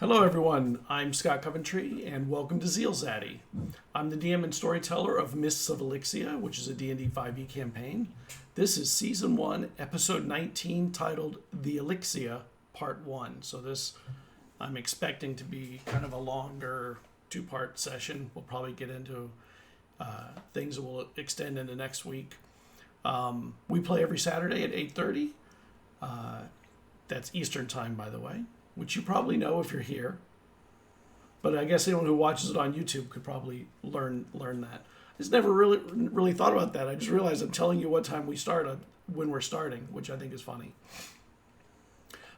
Hello everyone, I'm Scott Coventry and welcome to ZealZaddy. I'm the DM and storyteller of Mysts of Elixia, which is a D&D 5e campaign. This is Season 1, Episode 19, titled The Elixia, Part 1. So this, I'm expecting to be kind of a longer two-part session. We'll probably get into things that will extend into next week. We play every Saturday at 8:30. That's Eastern time, by the way, which you probably know if you're here. But I guess anyone who watches it on YouTube could probably learn that. I just never really thought about that. I just realized I'm telling you what time we start when we're starting, which I think is funny.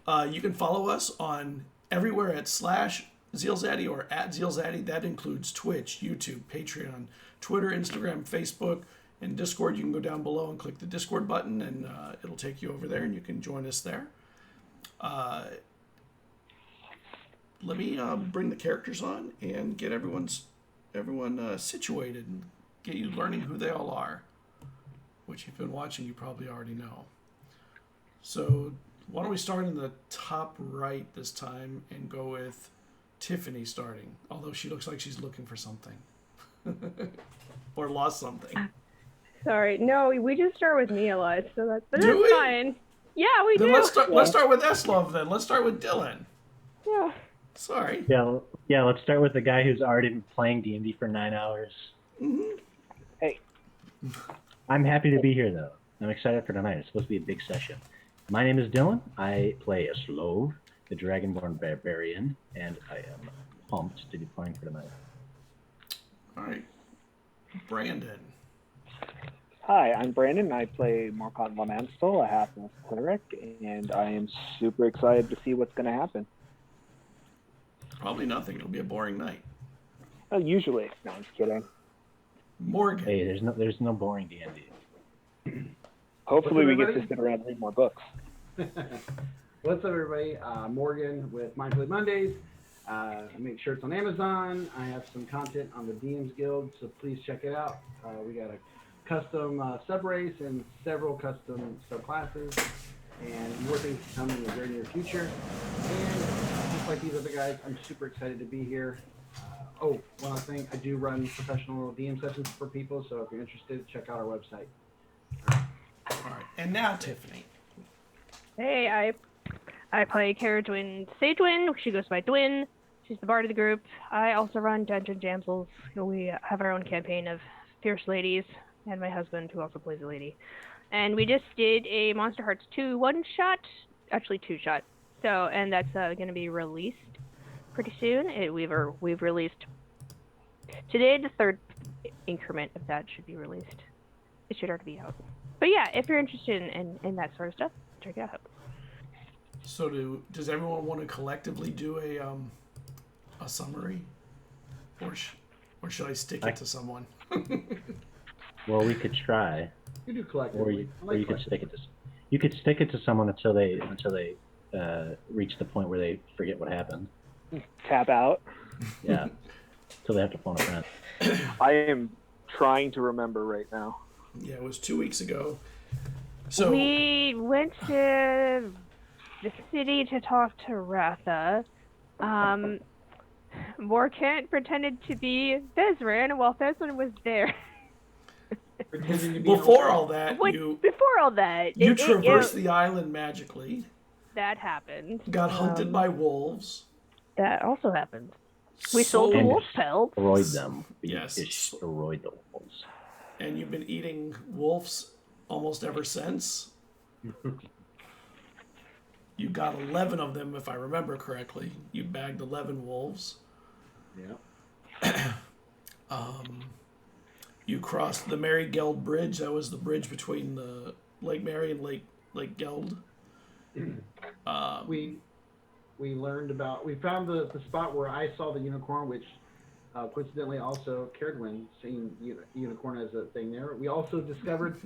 You can follow us on everywhere at /ZealZaddy or at ZealZaddy. That includes Twitch, YouTube, Patreon, Twitter, Instagram, Facebook, and Discord. You can go down below and click the Discord button, and it'll take you over there, and you can join us there. Let me bring the characters on and get everyone situated and get you learning who they all are, which if you've been watching, you probably already know. So why don't we start in the top right this time and go with Tiffany starting, although she looks like she's looking for something or lost something. Sorry, no, we just start with me a lot, so that's fine. Yeah, we then do. Let's start with Eslov then. Let's start with Dylan. Yeah. Sorry. Yeah. Let's start with the guy who's already been playing D&D for 9 hours. Mm-hmm. Hey. I'm happy to be here, though. I'm excited for tonight. It's supposed to be a big session. My name is Dylan. I play Eslov, the Dragonborn Barbarian, and I am pumped to be playing for tonight. All right. Brandon. Hi, I'm Brandon. I play Morcon Lamanstel, a half-elf cleric, and I am super excited to see what's going to happen. Probably nothing. It'll be a boring night. Oh, usually. No, I'm just kidding. Morgan. Hey, there's no boring D&D. Hopefully we get to sit around and read more books. What's up, everybody? Morgan with Mindfully Mondays. I make shirts on Amazon. I have some content on the DMs Guild, so please check it out. We got a custom subrace and several custom subclasses, and more things to come in the very near future. And just like these other guys, I'm super excited to be here. One last thing, I do run professional DM sessions for people, so if you're interested, check out our website. All right, and now Tiffany. Hey, I play Cara Dwin Sagewin. She goes by Dwin. She's the bard of the group. I also run Dungeon Damsels. We have our own campaign of Fierce Ladies, and my husband, who also plays a lady. And we just did a Monster Hearts 2 one-shot, actually two-shot. So, and that's going to be released pretty soon. We've released today. The third increment of that should be released. It should already be out. But yeah, if you're interested in that sort of stuff, check it out. So does everyone want to collectively do a summary, or should I stick it to someone? Well, we could try. You do collectively. Or you could stick it to someone until they reach the point where they forget what happened. Tap out. Yeah. Until they have to phone a friend. I am trying to remember right now. Yeah, it was 2 weeks ago. So we went to the city to talk to Ratha. Morkant pretended to be Bezran while Bezran was there. Before all that, you traversed the island magically. That happened. Got hunted by wolves. That also happened. We sold the wolf pelts. Destroyed them. Yes. Destroyed the wolves. And you've been eating wolves almost ever since. You got 11 of them, if I remember correctly. You bagged 11 wolves. Yeah. You crossed the Mary Geld Bridge. That was the bridge between the Lake Mary and Lake Geld. We learned about. We found the spot where I saw the unicorn, which coincidentally also Caradwin seeing unicorn as a thing there. We also discovered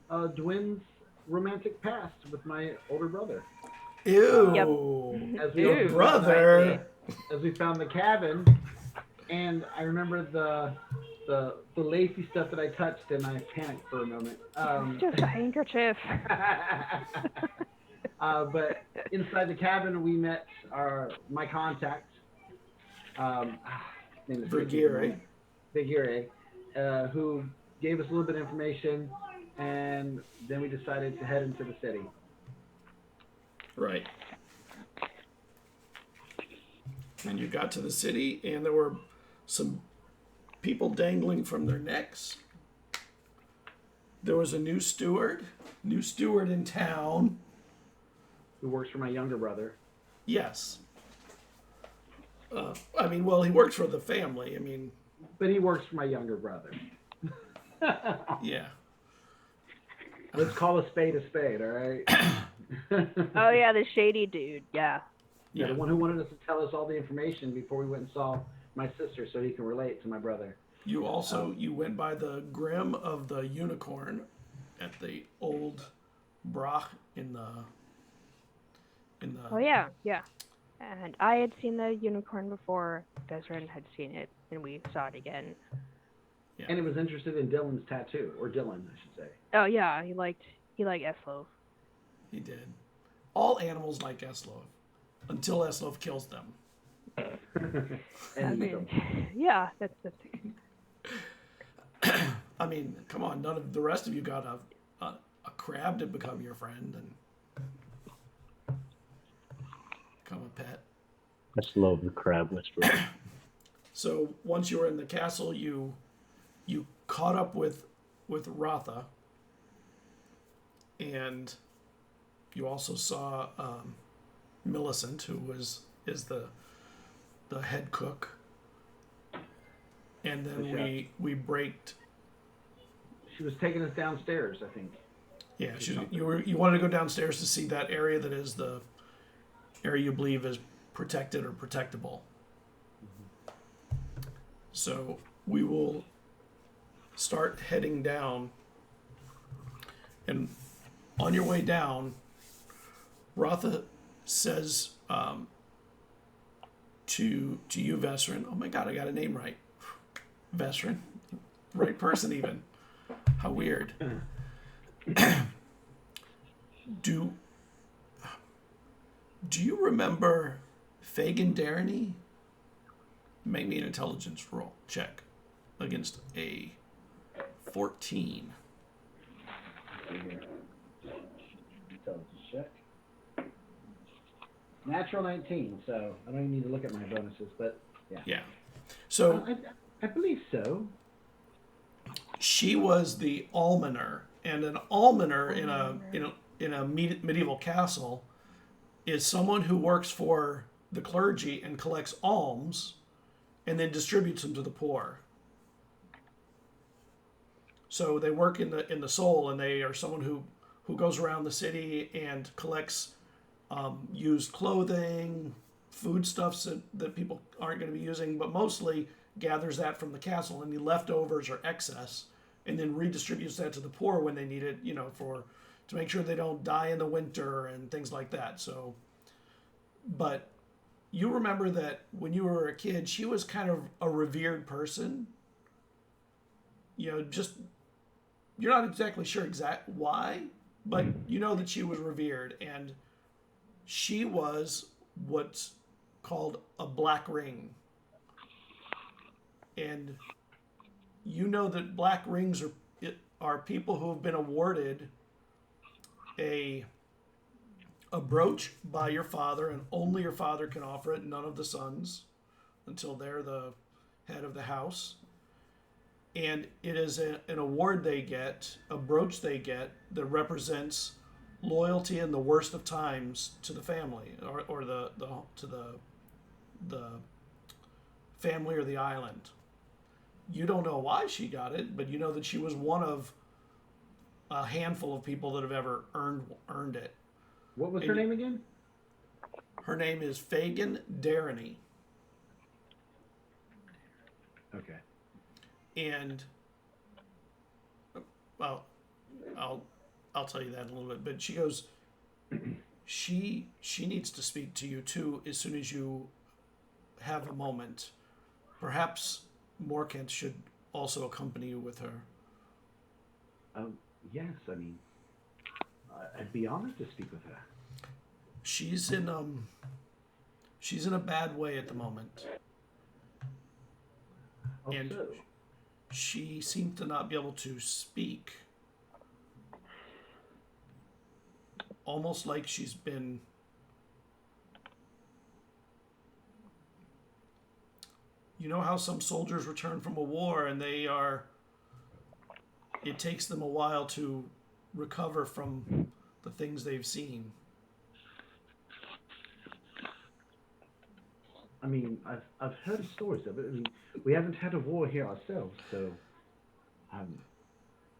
Dwin's romantic past with my older brother. Ew. As we brother. As we found the cabin, and I remember the lacy stuff that I touched, and I panicked for a moment. Just a handkerchief. But inside the cabin, we met my contact, name is Vergere. Vergere, who gave us a little bit of information, and then we decided to head into the city. Right. And you got to the city, and there were some people dangling from their necks. There was a new steward in town. Who works for my younger brother. Yes. Well, he works for the family. But he works for my younger brother. Yeah. Let's call a spade, all right? Oh yeah, the shady dude. Yeah. Yeah, the one who wanted us to tell us all the information before we went and saw my sister so he can relate to my brother. You also, you went by the Grim of the Unicorn at the old Brach in the... Oh yeah, yeah. And I had seen the unicorn before. Desrin had seen it, and we saw it again. Yeah. And he was interested in Dylan's tattoo, or Dylan, I should say. Oh yeah, he liked Eslov. He did. All animals like Eslov, until Eslov kills them. Yeah, that's Come on, none of the rest of you got a crab to become your friend and become a pet. That's low the crab whisperer. So once you were in the castle, you caught up with Ratha, and you also saw Millicent, who is the head cook, and then we braked. She was taking us downstairs, I think. Yeah, you wanted to go downstairs to see that area that is the area you believe is protected or protectable. So we will start heading down, and on your way down, Ratha says to you, Vesrin. Oh my God, I got a name right. Vesrin, right person even. How weird. Do you remember Fagin Darany? Make me an intelligence roll check against a 14. Intelligence check. Natural 19, so I don't even need to look at my bonuses, but yeah. Yeah. So I believe so. she was the almoner, and an almoner in a medieval castle is someone who works for the clergy and collects alms and then distributes them to the poor. So they work in the soul, and they are someone who goes around the city and collects used clothing, foodstuffs that people aren't going to be using, but mostly gathers that from the castle, any leftovers or excess, and then redistributes that to the poor when they need it, to make sure they don't die in the winter and things like that. So, but you remember that when you were a kid, she was kind of a revered person. Just, you're not exactly sure why, but you know that she was revered, and she was what's called a black ring. And you know that black rings are people who have been awarded a brooch by your father, and only your father can offer it, none of the sons, until they're the head of the house. And it is an award they get, a brooch they get, that represents loyalty in the worst of times to the family, or to the family or the island. You don't know why she got it, but you know that she was one of a handful of people that have ever earned it. What was her name again? Her name is Fagin Darany. Okay. And well, I'll tell you that in a little bit. But she goes, she needs to speak to you too as soon as you have a moment. Perhaps Morkent should also accompany you with her. Yes, I'd be honored to speak with her. She's in a bad way at the moment. And Also, she seems to not be able to speak. Almost like she's been... You know how some soldiers return from a war and they are... It takes them a while to recover from the things they've seen. I mean, I've heard stories of it. I mean, we haven't had a war here ourselves, so.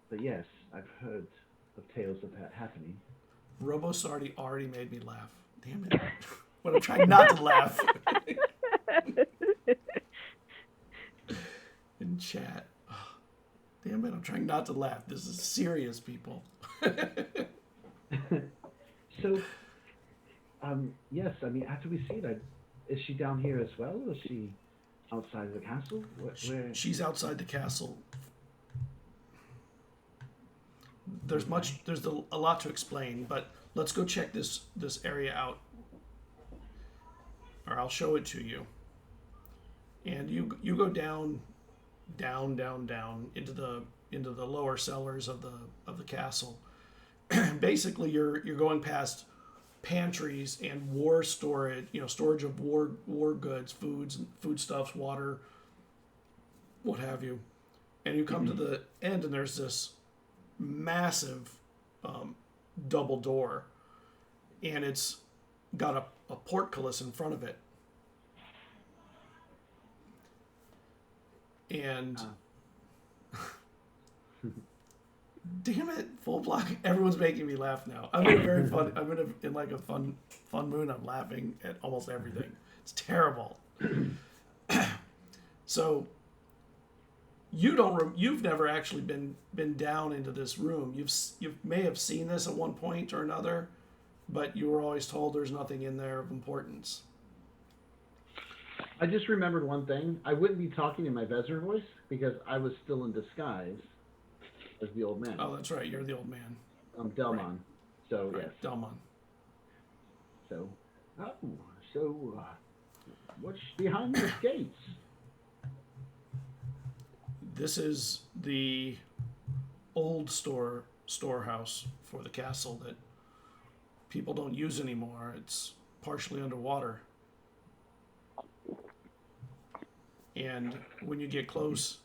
But yes, I've heard of tales of that happening. Robosardi already made me laugh. Damn it. But I'm trying not to laugh. In chat. Oh, damn it, I'm trying not to laugh. This is serious, people. So, yes, I mean, after we see that, is she down here as well, or is she outside of the castle? Where? She's outside the castle. There's a lot to explain, but let's go check this area out. Or I'll show it to you. And you go down into the lower cellars of the castle. Basically, you're going past pantries and war storage, storage of war goods, foodstuffs, water, what have you. And you come to the end, and there's this massive double door, and it's got a portcullis in front of it. And damn it, full block! Everyone's making me laugh now. I'm in like a fun mood. I'm laughing at almost everything. It's terrible. So you've never actually been down into this room. You may have seen this at one point or another, but you were always told there's nothing in there of importance. I just remembered one thing. I wouldn't be talking in my Vezir voice because I was still in disguise as the old man. Oh, that's right. You're the old man. I'm Delmon. Right. So, Right. yes. Delmon. So, what's behind these gates? This is the old storehouse for the castle that people don't use anymore. It's partially underwater. And when you get close,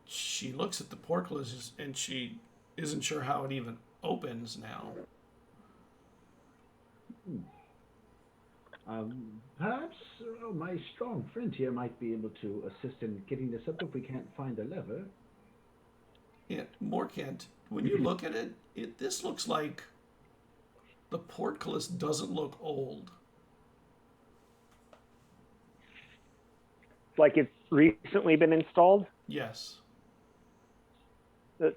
she looks at the portcullis and she isn't sure how it even opens now. Perhaps my strong friend here might be able to assist in getting this up if we can't find a lever. Yeah, Morkant, when you look at it, this looks like the portcullis doesn't look old. Like it's recently been installed? Yes. When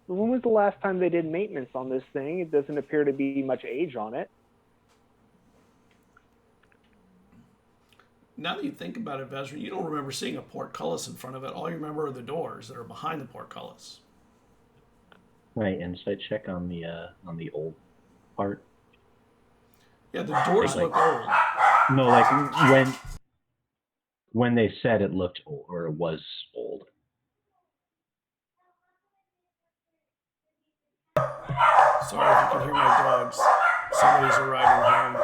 was the last time they did maintenance on this thing? It doesn't appear to be much age on it. Now that you think about it, Vezra, you don't remember seeing a portcullis in front of it. All you remember are the doors that are behind the portcullis. Right, insight check on the old part. Yeah, the doors look old. No, like when they said it looked old or it was old. Sorry if you can hear my dogs. Somebody's arriving home.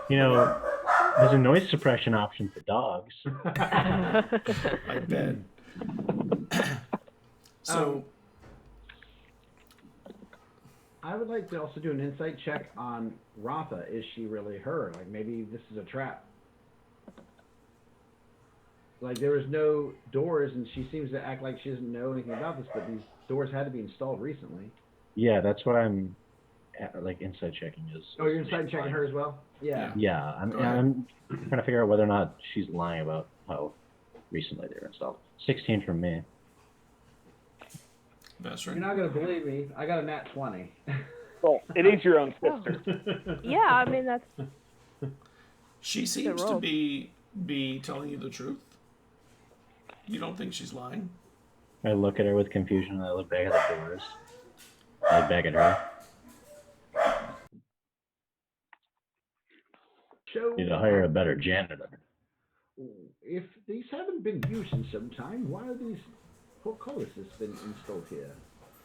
You know, there's a noise suppression option for dogs. I bet. So, I would like to also do an insight check on Ratha. Is she really her? Like maybe this is a trap. Like there was no doors, and she seems to act like she doesn't know anything about this. But these doors had to be installed recently. Yeah, that's what I'm like insight checking is. Oh, you're insight checking her as well? Yeah. Yeah, I'm trying to figure out whether or not she's lying about how recently they were installed. 16 from me. Vesrin. You're not gonna believe me. I got a nat 20. Well, it is your own sister. Yeah, I mean that's She seems to be telling you the truth. You don't think she's lying? I look at her with confusion and I look back at the doors. I look back at her. So, Need to hire a better janitor. if these haven't been used in some time, why are these portcullises been installed here?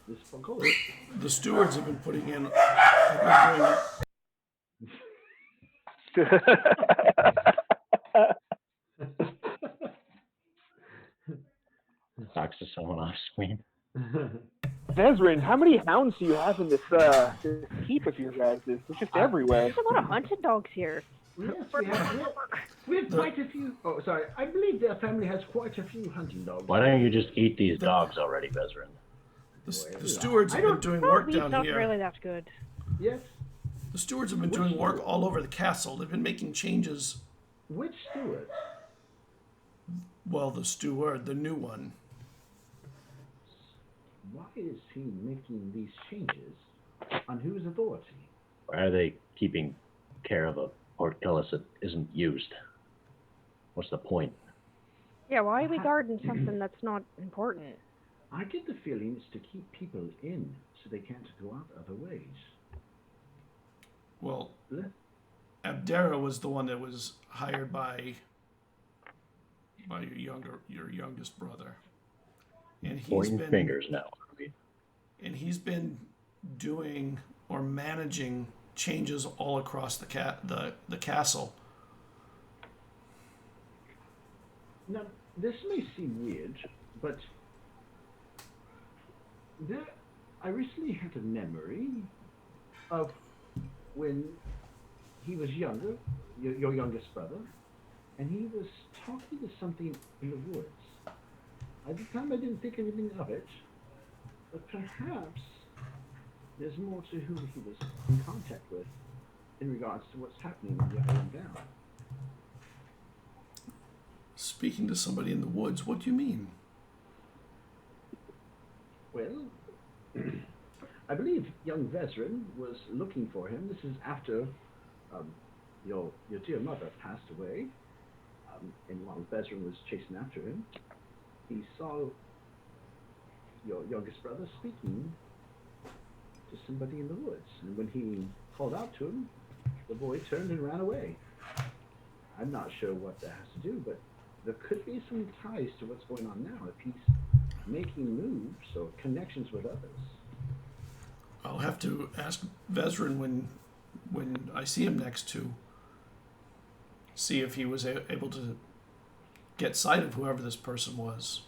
This portcullis. The stewards have been putting in. Have been Talks to someone off screen. Vezrin, how many hounds do you have in this heap of your guys? They're just everywhere. There's a lot of hunted dogs here. Yes, we have quite a few. Oh, sorry. I believe their family has quite a few hunting dogs. Why don't you just eat these dogs already, Vezrin? the stewards have been doing work Meat's down not here. really that good. Yes. The stewards have been doing work all over the castle. They've been making changes. Which steward? Well, the steward, the new one. Why is he making these changes? On whose authority? Why are they keeping care of a portcullis that isn't used? What's the point? Yeah, why are we guarding something that's not important? I get the feeling it's to keep people in so they can't go out other ways. Well, Bleh. Abdera was the one that was hired by your youngest brother, and Pointing fingers now. and he's been doing or managing changes all across the castle. Now, this may seem weird, but I recently had a memory of when he was younger, your youngest brother, and he was talking to something in the woods. At the time, I didn't think anything of it, but perhaps there's more to who he was in contact with in regards to what's happening in the island down. Speaking to somebody in the woods, what do you mean? Well, I believe young Vezrin was looking for him. This is after your dear mother passed away, and while Vezrin was chasing after him, he saw your youngest brother speaking to somebody in the woods. And when he called out to him, the boy turned and ran away. I'm not sure what that has to do, but there could be some ties to what's going on now if he's making moves or connections with others. I'll have to ask Vezrin when I see him next to see if he was able to get sight of whoever this person was.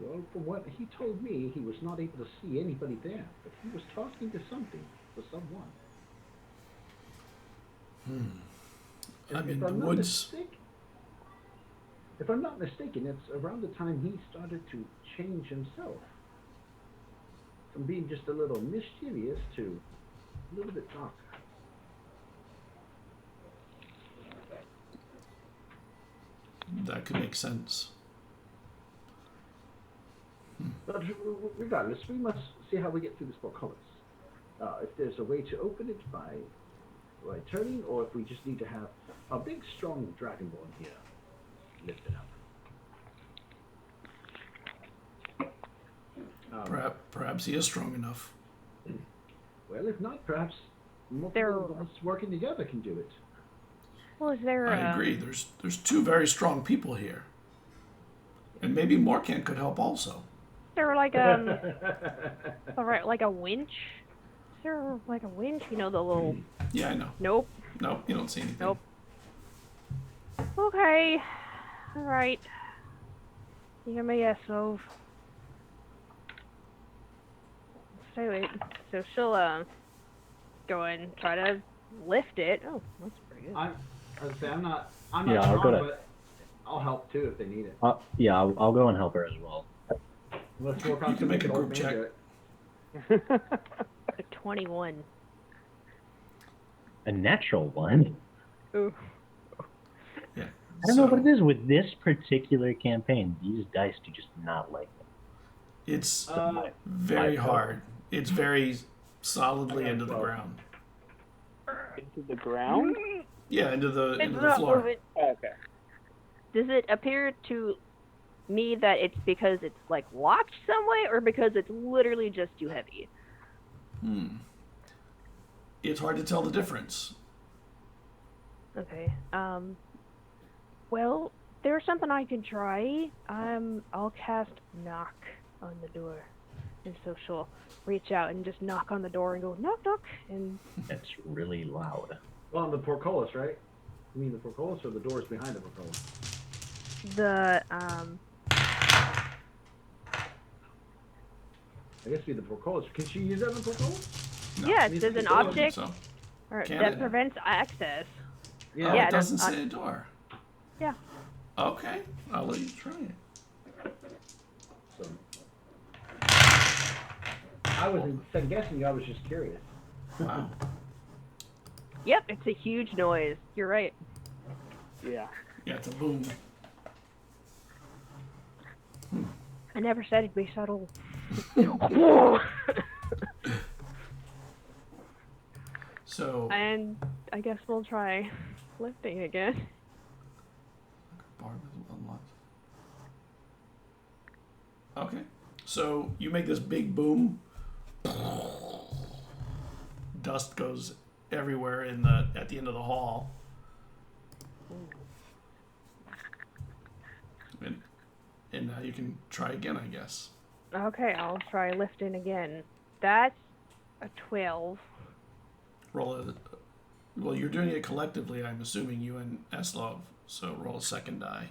Well, from what he told me, he was not able to see anybody there, but he was talking to something, or someone. I'm in if the I'm not woods. If I'm not mistaken, it's around the time he started to change himself. From being just a little mischievous to a little bit darker. That could make sense. But regardless, we must see how we get through this portcullis. If there's a way to open it by turning, or if we just need to have a big, strong dragonborn here lift it up. Perhaps he is strong enough. Well, if not, perhaps multiple of us working together can do it. Well, is there? I agree. There's two very strong people here, and maybe Morkan could help also. Is there like like a winch? Is there like a winch? You know, the little. Yeah, I know. Nope. Nope, you don't see anything. Nope. Okay. All right. You hear me? Yes, Love. So she'll go and try to lift it. Oh, that's pretty good. I'm not Yeah, I'll strong, go to- but I'll help too if they need it. Yeah, I'll go and help her as well. Let's work on You can make a something group old man check. do it. A 21. A natural one. Ooh. Yeah. I don't know what it is with this particular campaign. These dice do just not like them. It's Uh, very I- hard. It's very solidly into the 12. ground. Into the ground? Yeah, into the It's into the not floor. moving. Okay. Does it appear to me that it's because it's like locked some way, or because it's literally just too heavy? It's hard to tell the difference. Okay. Well, there's something I can try. I'll cast knock on the door, and so she'll reach out and just knock on the door and go knock knock, and It's really loud. Well, on the portcullis, right? You mean the portcullis or the doors behind the portcullis? the I guess it'd be the portcullis. Can she use that in the portcullis? yeah, Needs there's to an be built, object So. or Can that it? prevents access. Yeah. Oh, Yeah, it doesn't that's- say a door. Yeah. Okay, I'll let you try it. So, I wasn't second guessing you. I was just curious. Wow. Yep, it's a huge noise. You're right. Yeah. Yeah, it's a boom. I never said it'd be subtle. So, And I guess we'll try lifting again. bar is unlocked. Okay, so you make this big boom. Dust goes everywhere at the end of the hall. And now you can try again, I guess. Okay, I'll try lifting again. That's a 12. Roll a. Well, you're doing it collectively, I'm assuming, you and Eslov. So roll a second die.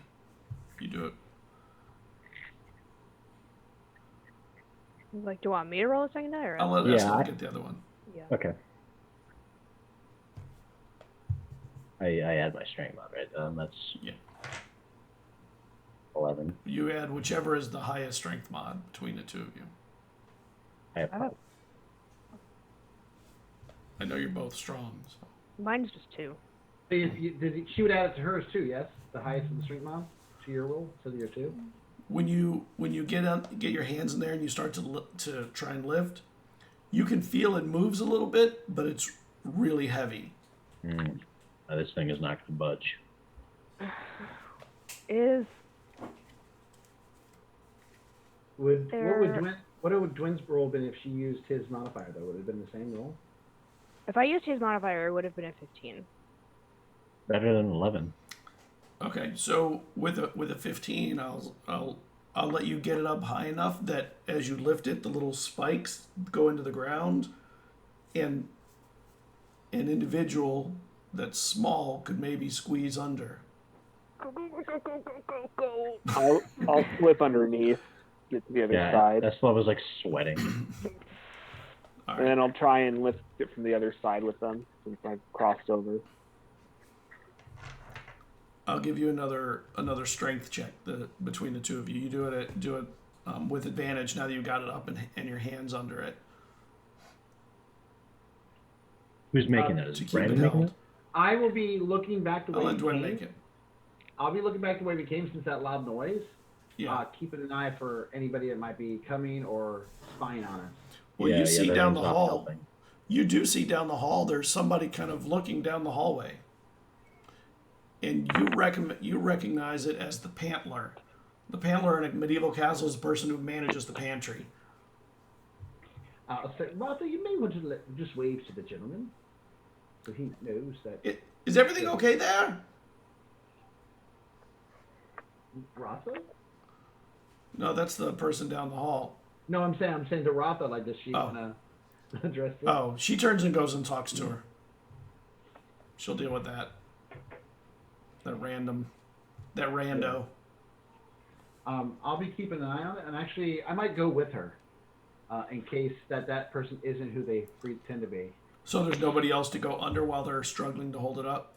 You do it. Like, do you want me to roll a second die? Or I'll let Yeah, Eslov I- get the other one. yeah. Okay. I add my strength mod, right? That's Yeah. 11. You add whichever is the highest strength mod between the two of you. I have I have- I know you're both strong. So. Mine's just 2. She would add it to hers too, yes? The highest of the strength mod to your roll, so your 2? When you get your hands in there and you start to try and lift, you can feel it moves a little bit, but it's really heavy. This thing is not going to budge. Is What would There- Dwin's roll been if she used his modifier though? Would it have been the same roll? if I used his modifier, it would have been a 15. Better than 11. Okay, so with a 15, I'll let you get it up high enough that as you lift it, the little spikes go into the ground, and an individual that's small could maybe squeeze under. Go, go, go, go, go, go, go. I'll slip underneath, get to the other Yeah, side, Eslov was like sweating. All and right. then I'll try and lift it from the other side with them since I've crossed over. I'll give you another strength check between the two of you. You do it with advantage now that you got it up and your hands under it Who's making that? to Is keep Brandon it making held. it? I will be looking back the I'll way let we Dwayne came. make it. I'll be looking back the way we came since that loud noise. Yeah. Keeping an eye for anybody that might be coming or spying on us. Well, you see that down thing's the not hall. helping. You do see down the hall. There's somebody kind of looking down the hallway, and you recognize it as the Pantler. The Pantler in a medieval castle is the person who manages the pantry. I'll say, Martha, you may want to just wave to the gentleman, so he knows that. Is everything okay there? Ratha? No, that's the person down the hall. No, I'm saying to Ratha, like, does she Oh. want to address this? Oh, she turns and goes and talks to her. She'll deal with that. That rando. I'll be keeping an eye on it, and actually, I might go with her, in case that person isn't who they pretend to be. So there's nobody else to go under while they're struggling to hold it up.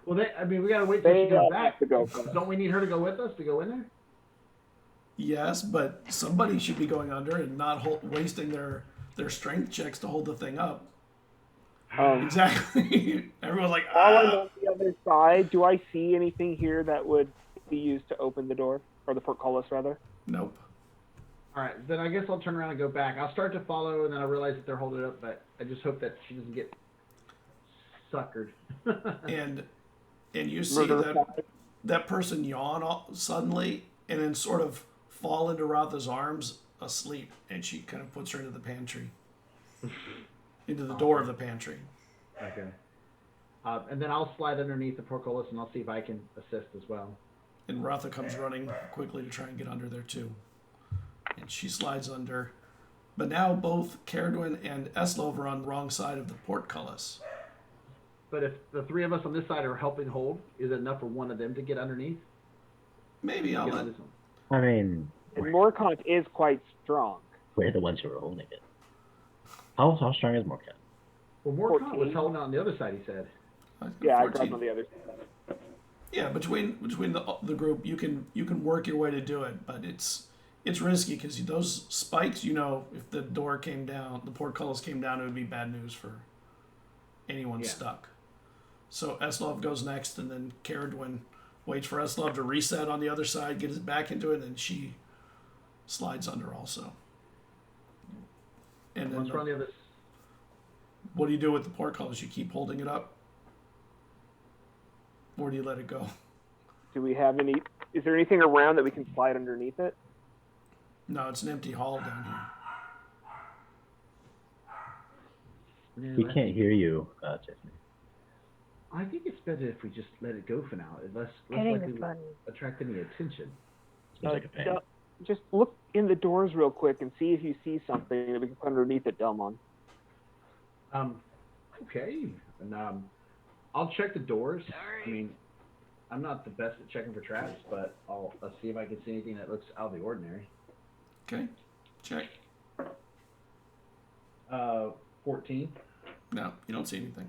Well, we gotta wait till They she goes have back. to go first. Don't we need her to go with us to go in there? Yes, but somebody should be going under and not wasting their strength checks to hold the thing up. Exactly. Everyone's like, While I'm ah. on the other side, do I see anything here that would be used to open the door? Or the portcullis, rather? Nope. All right, then I guess I'll turn around and go back. I'll start to follow, and then I realize that they're holding it up, but I just hope that she doesn't get suckered. And you see Murder that person yawn suddenly and then sort of fall into Ratha's arms asleep, and she kind of puts her into the pantry, into the door of the pantry. Okay. And then I'll slide underneath the portcullis and I'll see if I can assist as well. And Rotha comes running quickly to try and get under there too. And she slides under. But now both Caradwin and Eslov are on the wrong side of the portcullis. But if the three of us on this side are helping hold, is it enough for one of them to get underneath? Maybe I'll Get let... on this one. I mean, And Morkant is quite strong. we're the ones who are holding it. How strong is Morkan? Well, Morkant was 14. holding on the other side, he said. Yeah, I 14. grabbed on the other side. Yeah, between the group, you can work your way to do it, but it's risky because those spikes, if the door came down, the portcullis came down, it would be bad news for anyone Yeah. stuck. So Eslov goes next, and then Caradwin waits for Eslov to reset on the other side, get his back into it, and she slides under also. And then Once we're on the other what do you do with the portcullis? You keep holding it up, or do you let it go? Do we have any? Is there anything around that we can slide underneath it? No, it's an empty hall down here. Yeah, We can't hear you, Tiffany. I think it's better if we just let it go for now. Less Hitting likely the to button. attract any attention. Seems like a pain. Just look in the doors real quick and see if you see something that we can put underneath it, Delmon. Okay. And I'll check the doors. I mean, I'm not the best at checking for traps, but I'll see if I can see anything that looks out of the ordinary. Okay, check. 14. No, you don't see anything.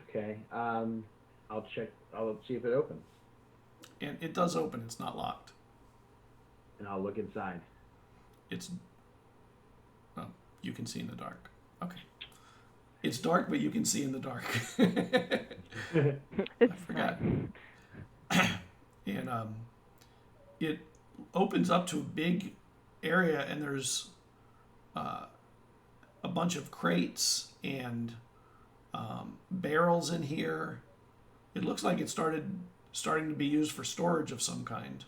Okay. I'll check. I'll see if it opens, And it does open. It's not locked. and I'll look inside. It's... Oh, you can see in the dark. Okay. It's dark, but you can see in the dark. I forgot. And it opens up to a big area, and there's a bunch of crates and barrels in here. It looks like it's starting to be used for storage of some kind.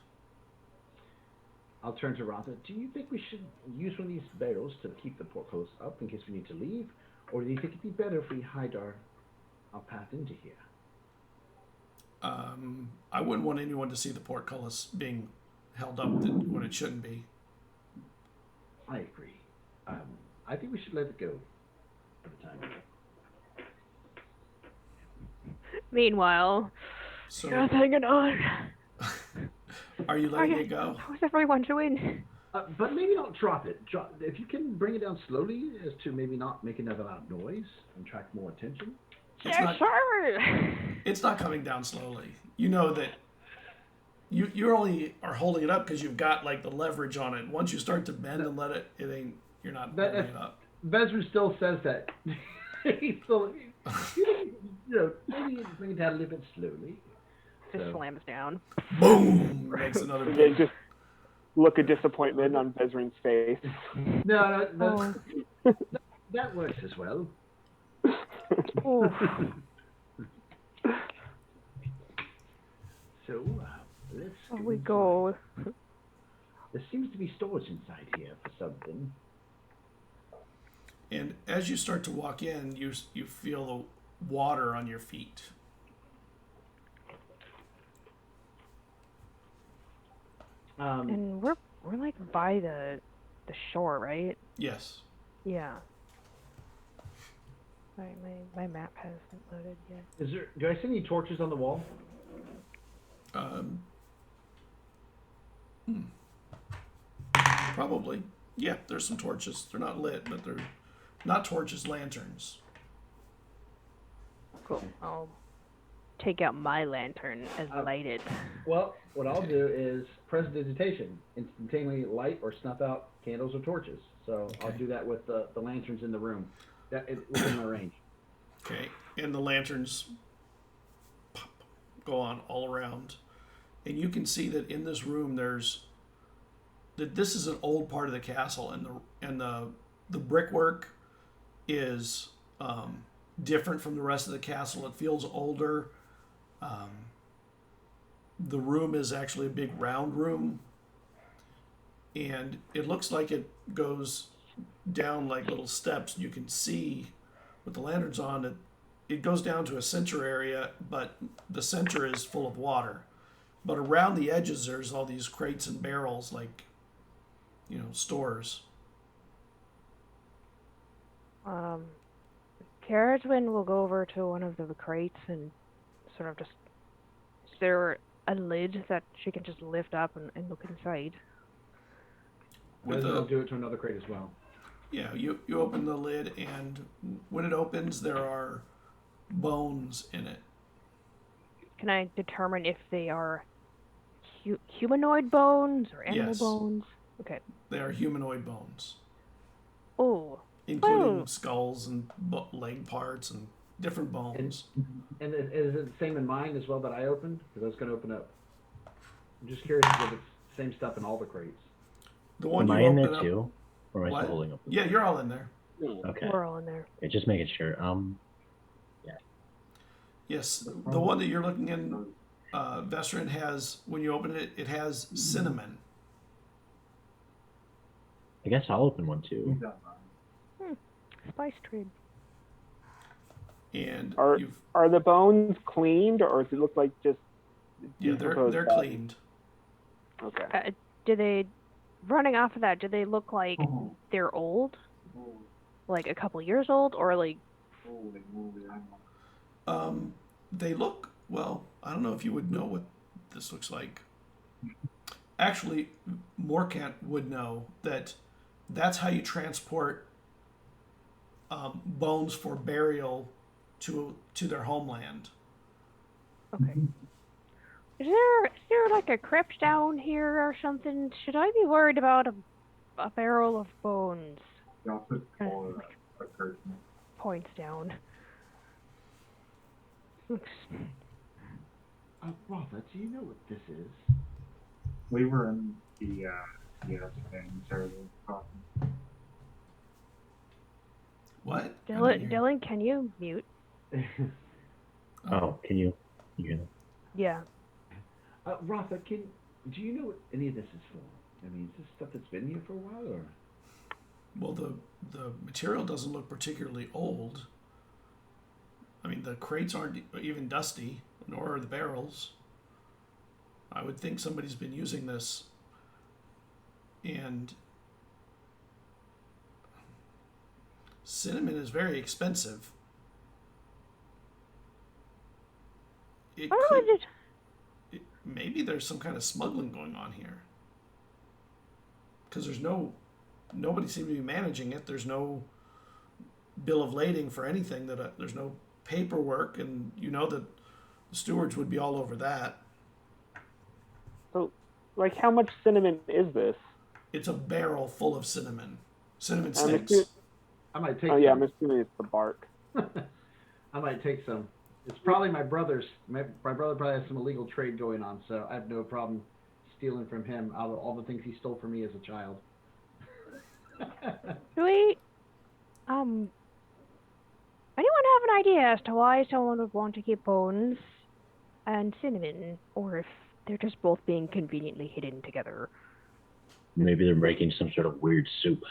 I'll turn to Rotha. Do you think we should use one of these barrels to keep the portcullis up in case we need to leave? Or do you think it'd be better if we hide our path into here? I wouldn't want anyone to see the portcullis being held up when it shouldn't be. I agree. I think we should let it go for the time being. Meanwhile, So, you're hanging on. are you letting it go? How's everyone doing? But maybe don't drop it. If you can bring it down slowly as to maybe not make another loud noise and attract more attention. It's Yeah, not. sure. It's not coming down slowly. You know that you only are holding it up because you've got like the leverage on it. Once you start to bend and let it, it ain't. You're not holding it up. Vezra still says that. He's still, maybe bring it down a little bit slowly. Just So- slams down. Boom! Makes another And big. just look of disappointment on Vezrin's face. No, that works as well. Oof. So, let's Oh, go we inside. go. There seems to be storage inside here for something. And as you start to walk in, you feel the water on your feet. And we're like by the shore, right? Yes. Yeah. Sorry, my map hasn't loaded yet. Do I see any torches on the wall? Probably. Yeah, there's some torches. They're not lit, but they're not torches, lanterns. Cool. I'll take out my lantern as lighted. Well, what I'll do is prestidigitation, instantaneously light or snuff out candles or torches. So I'll Okay. do that with the lanterns in the room. That is within my range. Okay, and the lanterns pop, go on all around, and you can see that in this room this is an old part of the castle, and the brickwork is different from the rest of the castle. It feels older. The room is actually a big round room, and it looks like it goes down like little steps. You can see with the lanterns on that it goes down to a center area, but the center is full of water. But around the edges, there's all these crates and barrels, like, stores. Caradwin will go over to one of the crates and sort of just. Is there a lid that she can just lift up and look inside? I'll do it to another crate as well. Yeah, you open the lid, and when it opens, there are bones in it. Can I determine if they are humanoid bones or animal Yes. bones? Okay. They are humanoid bones, Oh. including skulls and leg parts and different bones. And is it the same in mine as well that I opened? Because I was going to open up. I'm just curious if it's the same stuff in all the crates. The one Am I you in open there up, too? Or am I What? still holding up? Yeah, you're all in there. Okay. We're all in there. Okay, just making sure. Yes, the one that you're looking in, Vestrin has, when you open it, it has cinnamon. I guess I'll open one too. Spice trade. And Are the bones cleaned, or does it look like just? they're decomposed bodies? cleaned. Okay. Do they, running off of that, do they look like they're old? Like a couple years old, or like? They look, well, I don't know if you would know what this looks like. Actually, Morkant would know that that's how you transport bones for burial to their homeland. Okay. Is there like a crypt down here or something? Should I be worried about a barrel of bones? Points down. Looks. Rafa, do you know what this is? We were in the thing server talking. What? Dylan, can you mute? Oh, can you hear that? Yeah. Rafa, do you know what any of this is for? I mean, is this stuff that's been here for a while, or? Well, the material doesn't look particularly old. I mean, the crates aren't even dusty, nor are the barrels. I would think somebody's been using this. And cinnamon is very expensive. Maybe there's some kind of smuggling going on here. Because nobody seems to be managing it. There's no bill of lading for anything. There's no paperwork, and that the stewards would be all over that. So, like, how much cinnamon is this? It's a barrel full of cinnamon. Cinnamon I'm sticks. I might take. Oh yeah, I'm assuming it's the bark. I might take some. It's probably my brother's. My brother probably has some illegal trade going on, so I have no problem stealing from him out of all the things he stole from me as a child. Do we, anyone have an idea as to why someone would want to keep bones and cinnamon, or if they're just both being conveniently hidden together? Maybe they're making some sort of weird soup.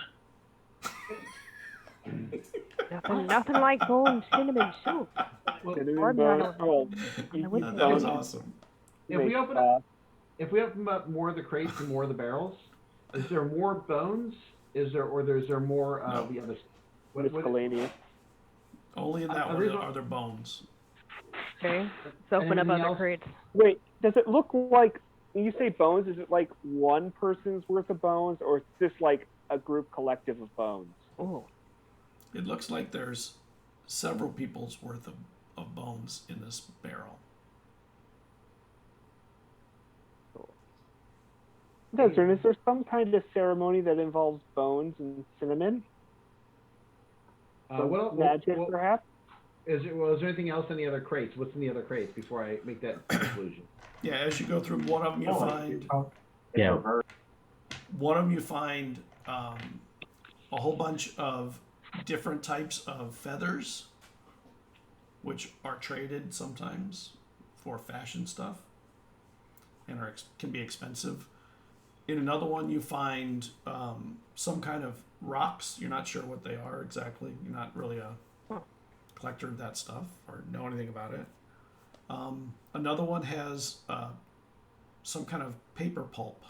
Nothing like bone cinnamon soup. Cinnamon bones. Oh, That was awesome. If we open up more of the crates and more of the barrels, is there more bones? Is there more No. the other? miscellaneous. Only in that one are there bones. Okay, let's open up Anything other else? crates. Wait, does it look like, when you say bones, is it like one person's worth of bones, or is this like a group collective of bones? Oh, It looks like there's several people's worth of bones in this barrel. Desert, is there some kind of ceremony that involves bones and cinnamon? Magic, perhaps? Is there anything else in the other crates? What's in the other crates before I make that conclusion? Yeah, as you go through one of them, you find Yeah. one of them you find a whole bunch of different types of feathers, which are traded sometimes for fashion stuff, and can be expensive. In another one, you find some kind of rocks. You're not sure what they are exactly. You're not really a collector of that stuff or know anything about it. Another one has some kind of paper pulp.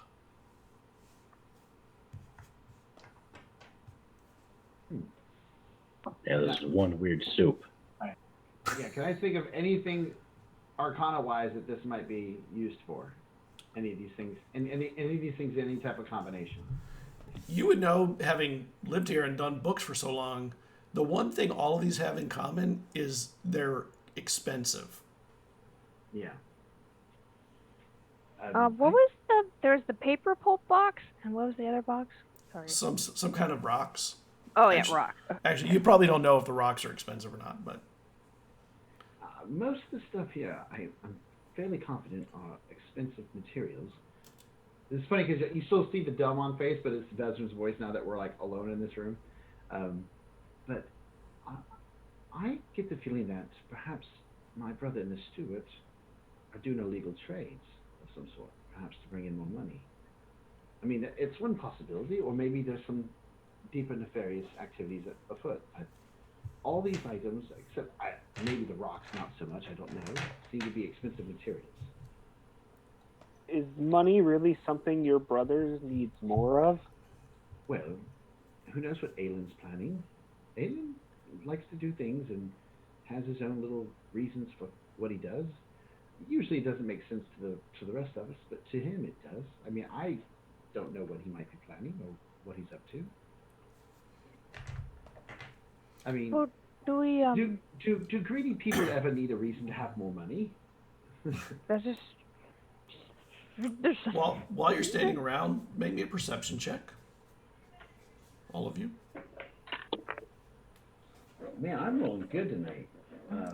Yeah, this is one weird soup. Yeah, can I think of anything Arcana-wise that this might be used for? Any of these things, any of these things, any type of combination? You would know, having lived here and done books for so long, the one thing all of these have in common is they're expensive. Yeah. What was there's the paper pulp box, and what was the other box? Sorry. Some kind of rocks. Oh yeah, actually- rock. Actually, you probably don't know if the rocks are expensive or not, but Most of the stuff here, I'm fairly confident are expensive materials. It's funny because you still see the dumb on face, but it's Vezran's voice now that we're like alone in this room. But I get the feeling that perhaps my brother and the steward are doing illegal trades of some sort, perhaps to bring in more money. I mean, it's one possibility, or maybe there's some deeper nefarious activities afoot. All these items, except maybe the rocks, not so much, I don't know, seem to be expensive materials. Is money really something your brother needs more of? Well, who knows what Aylin's planning? Aylin likes to do things and has his own little reasons for what he does. Usually it doesn't make sense to the rest of us, but to him it does. I mean, I don't know what he might be planning or what he's up to. I mean, Well, do we do greedy people ever need a reason to have more money? That's just there's while you're standing around, make me a perception check. All of you. Man, I'm rolling good tonight.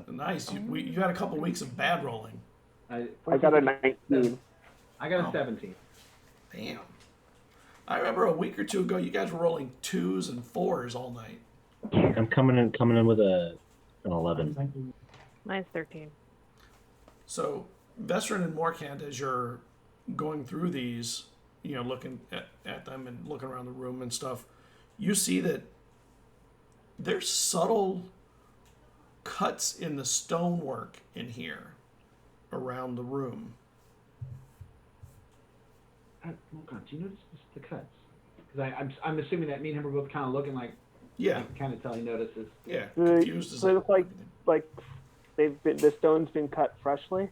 Nice. You had a couple weeks of bad rolling. I got a 19. I got a Oh. 17. Damn. I remember a week or two ago, you guys were rolling 2s and 4s all night. I'm coming in with an 11. mine's 13. So, Vestrin and Morkant, as you're going through these, looking at them and looking around the room and stuff, you see that there's subtle cuts in the stonework in here around the room. Oh God, do you notice the cuts? Because I'm assuming that me and him are both kind of looking like, Yeah, I can kind of tell he notices. yeah. Do Confused as they look like the stone's been cut freshly?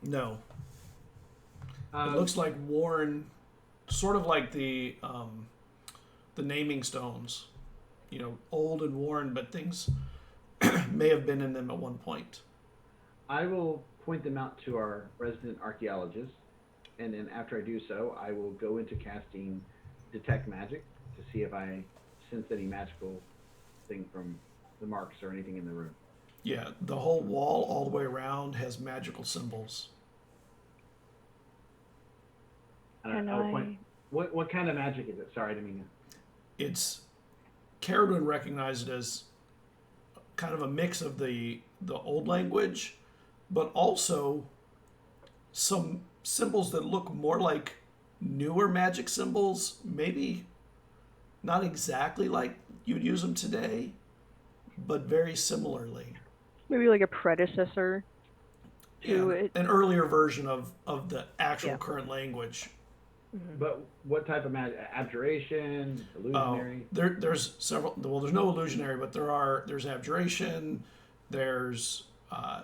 No. It looks like worn, sort of like the naming stones, old and worn, but things may have been in them at one point. I will point them out to our resident archaeologist, and then after I do so, I will go into casting Detect Magic to see if I sense any magical thing from the marks or anything in the room. Yeah, the whole wall all the way around has magical symbols. And Can I'll I- point. What kind of magic is it? Sorry, I didn't mean to. It's Caradwin recognized it as kind of a mix of the old language, but also some symbols that look more like newer magic symbols, maybe not exactly like you'd use them today, but very similarly. Maybe like a predecessor to Yeah, it. an earlier version of the actual Yeah. current language. But what type of magic? Abjuration, illusionary. There's several. Well, there's no illusionary, but there's abjuration. There's I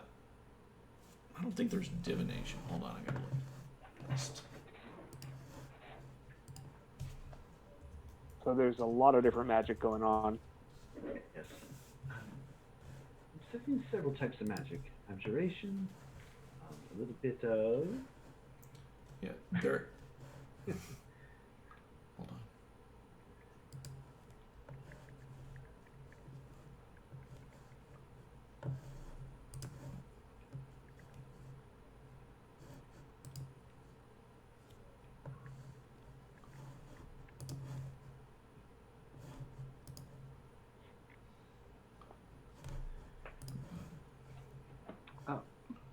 don't think there's divination. Hold on, I gotta look. List. So there's a lot of different magic going on. Yes. I'm studying several types of magic. Abjuration, a little bit of. Yeah, there. Hold on.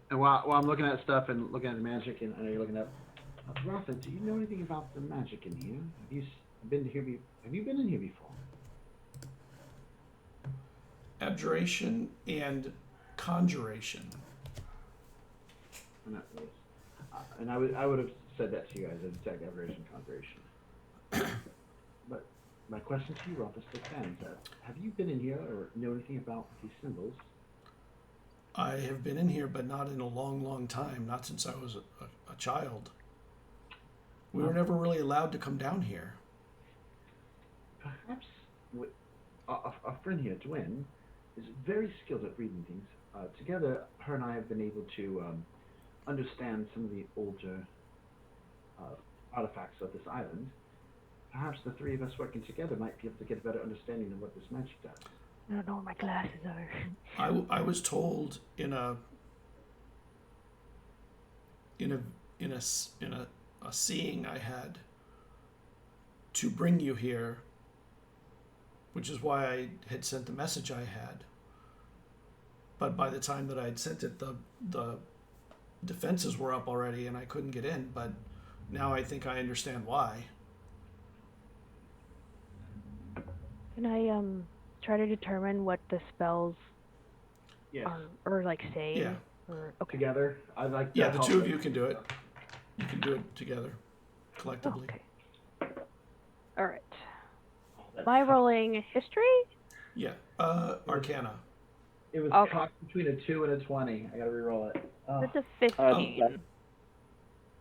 And while I'm looking at stuff and looking at the magic, and I know you're looking up, Rafa, do you know anything about the magic in here? Have you been here? Have you been in here before? Abjuration and Conjuration. And I would have said that to you guys. I'd detect aberration, conjuration. But my question to you, Rumpus, still stands. Have you been in here or know anything about these symbols? I have been in here, but not in a long, long time. Not since I was a child. We were never really allowed to come down here. Perhaps a friend here, Dwyn, is very skilled at reading things. Together, her and I have been able to understand some of the older artifacts of this island. Perhaps the three of us working together might be able to get a better understanding of what this magic does. I don't know where my glasses are. I was told in a seeing I had to bring you here, which is why I had sent the message I had. But by the time that I had sent it, the defenses were up already and I couldn't get in. But now I think I understand why. Can I try to determine what the spells Yes. or like say? Yeah. Or, okay. Together, I'd like to Yeah, the help two of them. you can do it. You can do it together, Oh, collectively. okay. All right. Oh, that's Am I tough. rolling history? Yeah. Arcana. It was Okay. caught between a 2 and a 20. I gotta re-roll it. Oh, That's a 15.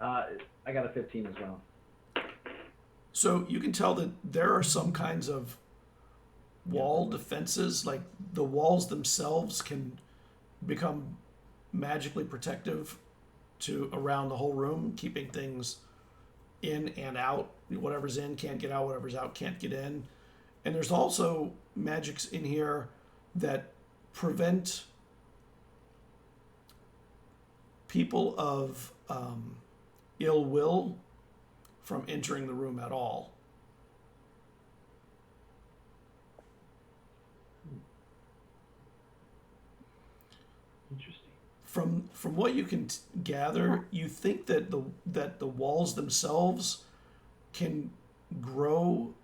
I got a 15 as well. So you can tell that there are some kinds of wall defenses, like the walls themselves can become magically protective to around the whole room, keeping things in and out. Whatever's in can't get out, whatever's out can't get in. And there's also magics in here that prevent people of ill will from entering the room at all. Interesting. From what you can gather, you think that the walls themselves can grow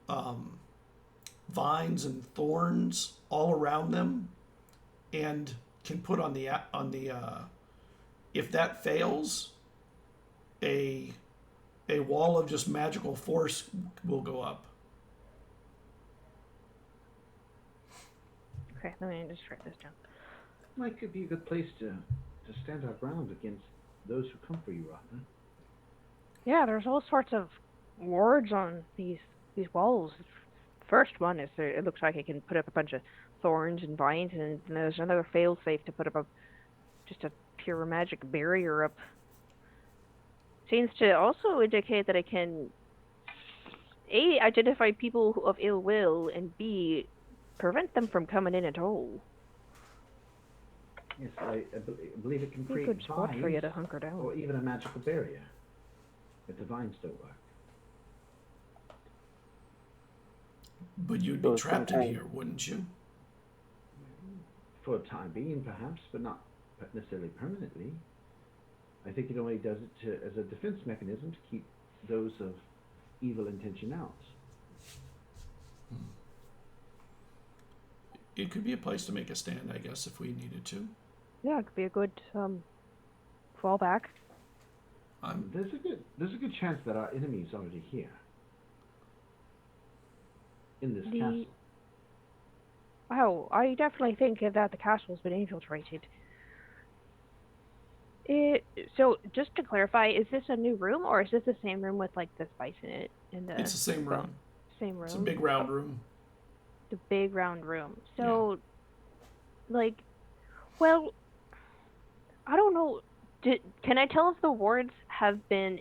vines and thorns all around them, and can put on the if that fails, a wall of just magical force will go up. Okay, let me just write this down. Might could be a good place to stand our ground against those who come for you, Rotha. Yeah, there's all sorts of wards on these walls. First one is it looks like it can put up a bunch of thorns and vines, and then there's another fail-safe to put up just a pure magic barrier up. Seems to also indicate that it can A, identify people of ill will, and B, prevent them from coming in at all. Yes, I believe it can Be a create good spot vines for you to hunker down. or even a magical barrier if the vines don't work. But you'd So be it's trapped in sometime- here, wouldn't you? For the time being, perhaps, but not necessarily permanently. I think it only does it as a defense mechanism to keep those of evil intention out. It could be a place to make a stand, I guess, if we needed to. Yeah, it could be a good fallback. There's a good chance that our enemy is already here. In this castle. Wow, I definitely think that the castle's been infiltrated. So, just to clarify, is this a new room, or is this the same room with, like, the spice in it? It's the same room. Same room? It's a big round room. The big round room. So, like, well, I don't know. Can I tell if the wards have been,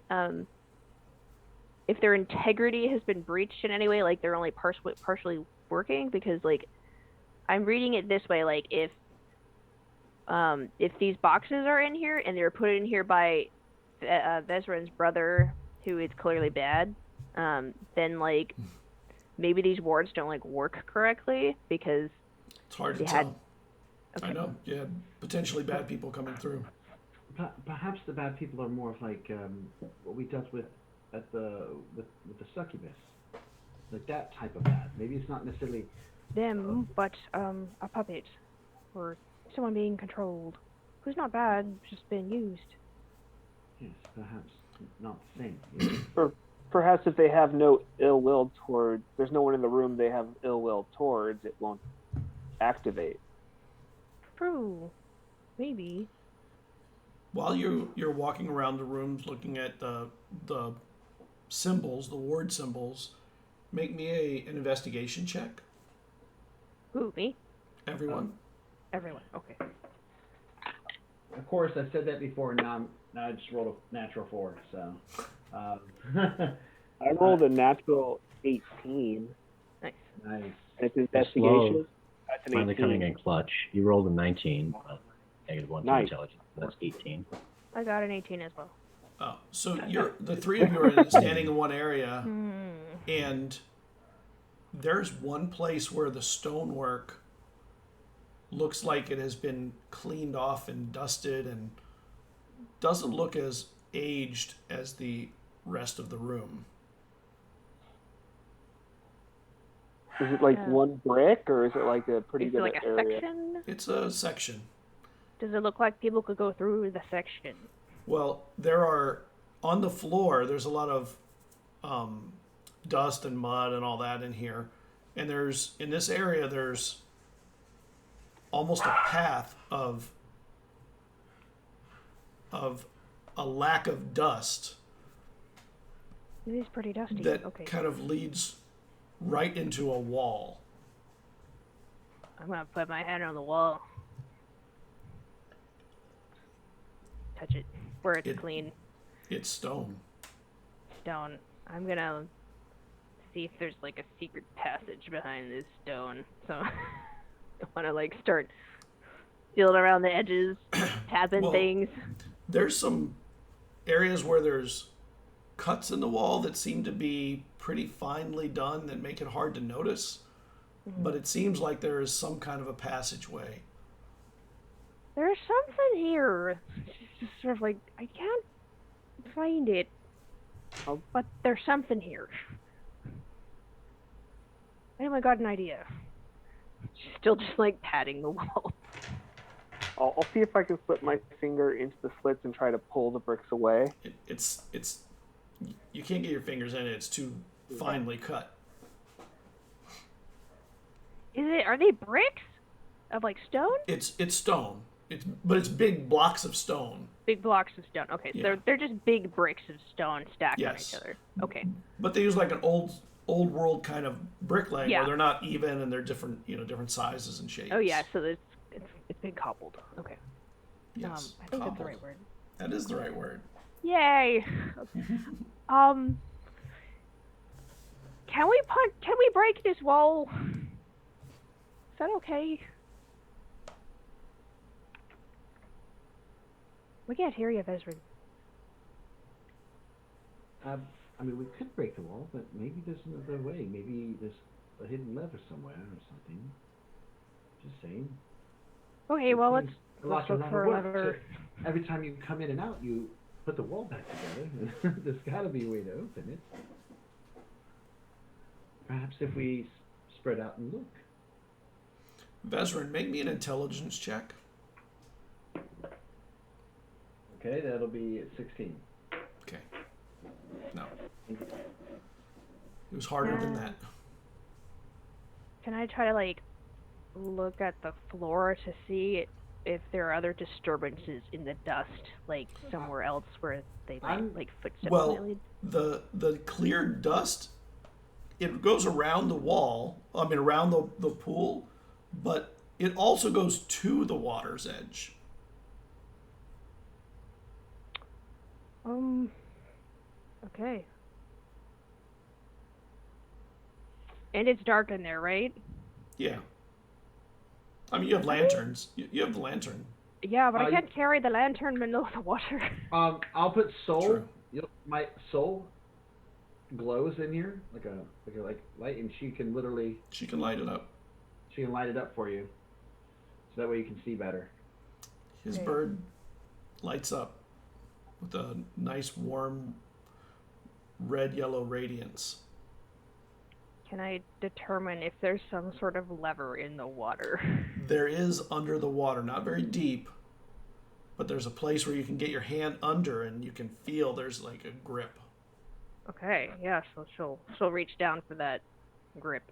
if their integrity has been breached in any way, like they're only partially working? Because, like, I'm reading it this way, like, if these boxes are in here and they're put in here by Vezran's brother, who is clearly bad, then, like, maybe these wards don't, like, work correctly because It's hard to they had- tell. Okay. I know. Yeah, potentially bad people coming through. Perhaps the bad people are more of like what we dealt with at with the succubus, like that type of bad. Maybe it's not necessarily them, but a puppet. or someone being controlled. Who's not bad, just been used. Yes, perhaps not the same. Or perhaps if they have no ill will toward, there's no one in the room they have ill will towards, it won't activate. True. Maybe. While you're walking around the rooms looking at the symbols, the ward symbols, make me an investigation check. Who, me? Everyone. Everyone. Okay. Of course, I've said that before, and now I just rolled a natural 4, so. I rolled a natural 18. Nice. Nice. It's investigation. Slow. That's an Finally 18. coming in clutch. You rolled a 19, -1 to Nice. intelligence. That's 18. I got an 18 as well. Oh, so the three of you are standing in one area, and there's one place where the stonework looks like it has been cleaned off and dusted and doesn't look as aged as the rest of the room. Is it like Yeah. one brick, or is it like a pretty Is it good like a area? section? It's a section. Does it look like people could go through the section? Well, there are, on the floor, there's a lot of dust and mud and all that in here. And in this area, there's almost a path of a lack of dust It is pretty dusty. that Okay. kind of leads right into a wall. I'm gonna put my hand on the wall. Touch it. Where it's clean. It's stone. Stone. I'm gonna see if there's like a secret passage behind this stone. So I wanna like start feeling around the edges, tapping Well, things. There's some areas where there's cuts in the wall that seem to be pretty finely done that make it hard to notice. But it seems like there is some kind of a passageway. There's something here. It's just sort of like I can't find it. Oh. But there's something here. Anyone got an idea? She's still just like patting the wall. I'll see if I can slip my finger into the slits and try to pull the bricks away. It's you can't get your fingers in it. It's too finely cut. Are they bricks? Of like stone? It's stone. But it's big blocks of stone. Big blocks of stone. Okay, so Yeah. they're just big bricks of stone stacked on Yes. each other. Okay. But they use like an old world kind of bricklaying Yeah. where they're not even and they're different, different sizes and shapes. Oh yeah, so it's been cobbled. Okay. Yes. I think that's the Cobbled. right word. That is the right word. Yay. Can we break this wall? Is that okay? We can't hear you, Vezrin. I mean, we could break the wall, but maybe there's another way. Maybe there's a hidden lever somewhere or something. Just saying. Okay, well let's A lot look for a work. lever. So every time you come in and out, you put the wall back together. There's got to be a way to open it. Perhaps if we spread out and look. Vezrin, make me an intelligence check. Okay, that'll be 16. Okay. No. It was harder than that. Can I try to like look at the floor to see if there are other disturbances in the dust, like somewhere else where they might like footsteps might Well, lead? the cleared dust, it goes around the wall, around the pool, but it also goes to the water's edge. Okay. And it's dark in there, right? Yeah. You have lanterns. You have the lantern. Yeah, but I you- can't carry the lantern in the middle of the water. I'll put soul. True. My soul glows in here like a light, and she can literally She can light it up. light it up for you, so that way you can see better. His Okay. bird lights up with a nice warm red-yellow radiance. can I determine if there's some sort of lever in the water? There is under the water, not very deep, but there's a place where you can get your hand under and you can feel there's like a grip. Okay, yeah, so she'll reach down for that grip.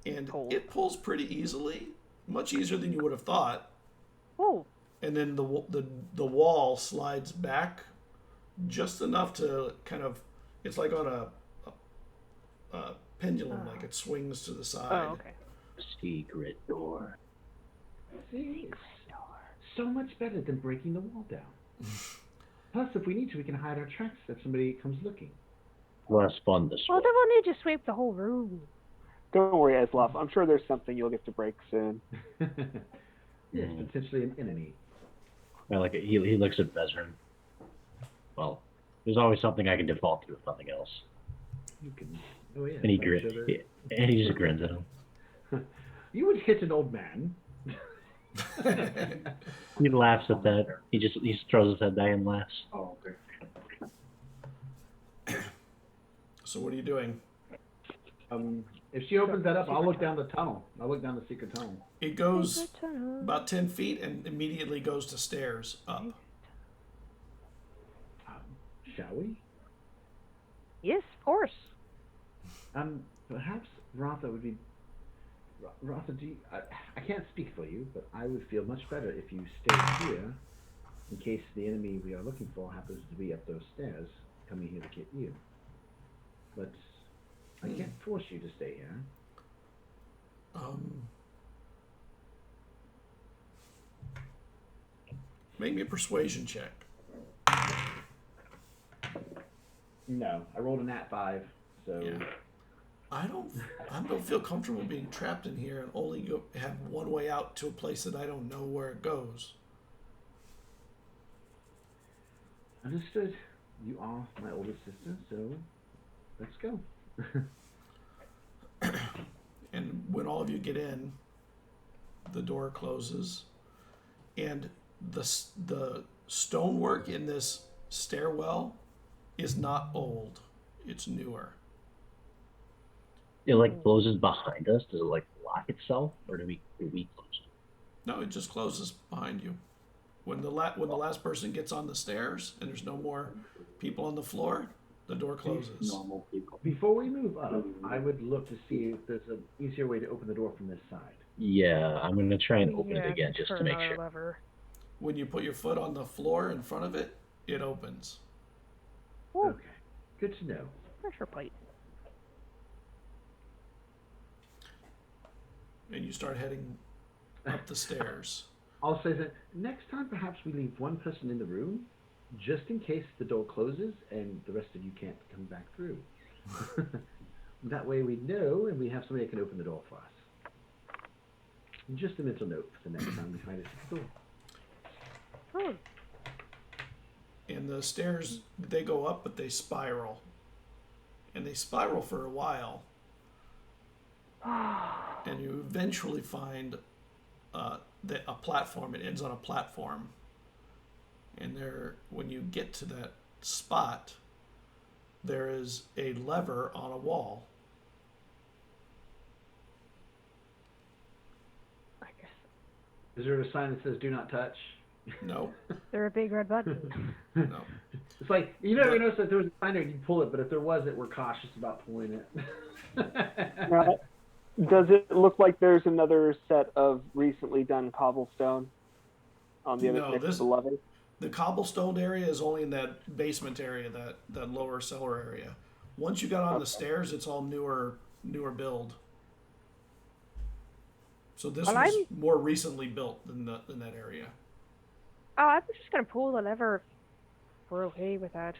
And Pull. it pulls pretty easily, much easier than you would have thought. Oh, And then the wall slides back just enough to kind of, it's like on a pendulum, like it swings to the side. oh, okay. Secret door. See, so much better than breaking the wall down. Plus, if we need to, we can hide our tracks if somebody comes looking. Less fun this Well, way. then we'll need to sweep the whole room. Don't worry, Eslov. I'm sure there's something you'll get to break soon. Yes, potentially an enemy. I like it. He looks at Vezran. Well, there's always something I can default to, if nothing else. You can. Oh yeah. And he like grins. sugar. And he just grins at him. You would hit an old man. He laughs at that. He just throws his head back and laughs. Oh, okay. So what are you doing? If she opens that up, I'll look down the tunnel. I'll look down the secret tunnel. It goes about 10 feet and immediately goes to stairs up. Shall we? Yes, of course. Perhaps Ratha would be. Ratha, I can't speak for you, but I would feel much better if you stayed here, in case the enemy we are looking for happens to be up those stairs, coming here to get you. But I can't force you to stay here. Make me a persuasion check. No, I rolled a nat 5, so. Yeah. I don't feel comfortable being trapped in here and only have one way out to a place that I don't know where it goes. Understood. You are my older sister, so let's go. And when all of you get in, the door closes, and the stonework in this stairwell is not old; it's newer. It like closes behind us. Does it like lock itself, or do we close it? No, it just closes behind you. When the last person gets on the stairs and there's no more people on the floor, the door closes. Normal people. Before we move up, I would look to see if there's an easier way to open the door from this side. Yeah, I'm gonna try and open it again just for to make another sure. lever. When you put your foot on the floor in front of it, it opens. Ooh, Okay, good to know. pressure plate. And you start heading up the stairs. I'll say that next time perhaps we leave one person in the room, just in case the door closes and the rest of you can't come back through. That way we know and we have somebody that can open the door for us. Just a mental note for the next time we find a secret door. Oh, And the stairs, they go up, but they spiral. And they spiral for a while. And you eventually find a platform. It ends on a platform. And when you get to that spot, there is a lever on a wall. I guess Is there a sign that says "Do not touch"? No, there a big red button. no. It's like you never notice that there was a sign there, you pull it, but if there wasn't, we're cautious about pulling it. Right. Does it look like there's another set of recently done cobblestone on the other No, next this- to the lever? The cobblestone area is only in that basement area, that lower cellar area. Once you got on the stairs, it's all newer build. So this Well, was more recently built than that area. Oh, I was just gonna pull the lever. If we're okay with that.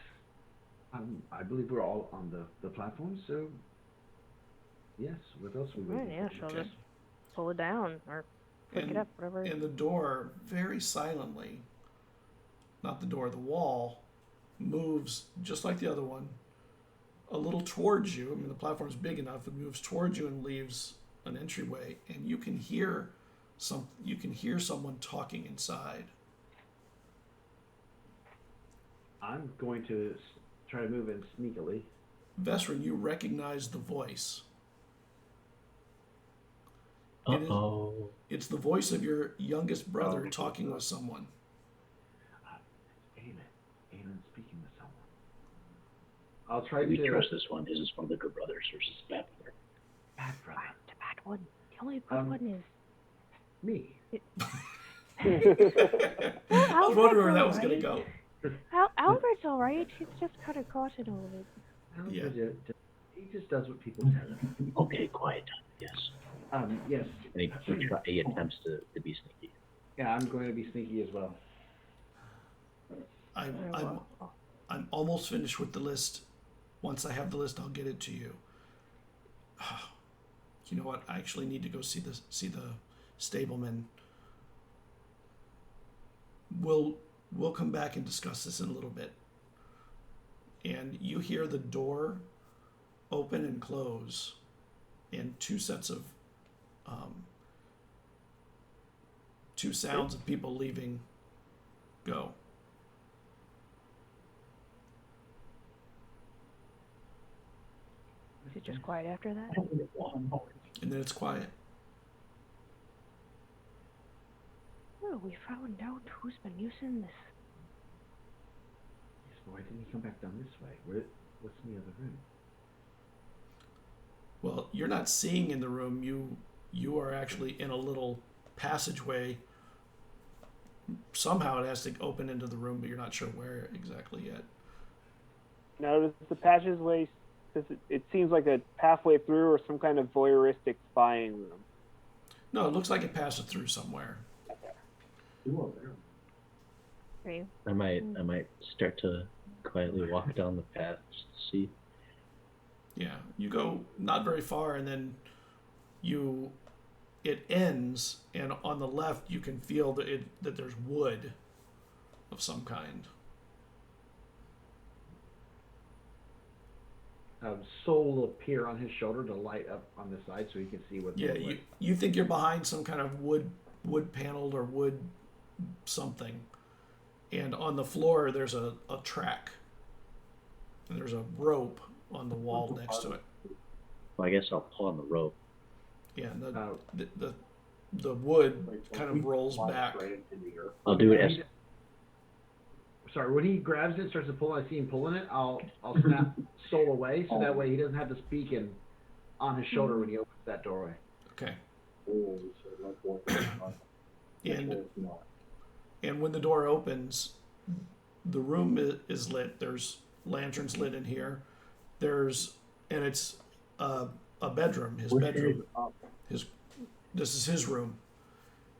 I believe we're all on the platform, so yes. What else we Right, yeah, she'll Okay. just pull it down or pick it up, whatever. And the door, very silently, not the door, the wall, moves just like the other one, a little towards you. I mean, the platform's big enough; it moves towards you and leaves an entryway, and you can hear someone talking inside. I'm going to try to move in sneakily. Vesrin, you recognize the voice. Uh-oh. It's the voice of your youngest brother talking with someone. Aiden speaking with someone. I'll try We to trust this one. Is this one of the good brothers versus the bad brother? bad brother. The bad one. The only good one is. Me. I was wondering where that was going to go. Albert's alright. He's just kind of caught in all of it. Yeah. He just does what people tell him. Okay, quiet. Yes. Yes. And he attempts to be sneaky. Yeah, I'm going to be sneaky as well. I'm almost finished with the list. Once I have the list, I'll get it to you. You know what? I actually need to go see the stableman. We'll come back and discuss this in a little bit. And you hear the door open and close, and two sounds of people leaving go. Is it just quiet after that? And then it's quiet. Oh, we found out who's been using this. Yes, but why didn't he come back down this way? What's in the other room? Well, you're not seeing in the room. You are actually in a little passageway. Somehow it has to open into the room, but you're not sure where exactly yet. Now, the passageway, it seems like a pathway through or some kind of voyeuristic spying room. No, it looks like it passes through somewhere. Okay. I might start to quietly walk down the path just to see. Yeah, you go not very far, and then it ends, and on the left you can feel that there's wood of some kind. Soul will appear on his shoulder to light up on the side so he can see what. Yeah, you think you're behind some kind of wood paneled or wood something, and on the floor there's a track, and there's a rope on the wall next to it. Well, I guess I'll pull on the rope. Yeah, and the wood kind of rolls back. I'll do it as Sorry, when he grabs it, starts to pull, I see him pulling it. I'll snap Soul away, so that way he doesn't have to speak on his shoulder when he opens that doorway. Okay. And when the door opens, the room is lit. There's lanterns lit in here. And it's a bedroom. His bedroom. This is his room.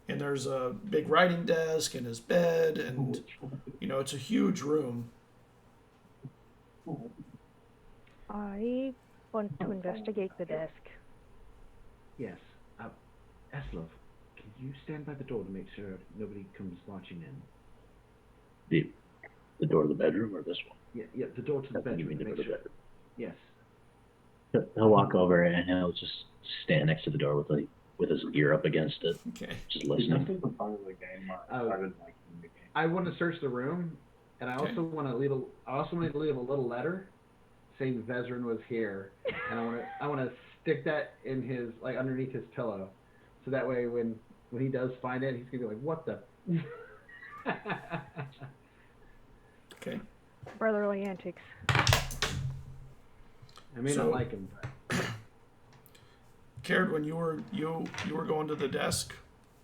And there's a big writing desk and his bed, and it's a huge room. I want to investigate the desk. Yes. Eslov, can you stand by the door to make sure nobody comes launching in? the door of the bedroom or this one? Yeah, the door to the bedroom. You mean the door to the bedroom? Yes. He'll walk over and he'll just stand next to the door with his ear up against it, Okay. just listening. I want to search the room, and I Okay. also want to leave a little letter saying Vezran was here, and I want to stick that in his underneath his pillow, so that way when he does find it, he's gonna be like, "What the." Okay. Brotherly antics. I may not like him, but Cared, when you were going to the desk.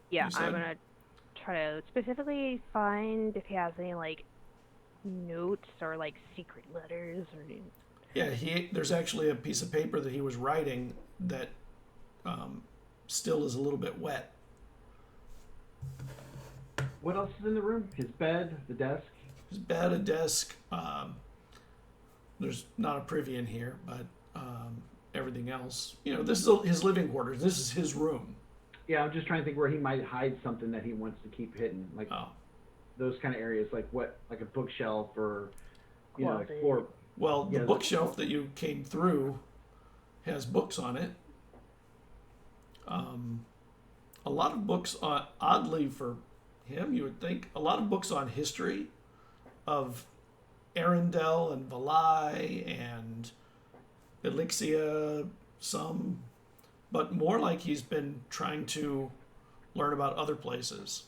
Yeah, You said? I'm gonna try to specifically find if he has any notes or secret letters or. Yeah, there's actually a piece of paper that he was writing that still is a little bit wet. what else is in the room? His bed, the desk. His bed, a desk. There's not a privy in here, but everything else. This is his living quarters. This is his room. Yeah, I'm just trying to think where he might hide something that he wants to keep hidden, those kind of areas, like a bookshelf or Closet. floor. Well, the Yeah, bookshelf that you came through has books on it. A lot of books on, oddly for him, you would think, a lot of books on history of Arendelle and Valai and Elixia, some but more like he's been trying to learn about other places.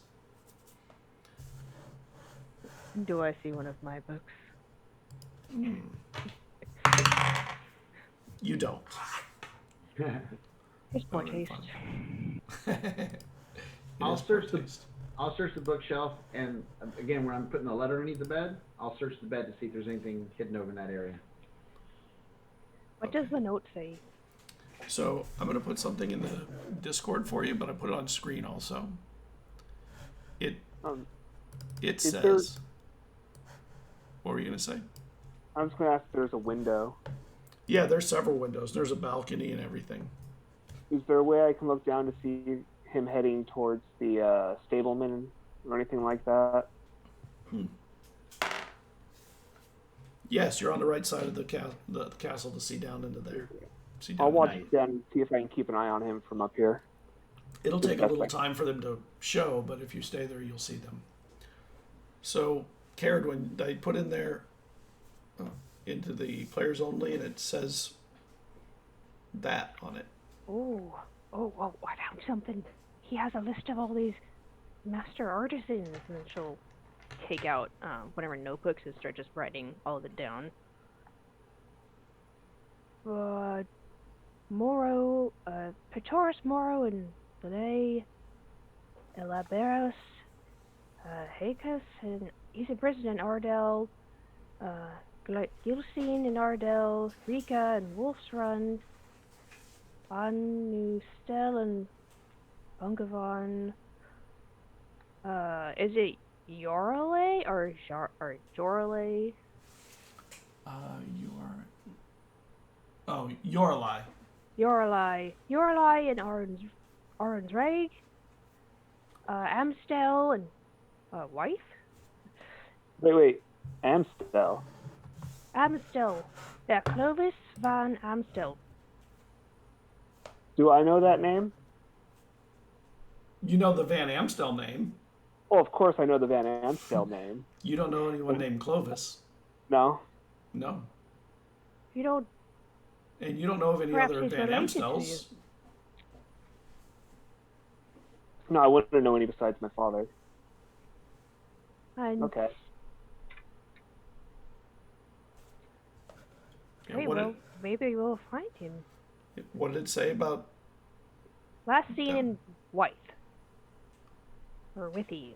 Do I see one of my books? You don't. It's poor That would've taste. been fun. It I'll is poor search the- taste. I'll search the bookshelf, and again, when I'm putting the letter underneath the bed, I'll search the bed to see if there's anything hidden over in that area. What does the note say? So I'm going to put something in the Discord for you, but I put it on screen also. It Is says. there- What were you going to say? I was going to ask if there's a window. Yeah, there's several windows. There's a balcony and everything. Is there a way I can look down to see him heading towards the stableman or anything like that? Yes, you're on the right side of the castle to see down into there. See down I'll watch night. down and see if I can keep an eye on him from up here. It'll take a That's little like- time for them to show, but if you stay there, you'll see them. So, Caradwin, I put in there into the players only, and it says that on it. Oh, I found something. He has a list of all these master artisans, and then she'll take out whatever notebooks and start just writing all of it down. Moro, Petoris Moro and Belay, Elaberos, Hakus, and he's in prison in Ardell, Gilsine in Ardell, Rika and Wolf's Run, Anustel and Bungavon. Is it Yorale or Jorale? Yorlai. Yoralai and Orange Reg, Amstel and wife? Wait. Amstel. Amstel. Yeah, Clovis van Amstel. Do I know that name? You know the Van Amstel name. Oh, of course I know the Van Amstel name. You don't know anyone named Clovis. No? No. You don't. And you don't know of any Perhaps other he's Van related to Amstels. No, I wouldn't know any besides my father. And Okay. Yeah, Great, well, maybe we'll find him. what did it say about? Last seen in Wythe. Or Withy.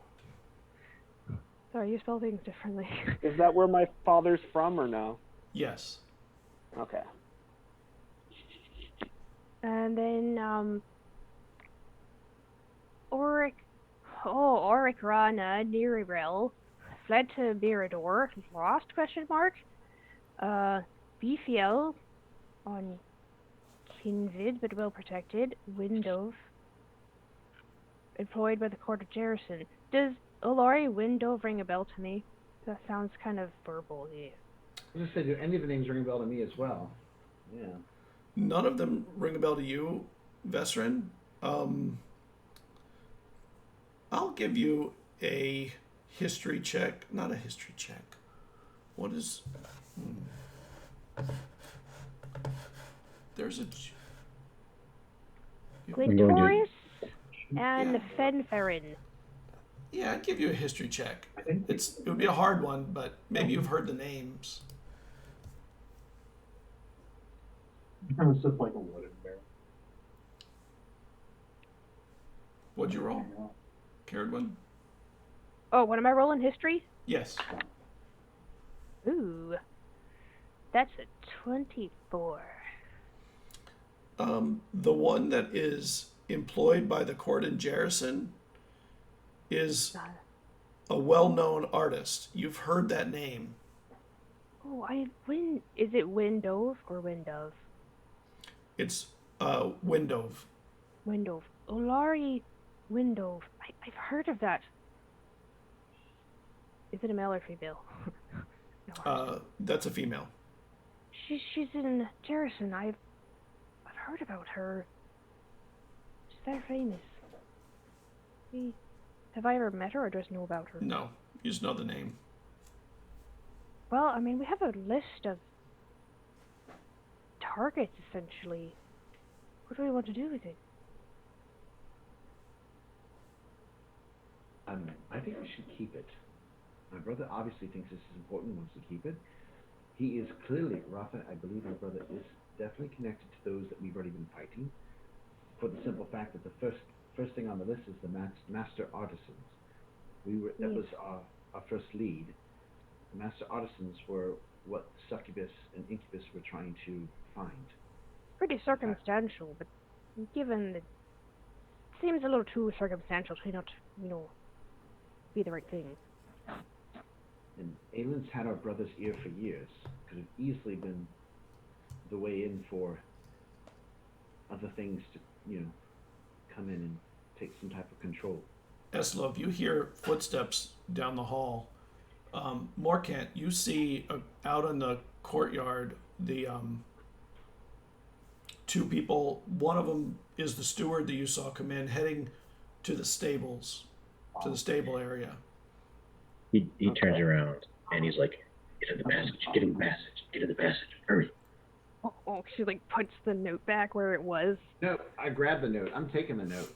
Sorry, you spell things differently. Is that where my father's from or no? Yes. Okay. And then, Auric Rana, Niribel, fled to Mirador, lost, ? Beefiel, on Kinvid, but well protected, Windove, employed by the court of Jerison. Does Olari Windove ring a bell to me? That sounds kind of verbal. I was just saying, do any of the names ring a bell to me as well? Yeah. None of them ring a bell to you, Vesrin. I'll give you a history check. Not a history check. What is... There's a... Glintorius and Yeah. Fenferin. Yeah, I'd give you a history check. I think It would be a hard one, but maybe you've heard the names. it was just like a wooden barrel. What'd you roll? Caradwin? Oh, what am I rolling? History? Yes. Ooh. That's a 24. The one that is employed by the court in Jerison is a well-known artist. You've heard that name. Oh, is it Windove or Windove? It's Windove. Windove. Olari Windove. I've heard of that. Is it a male or female? No, That's a female. she's in Jerison. I've heard about her. She's very famous. Have I ever met her or just know about her? No, you just know the name. Well, I mean, we have a list of targets, essentially. What do we want to do with it? I think we should keep it. My brother obviously thinks this is important, wants to keep it. He is clearly, Rafa, I believe my brother is definitely connected to those that we've already been fighting. For the simple fact that the first thing on the list is the master artisans. That was our first lead. The master artisans were what succubus and incubus were trying to find. Pretty circumstantial, but given that seems a little too circumstantial to not, be the right thing. And Aylin's had our brother's ear for years. Could have easily been the way in for other things to, come in and take some type of control. Eslov, you hear footsteps down the hall. Morkant, you see out in the courtyard the two people. One of them is the steward that you saw come in, heading to the stables, to the stable area. He turns around and he's like, get in the passage, hurry. Oh, she puts the note back where it was. No, I grabbed the note. I'm taking the note.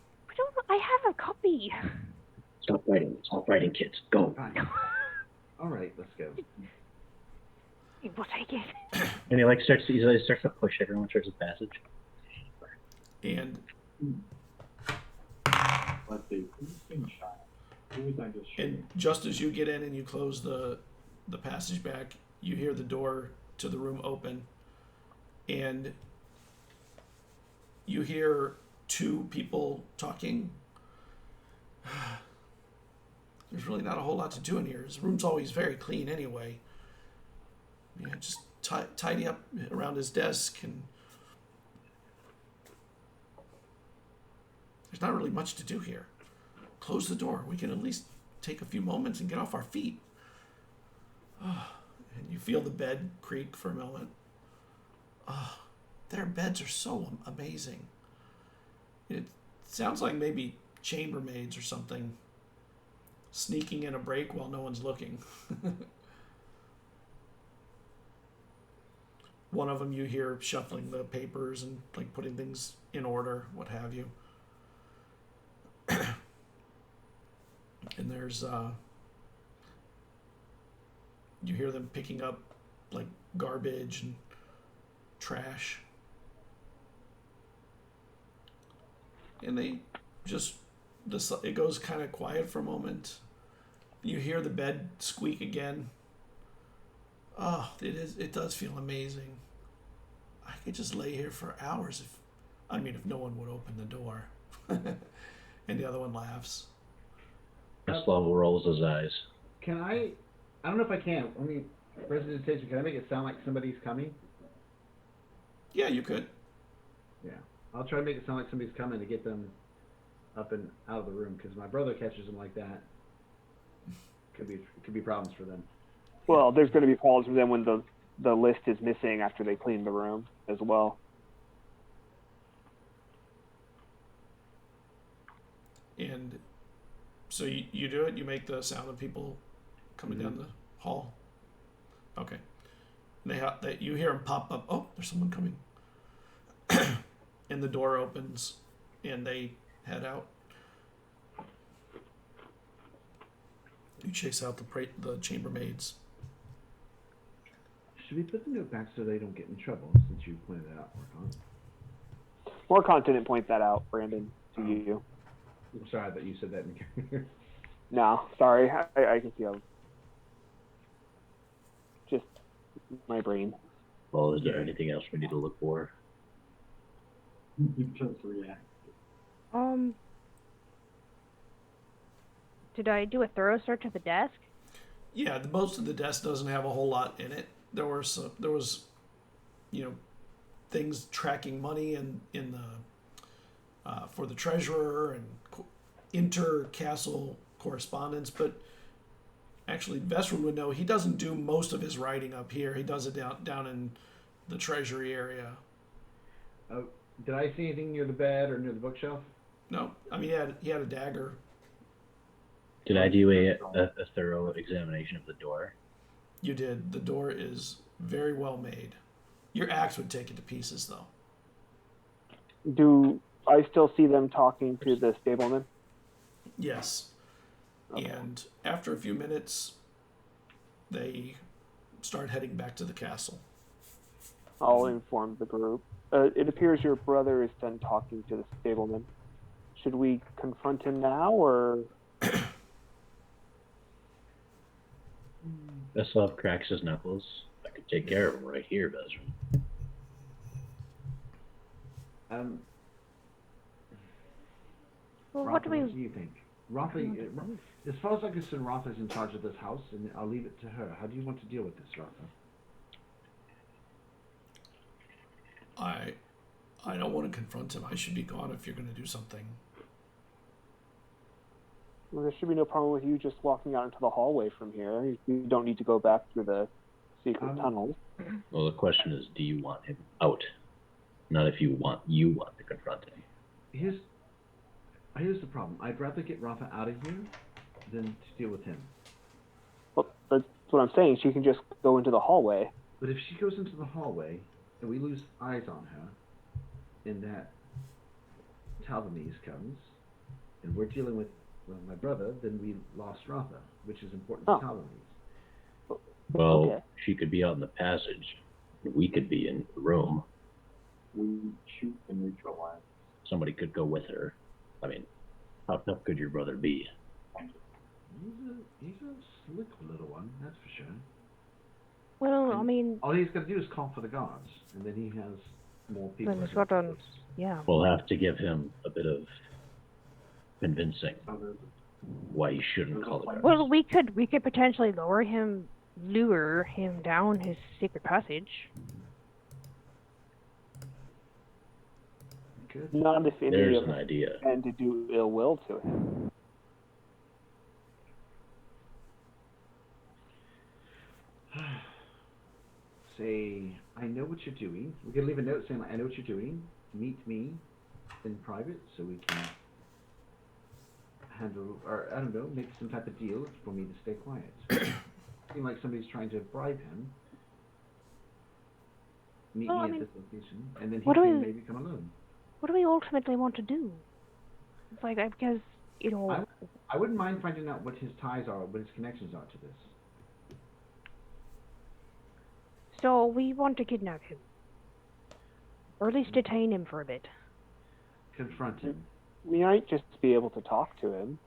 I have a copy. Stop writing, kids, go. Fine. All right, let's go. We'll take it. And he starts to push everyone towards the passage. And Let's see. Who's been shot? Who was I just shooting? just as you get in and you close the passage back, you hear the door to the room open, and you hear two people talking. There's really not a whole lot to do in here. His room's always very clean anyway. Just tidy up around his desk, and there's not really much to do here. Close the door. We can at least take a few moments and get off our feet. And you feel the bed creak for a moment. Their beds are so amazing. It sounds like maybe chambermaids or something sneaking in a break while no one's looking. One of them you hear shuffling the papers and putting things in order, what have you. And there's you hear them picking up garbage and trash. And they just, it goes kind of quiet for a moment. You hear the bed squeak again. Oh, it does feel amazing. I could just lay here for hours if no one would open the door. And the other one laughs. Slow rolls his eyes. Can I don't know if I can. Presentation, can I make it sound like somebody's coming? Yeah, you could. Yeah. I'll try to make it sound like somebody's coming to get them up and out of the room, because my brother catches them like that. Could be problems for them. Well, there's going to be problems for them when the list is missing after they clean the room as well. And so you do it. You make the sound of people coming down the hall. Okay. And you hear them pop up. Oh, there's someone coming. And the door opens, and they head out. You chase out the chambermaids. Should we put the note back so they don't get in trouble, since you pointed it out, Morcon? Morcon didn't point that out, Brandon, to you. I'm sorry that you said that in character. No, sorry. I can see how. Just my brain. Well, is there anything else we need to look for? You just react. Did I do a thorough search of the desk? Yeah, most of the desk doesn't have a whole lot in it. There was things tracking money in the for the treasurer and inter-castle correspondence, but actually Vesrun would know he doesn't do most of his writing up here. He does it down in the treasury area. Oh, did I see anything near the bed or near the bookshelf? No, he had a dagger. Did I do a thorough examination of the door? You did. The door is very well made. Your axe would take it to pieces, though. Do I still see them talking to the stableman? Yes. Okay. And after a few minutes, they start heading back to the castle. I'll inform the group. It appears your brother is done talking to the stableman. Should we confront him now, or? Veslov cracks his knuckles. I could take care of him right here, Bezran. Well, Rafa, what do we? what do you think? Rafa, as far as I'm concerned, Rafa's in charge of this house, and I'll leave it to her. How do you want to deal with this, Rafa? I don't want to confront him. I should be gone if you're going to do something. Well, there should be no problem with you just walking out into the hallway from here. You don't need to go back through the secret tunnel. Well, the question is, do you want him out? Not if you want to confront him. Here's the problem. I'd rather get Rafa out of here than to deal with him. Well, that's what I'm saying. She can just go into the hallway. But if she goes into the hallway and we lose eyes on her, and that Talvanese comes, and we're dealing with my brother, then we lost Rafa, which is important to Talvanese. Well, Okay. she could be out in the passage. We could be in the room. We shoot and neutralize. Somebody could go with her. I mean, how tough could your brother be? He's a slick little one, that's for sure. Well, I mean, All he's got to do is call for the guards, and then he has more people. then it's got on. Yeah. We'll have to give him a bit of convincing why he shouldn't call the guards. Well, we could potentially lure him down his secret passage. Good. Not if any There's of an us idea. intend to do ill will to him. Say, I know what you're doing. We can leave a note saying, I know what you're doing. Meet me in private so we can handle, or I don't know, make some type of deal for me to stay quiet. Seem like somebody's trying to bribe him. Meet Well, I me mean, at this location, and then he what do can we- maybe come alone. What do we ultimately want to do? It's like, because, you know, I wouldn't mind finding out what his ties are, what his connections are to this. so we want to kidnap him. Or at least detain him for a bit. Confront him. We might just be able to talk to him.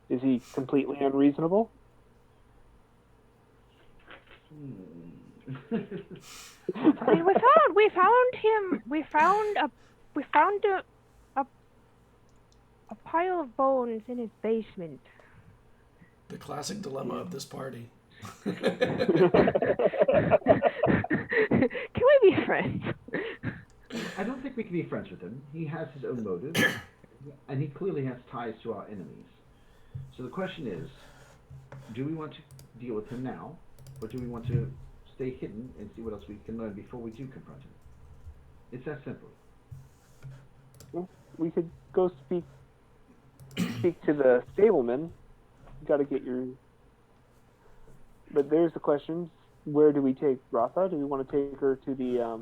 Is he completely unreasonable? I mean, we found a pile of bones in his basement. The classic dilemma of this party. Can we be friends? I don't think we can be friends with him. He has his own motives, and he clearly has ties to our enemies. So the question is, do we want to deal with him now, or do we want to stay hidden and see what else we can learn before we do confront him? It's that simple. Well, we could go speak to the stableman. You got to get your. But there's the question: where do we take Rafa? Do we want to take her to the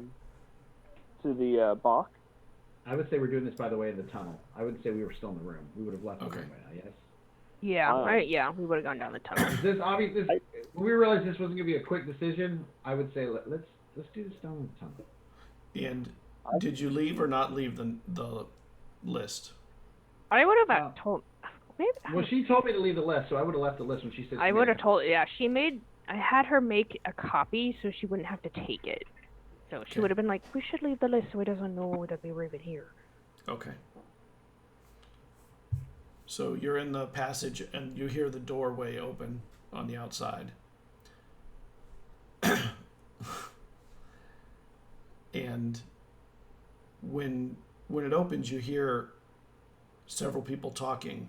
Bach? I would say we're doing this, by the way, in the tunnel. I wouldn't say we were still in the room. We would have left Okay. the room by now, yes? Yeah, we would have gone down the tunnel. When we realized this wasn't going to be a quick decision, I would say let's do this down in the tunnel. And did you leave or not leave the list? I would have told. Maybe. Well, she told me to leave the list, so I would have left the list when she said. I would have told. Yeah, I had her make a copy so she wouldn't have to take it. So she Okay. would have been like, "We should leave the list so he doesn't know that we were even here." Okay. So you're in the passage and you hear the doorway open on the outside. And when it opens, you hear several people talking.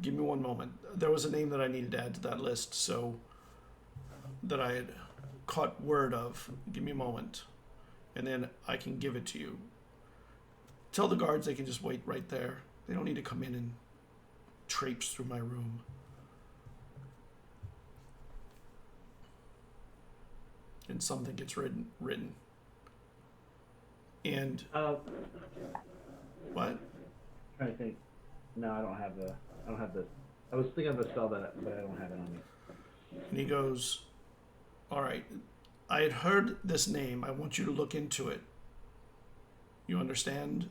Give me one moment. There was a name that I needed to add to that list, so that I had caught word of. Give me a moment, and then I can give it to you. Tell the guards they can just wait right there. They don't need to come in and traipse through my room. And something gets written. And what? Trying to think. No, I don't have the. I was thinking of a spell but I don't have it on me. And he goes, all right, I had heard this name. I want you to look into it. You understand?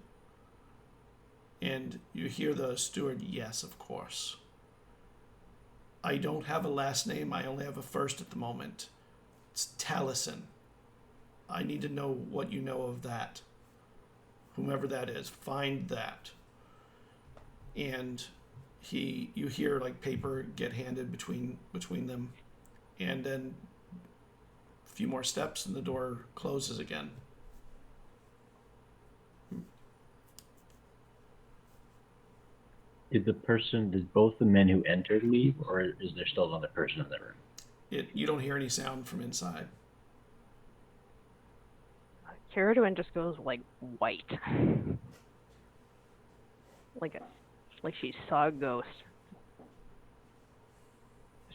And you hear the steward, yes, of course. I don't have a last name. I only have a first at the moment. It's Taliesin. I need to know what you know of that. Whomever that is, find that. And you hear like paper get handed between them, and then a few more steps and the door closes again. Did both the men who entered leave, or is there still another person in the room? You don't hear any sound from inside. Caradwin just goes like white. Like she saw a ghost.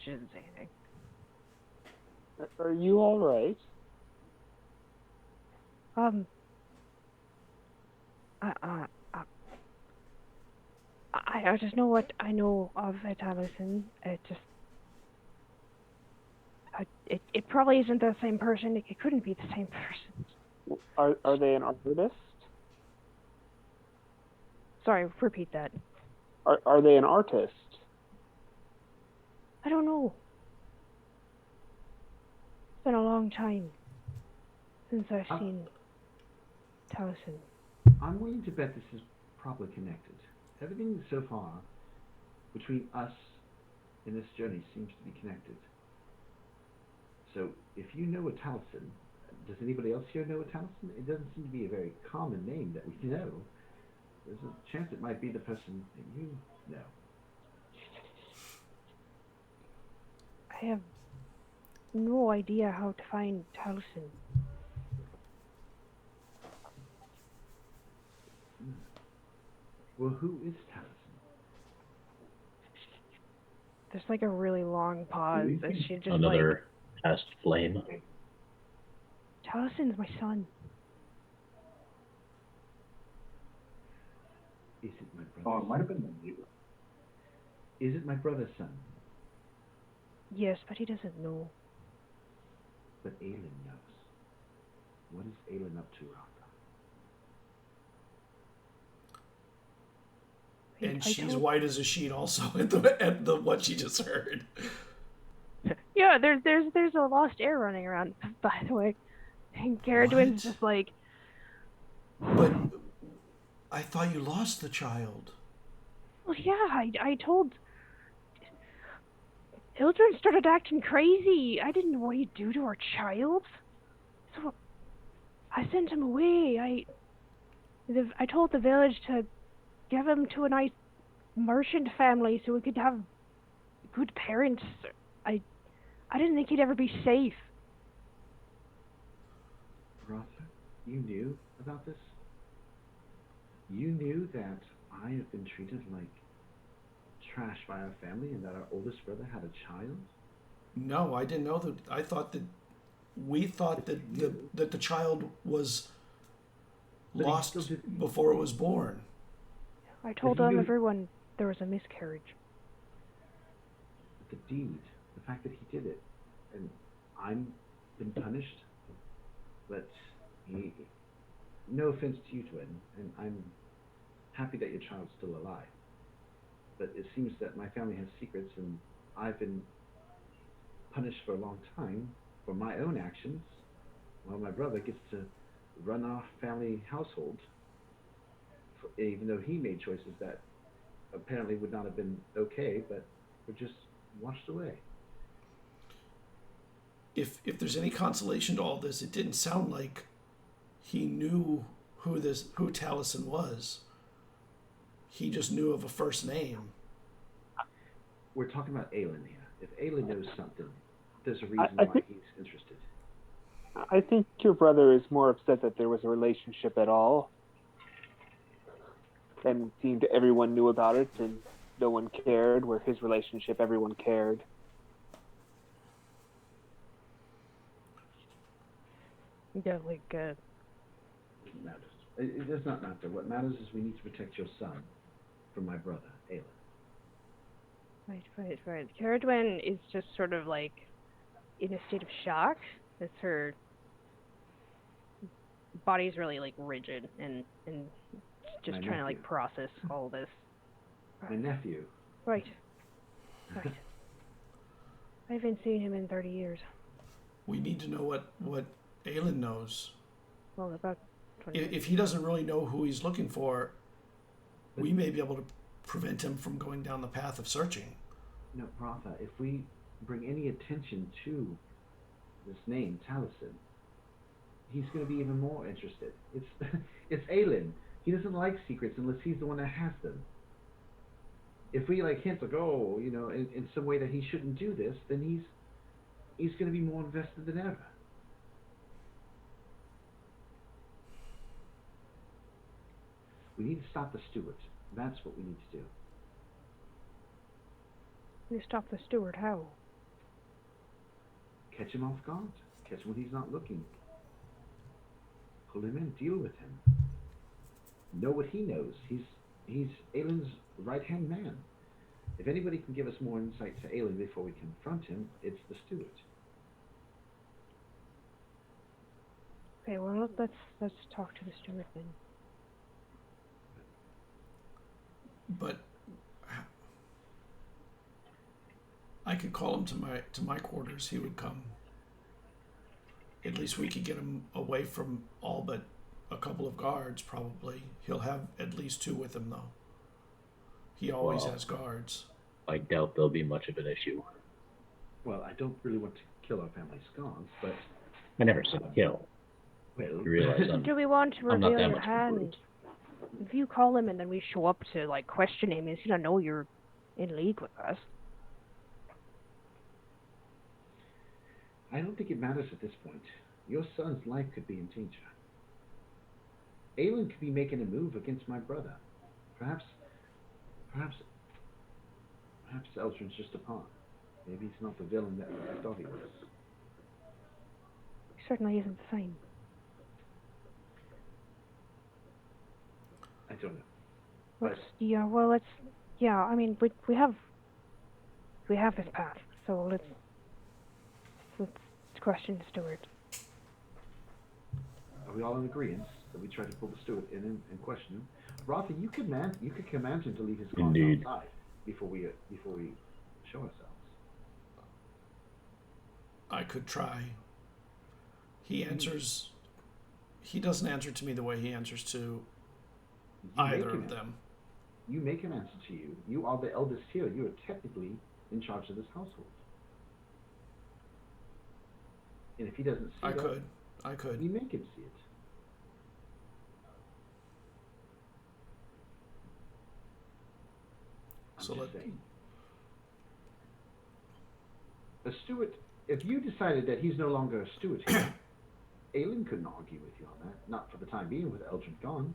She didn't say anything. Are you all right? I just know what I know of Taliesin. It probably isn't the same person. It couldn't be the same person. Are they an artist? Sorry, repeat that. Are they an artist? I don't know. It's been a long time since I've seen Taliesin. I'm willing to bet this is probably connected. Everything so far between us in this journey seems to be connected. So if you know a Taliesin, does anybody else here know a Taliesin? It doesn't seem to be a very common name that we know. There's a chance it might be the person that you know. I have no idea how to find Taliesin. Well, who is Taliesin? There's like a really long pause as she just Another past flame. Taliesin's my son. Is it my brother's Oh, it might have been the neighbor. Is it my brother's son? Yes, but he doesn't know. But Aelin knows. What is Aelin up to, Rafa? And I she's told- white as a sheet also at the what she just heard. Yeah, there's a lost heir running around, by the way. And Caradwin's What? just like, But I thought you lost the child. well, yeah, I told... Ildren started acting crazy. I didn't know what he'd do to our child. So I sent him away. I told the village to give him to a nice merchant family so we could have good parents. I didn't think he'd ever be safe. Rafa, you knew about this? You knew that I have been treated like trash by our family and that our oldest brother had a child? No, I didn't know that. I thought that we thought that the child was But he lost still did- before it was born. I told he knew- everyone there was a miscarriage. The deed, the fact that he did it, and I'm been punished, but no offense to you, Twin, and I'm happy that your child's still alive. But it seems that my family has secrets, and I've been punished for a long time for my own actions, while my brother gets to run our family household, even though he made choices that apparently would not have been okay, but were just washed away. If there's any consolation to all this, it didn't sound like he knew who Taliesin was. He just knew of a first name. We're talking about Aelin here. If Aelin knows something, there's a reason I why think- he's interested. I think your brother is more upset that there was a relationship at all. And seemed everyone knew about it and no one cared, where his relationship everyone cared. Yeah, like, It matters. It does not matter. What matters is we need to protect your son from my brother, Aelin. Right. Caradwyn is just sort of like in a state of shock. As her body's really like rigid and just My trying to like nephew. process all this. My nephew. Right. I haven't seen him in 30 years. We need to know what Aelin knows. Well, about 20 years. If he doesn't really know who he's looking for, we may be able to prevent him from going down the path of searching. No, Ratha, if we bring any attention to this name, Taliesin, he's going to be even more interested. It's Aelin. He doesn't like secrets unless he's the one that has them. If we like hint like, oh, you know, in some way that he shouldn't do this, then he's going to be more invested than ever. We need to stop the steward. That's what we need to do. You stop the steward, how? Catch him off guard. Catch him when he's not looking. Pull him in. Deal with him. Know what he knows. He's Aelin's right-hand man. If anybody can give us more insight to Aelin before we confront him, it's the steward. Okay, well, let's talk to the steward then. But I could call him to my quarters. He would come. At least we could get him away from all but a couple of guards, probably. He'll have at least 2 with him, though. He always has guards. I doubt there'll be much of an issue. Well, I don't really want to kill our family scones, but I never said kill. well, You realize Do we want to I'm not reveal that your much hand? improved. If you call him and then we show up to like question him, he's gonna know you're in league with us. I don't think it matters at this point. Your son's life could be in danger. Aelin could be making a move against my brother. Perhaps Eldrin's just a pawn. Maybe he's not the villain that I thought he was. He certainly isn't the same. I don't know. Let's I mean we have his path, so let's question the steward. Are we all in agreement that we try to pull the steward in and question him? Ratha, you could command him to leave his guards Indeed. outside before we show ourselves. I could try. He doesn't answer to me the way he answers to You either make him of them. You make him answer to you. You are the eldest here. You are technically in charge of this household. And if he doesn't see I could. you make him see it. So just saying. A steward, if you decided that he's no longer a steward here, Aelin couldn't argue with you on that. Not for the time being with Eldrin gone.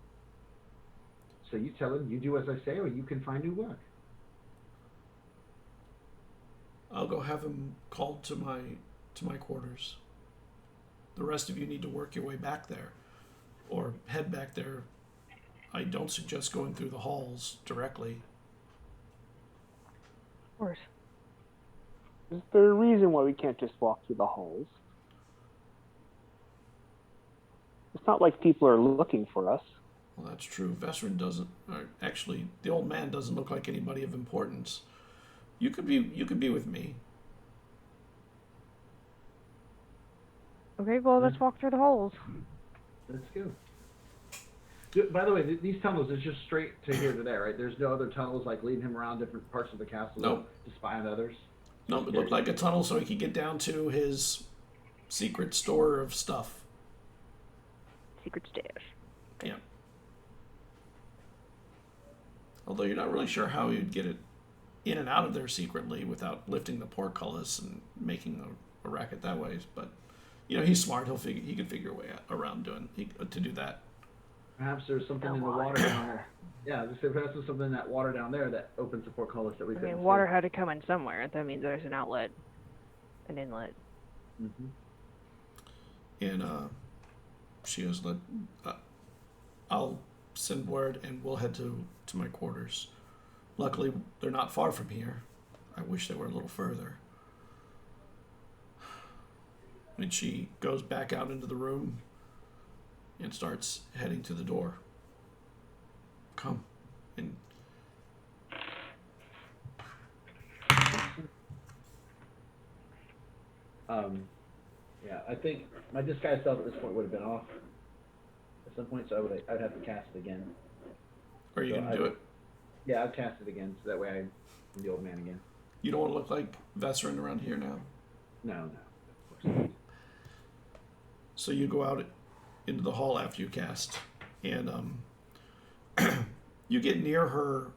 So you tell him, you do as I say, or you can find new work. I'll go have him called to my quarters. The rest of you need to work your way back there, or head back there. I don't suggest going through the halls directly. Of course. Is there a reason why we can't just walk through the halls? It's not like people are looking for us. Well, that's true. Vesrin doesn't. Or actually, the old man doesn't look like anybody of importance. You could be with me. Okay, well let's walk through the holes. Let's go. By the way, these tunnels is just straight to here to there, right? There's no other tunnels like leading him around different parts of the castle Nope. to spy on others. No, it looked like a tunnel so he could get down to his secret store of stuff. Secret stash. Yeah. Although you're not really sure how he'd get it in and out of there secretly without lifting the portcullis and making a racket that way. But he's smart. He can figure a way around to do that. Perhaps there's something in the water down there. Yeah, perhaps there's something in that water down there that opens the portcullis that we I couldn't mean, water see. had to come in somewhere. That means there's an outlet, an inlet. Mm-hmm. And she goes, I'll send word and we'll head to my quarters. Luckily, they're not far from here. I wish they were a little further. And she goes back out into the room and starts heading to the door. Come. And Yeah, I think my disguise self at this point would have been off at some point, so I'd have to cast it again. are you So going to do it? Yeah, I'd cast it again, so that way I'm the old man again. You don't want to look like Vesserin around here now. No, of course not. So you go out into the hall after you cast, and you get near her.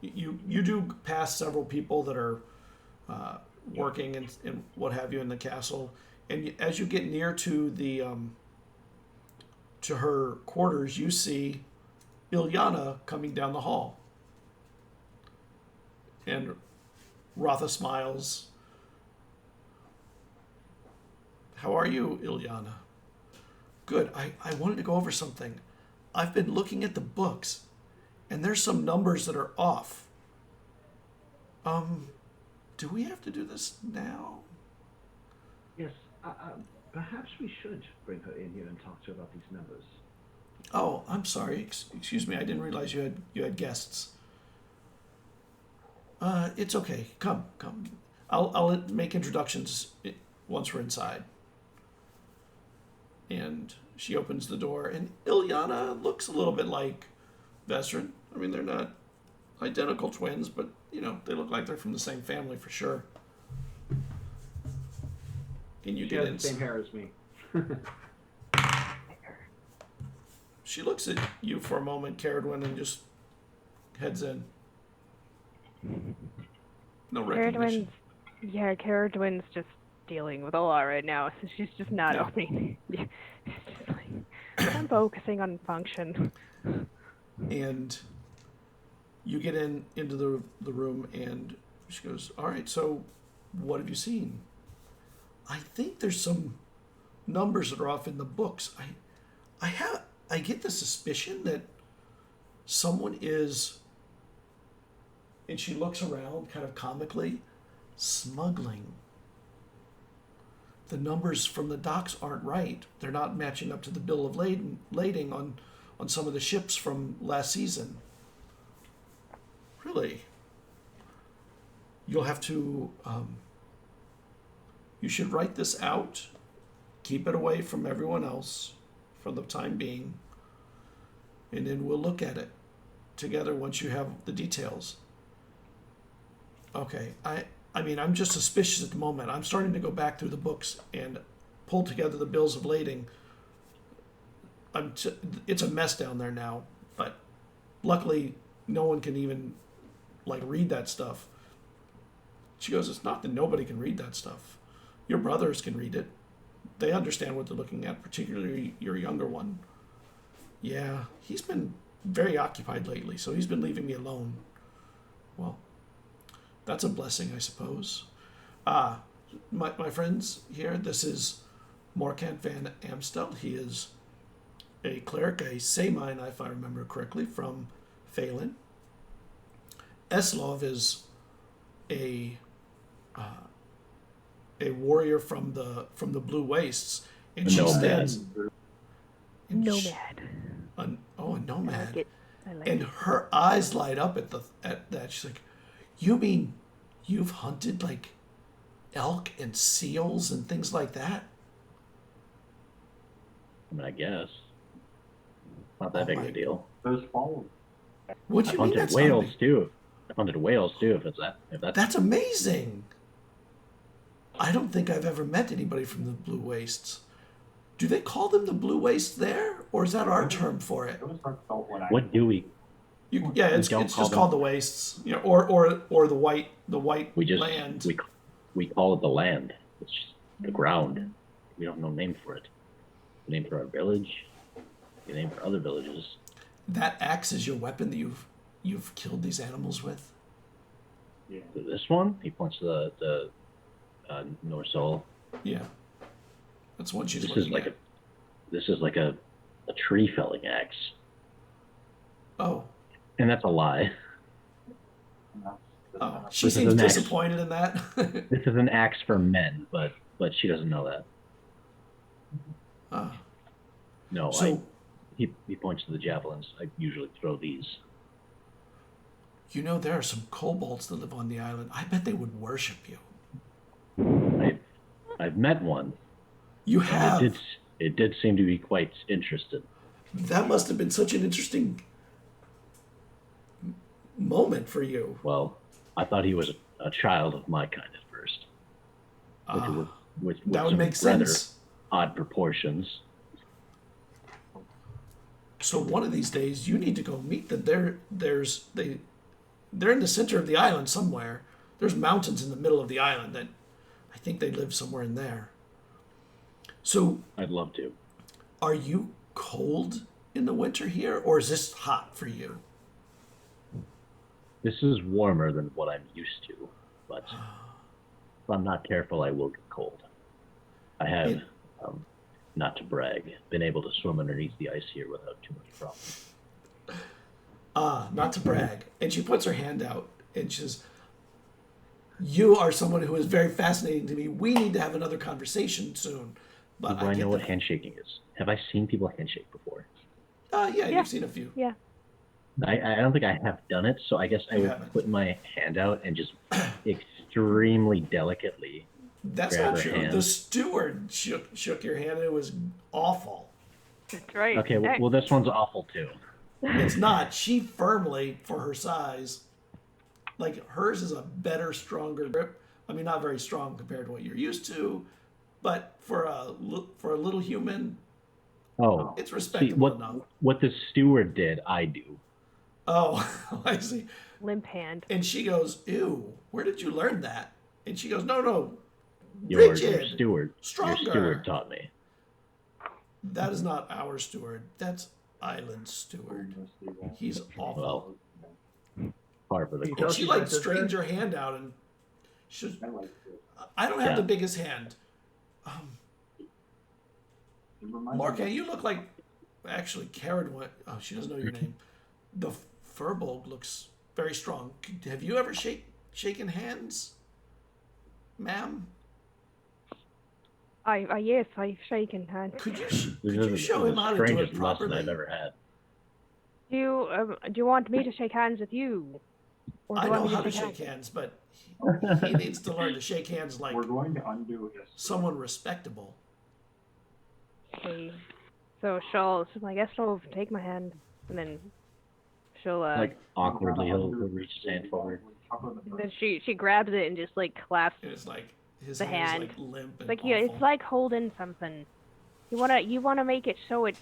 You do pass several people that are working and what have you in the castle, and as you get near to the to her quarters, you see Ilyana coming down the hall, and Rotha smiles. How are you, Ilyana? Good. I wanted to go over something. I've been looking at the books, and there's some numbers that are off. Do we have to do this now? Yes, perhaps we should bring her in here and talk to her about these numbers. Oh, I'm sorry. Excuse me. I didn't realize you had guests. It's okay. Come. I'll make introductions once we're inside. And she opens the door, and Ilyana looks a little bit like Vesserin. I mean, they're not identical twins, but, they look like they're from the same family for sure. And you She get has in. the same hair as me. She looks at you for a moment, Caradwin, and just heads in. No recognition. Caradwin's just dealing with a lot right now, so she's just not Yeah. opening. She's just like, I'm focusing on function. And you get into the room, and she goes, all right, so what have you seen? I think there's some numbers that are off in the books. I get the suspicion that someone is, and she looks around kind of comically, smuggling. The numbers from the docks aren't right. They're not matching up to the bill of lading on some of the ships from last season. Really? You'll have to, you should write this out, keep it away from everyone else for the time being, and then we'll look at it together once you have the details. Okay, I mean, I'm just suspicious at the moment. I'm starting to go back through the books and pull together the bills of lading. It's a mess down there now, but luckily no one can even read that stuff. She goes, it's not that nobody can read that stuff. Your brothers can read it. They understand what they're looking at, particularly your younger one. Yeah, he's been very occupied lately, so he's been leaving me alone. Well, that's a blessing, I suppose. My friends here, this is Morkant van Amstel. He is a cleric, a Samine, if I remember correctly, from Phelan. Eslov is a warrior from the Blue Wastes, and she stands. Nomad. A nomad. I like And it. her eyes light up at that. She's like, "You mean you've hunted elk and seals and things like that?" I mean, I guess. Not that big of a deal. Those phones. What do I you mean hunted that's whales not big? too. I hunted whales too. If that's That's amazing. I don't think I've ever met anybody from the Blue Wastes. Do they call them the Blue Wastes there, or is that our term for it? It was like felt when I. what do we? It's don't it's call just them- called the Wastes, or the white We just land. we call it the land. It's just the ground. We don't have no name for it. The name for our village. The name for other villages. That axe is your weapon that you've killed these animals with. Yeah. This one, he points to the Norsol. Yeah, that's what she's This looking is like at. this is like a tree felling axe. And that's a lie. Oh, she This is seems an axe. disappointed in that. This is an axe for men, but she doesn't know that. Ah. No, So, he points to the javelins. I usually throw these. you know, there are some kobolds that live on the island. I bet they would worship you. I've met one. You have. It did seem to be quite interested. That must have been such an interesting moment for you. Well, I thought he was a child of my kind at first. With That would some make rather sense. odd proportions. So one of these days, you need to go meet them. They're in the center of the island somewhere. There's mountains in the middle of the island that I think they live somewhere in there. So I'd love to. are you cold in the winter here, or is this hot for you? This is warmer than what I'm used to, but if I'm not careful, I will get cold. I have, not to brag, been able to swim underneath the ice here without too much problem. Not to brag. And she puts her hand out and she says, you are someone who is very fascinating to me. We need to have another conversation soon. But Do I know what handshaking is? Have I seen people handshake before? Yeah, you've seen a few. Yeah. I don't think I have done it, so I guess I You would haven't. put my hand out and just extremely delicately. That's Grab not her true. hand. The steward shook your hand and it was awful. That's right. Okay, well this one's awful too. It's not. She firmly, for her size, like hers is a better, stronger grip. I mean, not very strong compared to what you're used to, but for a little human, Oh, it's see, respectable enough. what the steward did, I do. Oh, I see. Limp hand. And she goes, "Ew, where did you learn that?" And she goes, "No, Your rigid, steward, stronger." your steward taught me. That is not our steward. That's Island steward. He's awful." Well, par for the You And course. she like strained her hand out and she, I don't have Yeah. the biggest hand. Mark, you look like actually Karen went. Oh, she doesn't know your name. The Furbolg looks very strong. Have you ever shaken hands, ma'am? Yes, I've shaken hands. Could you This is show him the how to do it strangest lesson properly? I've ever had. Do you want me to shake hands with you? Or do I you want know me how to shake shake hands, but he needs to learn to shake hands like We're going to undo his. someone respectable. Okay. So I guess she'll take my hand and then she'll Like awkwardly, he'll reach his hand forward. then she grabs it and just like clasps. And it's like his The hand hand. is like limp and It's like yeah, awful. it's like holding something. You wanna make it so it,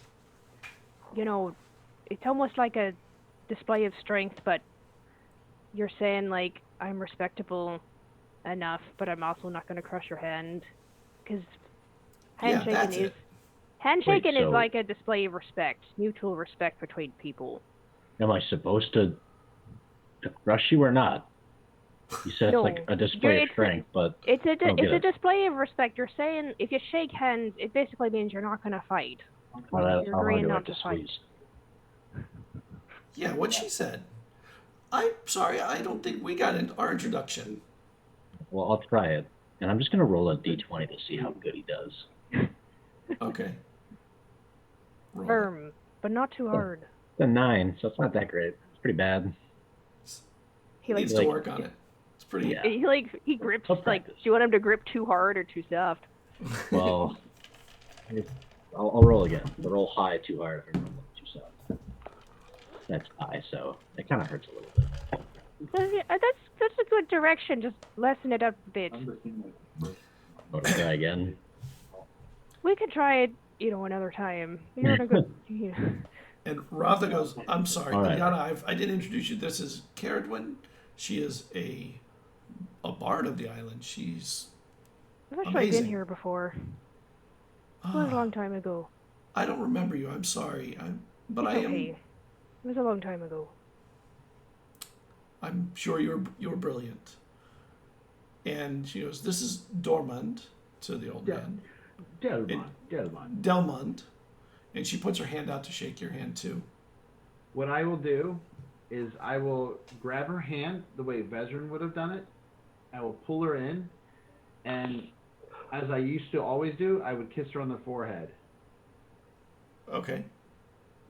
it's almost like a display of strength, but you're saying like I'm respectable enough, but I'm also not gonna crush your hand, because Yeah, that's it. handshaking Wait, is so- like a display of respect, mutual respect between people. Am I supposed to crush you or not? You said No. it's like a display of It's- strength, but It's a don't get it's a it. display of respect. You're saying if you shake hands, it basically means you're not gonna fight. how hard You're do I agreeing have not to to fight. squeeze? Yeah, what she said. I'm sorry, I don't think we got our introduction. Well, I'll try it, and I'm just gonna roll a d20 to see how good he does. Okay. Roll it. Firm, but not too hard. It's a 9, so it's not that great. It's pretty bad. He needs like- to work on it. It's pretty. Yeah. He grips I'll like. practice. Do you want him to grip too hard or too soft? Well, I'll roll again. But roll high too hard if I roll too soft. That's high, so it kind of hurts a little bit. That's a good direction. Just lessen it up a bit. Want to try again? We could try it, another time. You're in a good. And Ratha goes, I'm sorry, All right. Liana, I didn't introduce you. This is Caradwin. She is a bard of the island. She's I've actually Amazing. been here before. It was a long time ago. I don't remember you. I'm sorry. But It's I am. okay. It was a long time ago. I'm sure you're brilliant. And she goes, this is Dormund to the old man. Delmont. Delmund. And she puts her hand out to shake your hand too. What I will do is I will grab her hand the way Vezran would have done it. I will pull her in, and as I used to always do, I would kiss her on the forehead Okay.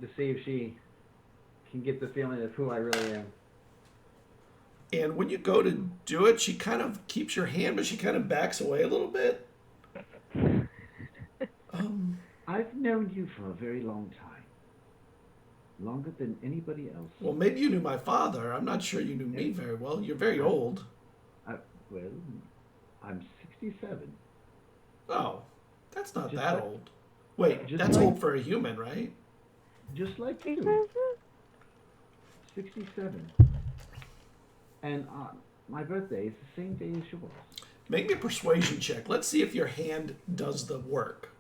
to see if she can get the feeling of who I really am. And when you go to do it, she kind of keeps your hand, but she kind of backs away a little bit. I've known you for a very long time. Longer than anybody else. Well, maybe you knew my father. I'm not sure you knew me very well. You're very old. Well, I'm 67. Oh, that's not Just that like- old. Wait, just that's like- old for a human, right? Just like you. 67. And my birthday is the same day as yours. Make me a persuasion check. Let's see if your hand does the work.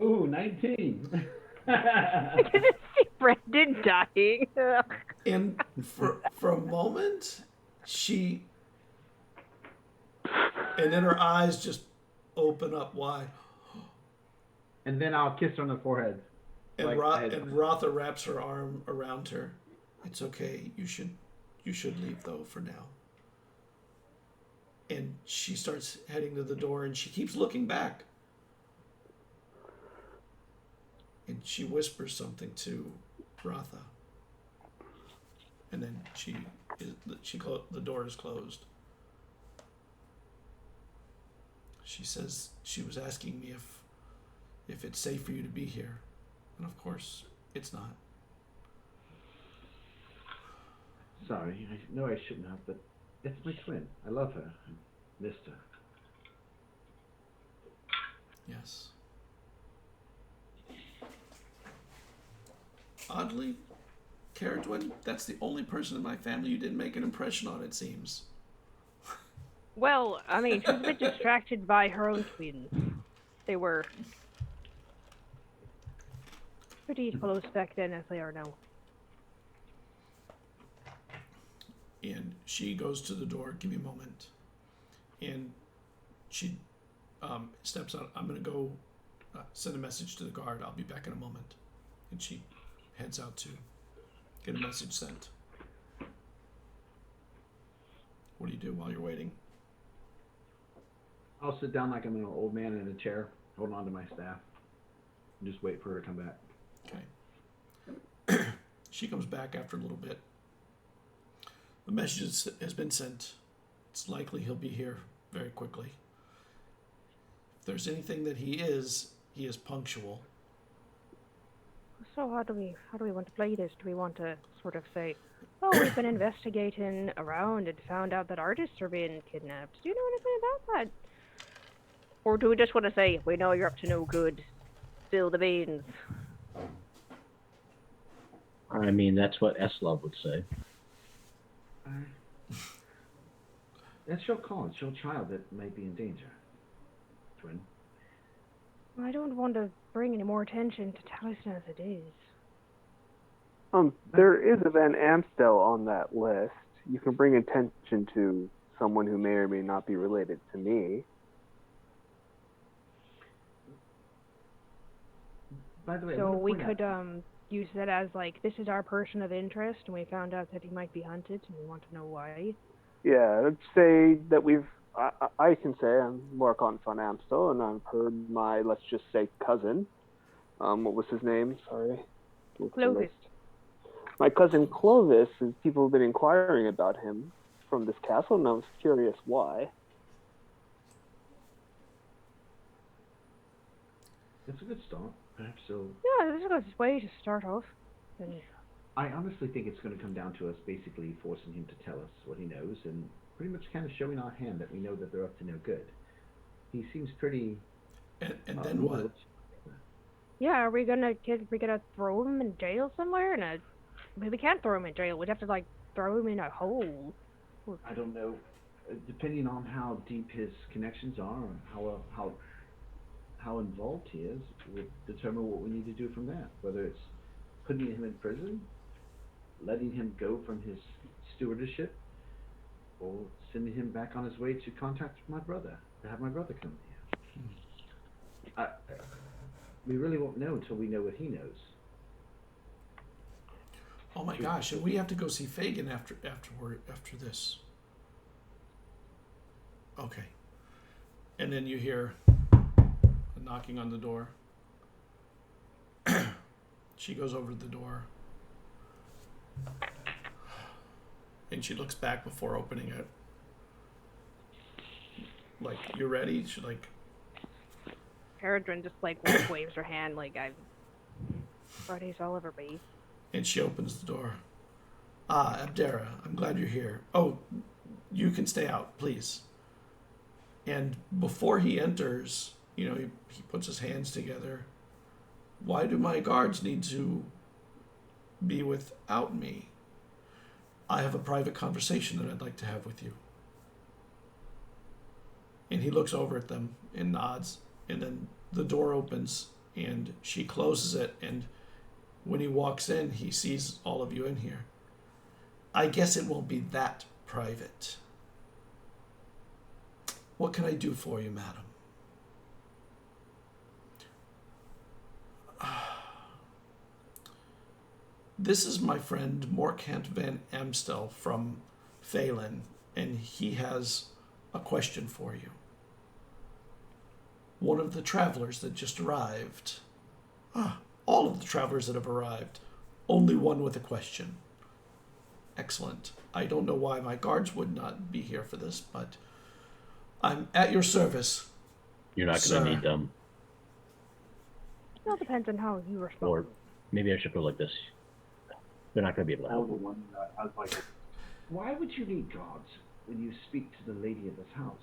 Ooh, 19. I can just see Brendan dying. Ugh. And for a moment, she, and then her eyes just open up wide. And then I'll kiss her on the forehead. And, Like and Rotha wraps her arm around her. It's okay. You should leave though for now. And she starts heading to the door, and she keeps looking back. And she whispers something to Rotha. And then the door is closed. She says she was asking me if it's safe for you to be here. And of course, it's not. Sorry, I know I shouldn't have, but it's my twin. I love her. I missed her. Yes. Oddly, Caradwin, that's the only person in my family you didn't make an impression on, it seems. Well, I mean, she was a bit distracted by her own twins. They were pretty close back then as they are now. And she goes to the door. Give me a moment. And she steps out. I'm going to go send a message to the guard. I'll be back in a moment. And she heads out to get a message sent. What do you do while you're waiting? I'll sit down like I'm an old man in a chair, holding on to my staff, and just wait for her to come back. Okay. She comes back after a little bit. The message has been sent. It's likely he'll be here very quickly. If there's anything that he is punctual. So how do we want to play this? Do we want to sort of say, oh, we've been investigating around and found out that artists are being kidnapped. Do you know anything about that? Or do we just want to say, we know you're up to no good, spill the beans? I mean, that's what Eslov would say. That's your call. It's your child that may be in danger. Twin. I don't want to bring any more attention to Talisman as it is. There is a Van Amstel on that list. You can bring attention to someone who may or may not be related to me. By the way, I So wanna we point out- could use that as like, this is our person of interest, and we found out that he might be hunted, and we want to know why. Yeah, let's say that I can say I'm Lorcan von Amstel, and I've heard my, let's just say, cousin. What was his name? Sorry. Look at the Clovis. list. My cousin Clovis, people have been inquiring about him from this castle, and I was curious why. That's a good start. Perhaps so. Yeah, this is a good way to start off. And I honestly think it's going to come down to us basically forcing him to tell us what he knows and pretty much kind of showing our hand that we know that they're up to no good. He seems pretty. And then what? yeah, are we gonna throw him in jail somewhere? I mean, we can't throw him in jail. We'd have to like throw him in a hole. I don't know. Depending on how deep his connections are and how involved he is, would determine what we need to do from there. Whether it's putting him in prison, letting him go from his stewardship, or sending him back on his way to contact my brother, to have my brother come here. We really won't know until we know what he knows. my gosh, and we have to go see Fagin after this. Okay. And then you hear a knocking on the door. She goes over to the door. And she looks back before opening it. Like, you ready? She's like... Peregrine just like waves her hand like I'm ready as I'll ever be. And she opens the door. Ah, Abdera, I'm glad you're here. Oh, you can stay out, please. And before he enters, you know, he puts his hands together. Why do my guards need to be without me? I have a private conversation that I'd like to have with you. And he looks over at them and nods. And then the door opens and she closes it. And when he walks in, he sees all of you in here. I guess it won't be that private. What can I do for you, madam? This is my friend Morkant van Amstel from Phelan, and he has a question for you. One of the travelers that just arrived. All of the travelers that have arrived. Only one with a question. Excellent. I don't know why my guards would not be here for this, but I'm at your service. You're not going to need them. It all depends on how you respond. Or maybe I should put it like this. They're not going to be able to I was help. the one that I was like, Why would you need guards when you speak to the lady of this house?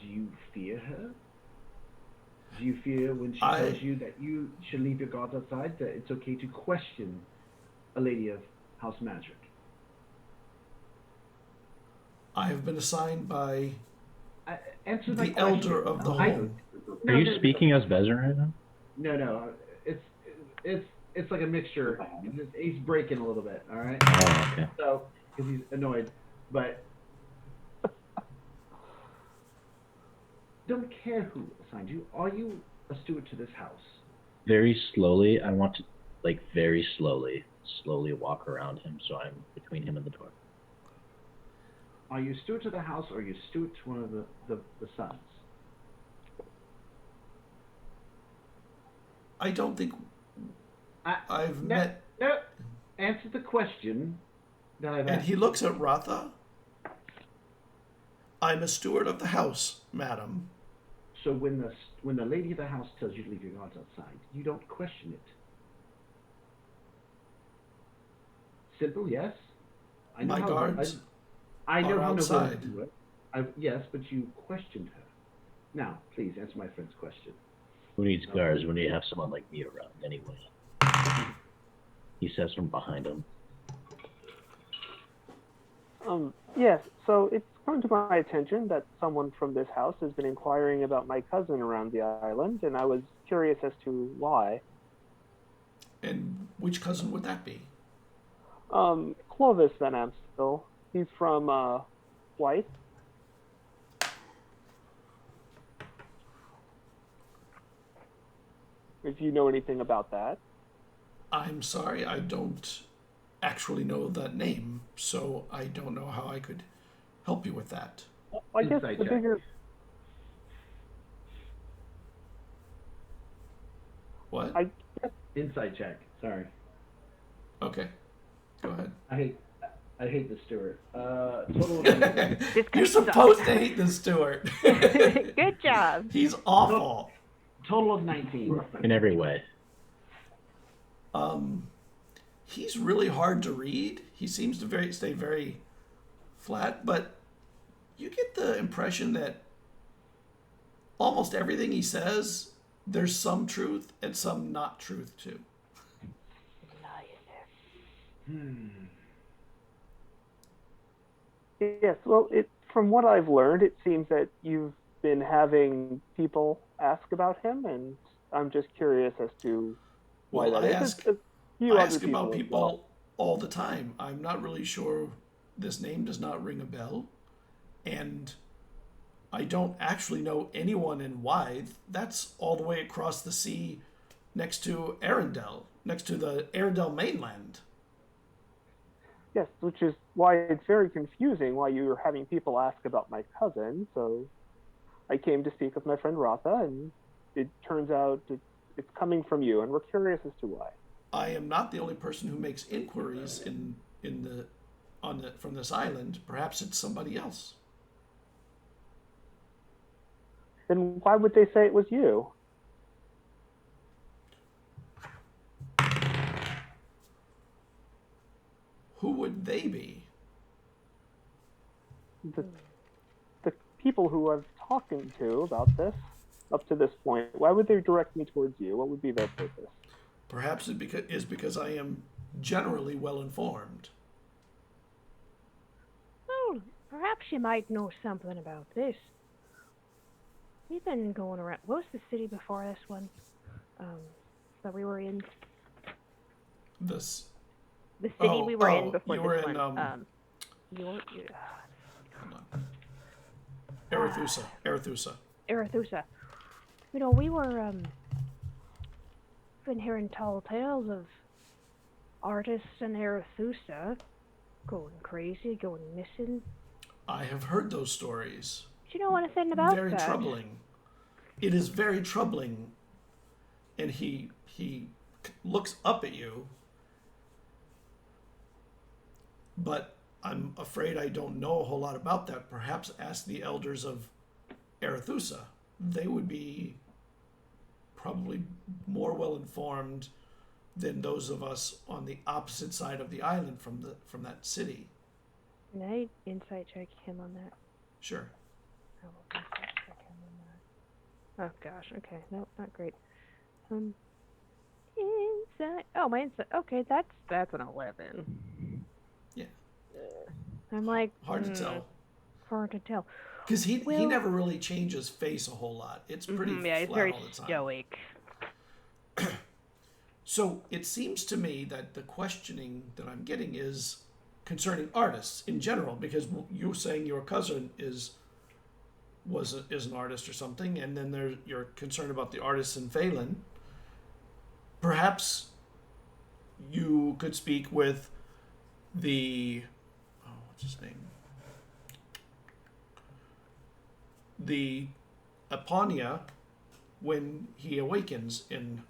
Do you fear her? Do you fear when she tells you that you should leave your guards outside, that it's okay to question a lady of House Magic? I have been assigned by Answer my the question. elder of the home. Are you speaking as Bezer right now? No. It's like a mixture. He's breaking a little bit. All right. Oh, okay. So because he's annoyed, but don't care who assigned you. Are you a steward to this house? Very slowly, I want to, like, very slowly walk around him so I'm between him and the door. Are you steward to the house, or are you steward to one of the sons? I don't think I've met... No. Answer the question that I've And asked. he looks at Ratha. I'm a steward of the house, madam. So when the lady of the house tells you to leave your guards outside, you don't question it. Simple, yes. I know My how- guards I know are how outside. to do it. Yes, but you questioned her. Now, please answer my friend's question. Who needs guards when you have someone like me around anyway? He says from behind him. Yes, so it's come to my attention that someone from this house has been inquiring about my cousin around the island, and I was curious as to why. And which cousin would that be? Clovis Van Amstel. He's from, White. If you know anything about that. I'm sorry, I don't actually know that name, so I don't know how I could help you with that. I guess Insight the check. bigger... What? Insight check. Sorry. Okay, go ahead. I hate the steward. Total of You're supposed to hate the steward. Good job. He's awful. total of 19. In every way. He's really hard to read. He seems to stay very flat, but you get the impression that almost everything he says, there's some truth and some not truth to. Yes, well, from what I've learned, it seems that you've been having people ask about him, and I'm just curious as to why Well, that I is. ask, A few I other ask about as people well. all the time. I'm not really sure. This name does not ring a bell, and I don't actually know anyone in Wythe. That's all the way across the sea, next to Arendelle, next to the Arendelle mainland. Yes, which is why it's very confusing why you're having people ask about my cousin. So I came to speak with my friend Ratha, and it turns out it's coming from you, and we're curious as to why. I am not the only person who makes inquiries from this island. Perhaps it's somebody else. Then why would they say it was you? Who would they be? The people who I've talking to about this up to this point, why would they direct me towards you? What would be their purpose? Perhaps it is because I am generally well informed. Oh, perhaps you might know something about this. We've been going around. What was the city before this one? That we were in. This. The city we were in before you this were one. in, Hold Hold on. Arethusa. Arethusa. You know, we were been hearing tall tales of artists in Arethusa going crazy, going missing. I have heard those stories. Do you know anything about Very that? troubling. It is very troubling. And he looks up at you. But I'm afraid I don't know a whole lot about that. Perhaps ask the elders of Arethusa. They would be probably more well informed than those of us on the opposite side of the island from that city. Can I insight check him on that? Sure. I will insight check him on that. Oh gosh, okay, no, not great. Insight. Oh, my insight. Okay, that's an 11. Yeah. I'm like Hard to tell. Hard to tell. Because he never really changes face a whole lot. It's pretty yeah, he's flat very all the time. stoic. So it seems to me that the questioning that I'm getting is concerning artists in general, because you're saying your cousin is an artist or something, and then you're concerned about the artists in Phelan. Perhaps you could speak with what's his name? The Apania when he awakens in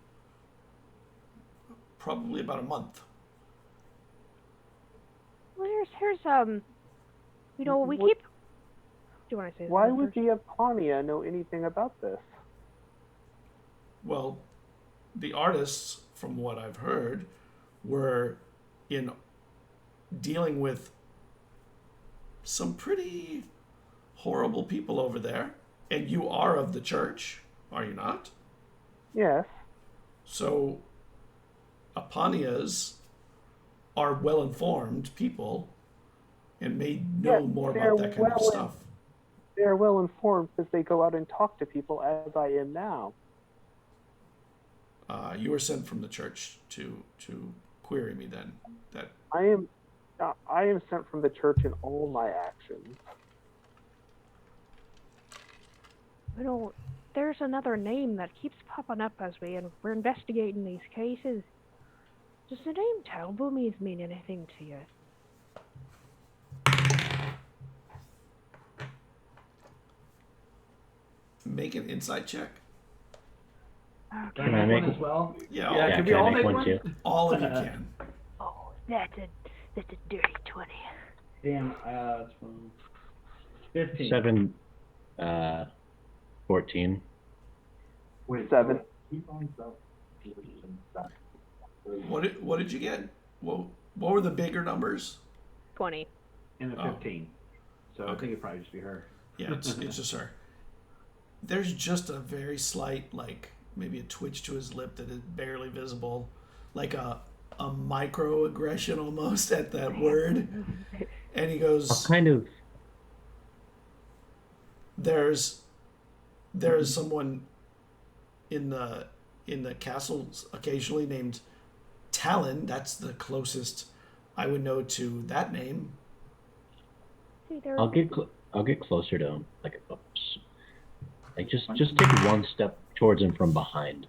probably about a month. Well, here's you know, we keep. Do you want to say? Why something would first? the Apania know anything about this? Well, the artists, from what I've heard, were in dealing with some pretty horrible people over there. And you are of the church, are you not? Yes. So, Apanias are well-informed people and may know Yes, more about that kind of stuff. They're well informed because they go out and talk to people as I am now. You were sent from the church to query me then. That I am sent from the church in all my actions. You know, there's another name that keeps popping up as we're investigating these cases. Does the name Talboomies mean anything to you? make an insight check. Okay. Can I make one as well? Yeah, Yeah, can we all make one? too? all of you can. Oh, that's a dirty 20. Damn, it's from 15. 7, 14. Wait, 7. keep on stuff. What did you get? What were the bigger numbers? 20. And a Oh. 15. So I Okay. think it'd probably just be her. Yeah, it's just her. There's just a very slight, like maybe a twitch to his lip that is barely visible, like a microaggression almost at that word. And he goes, What kind of... There's someone in the castle occasionally named Talon. That's the closest I would know to that name. See, there. I'll get closer to him. Like just take one step towards him from behind.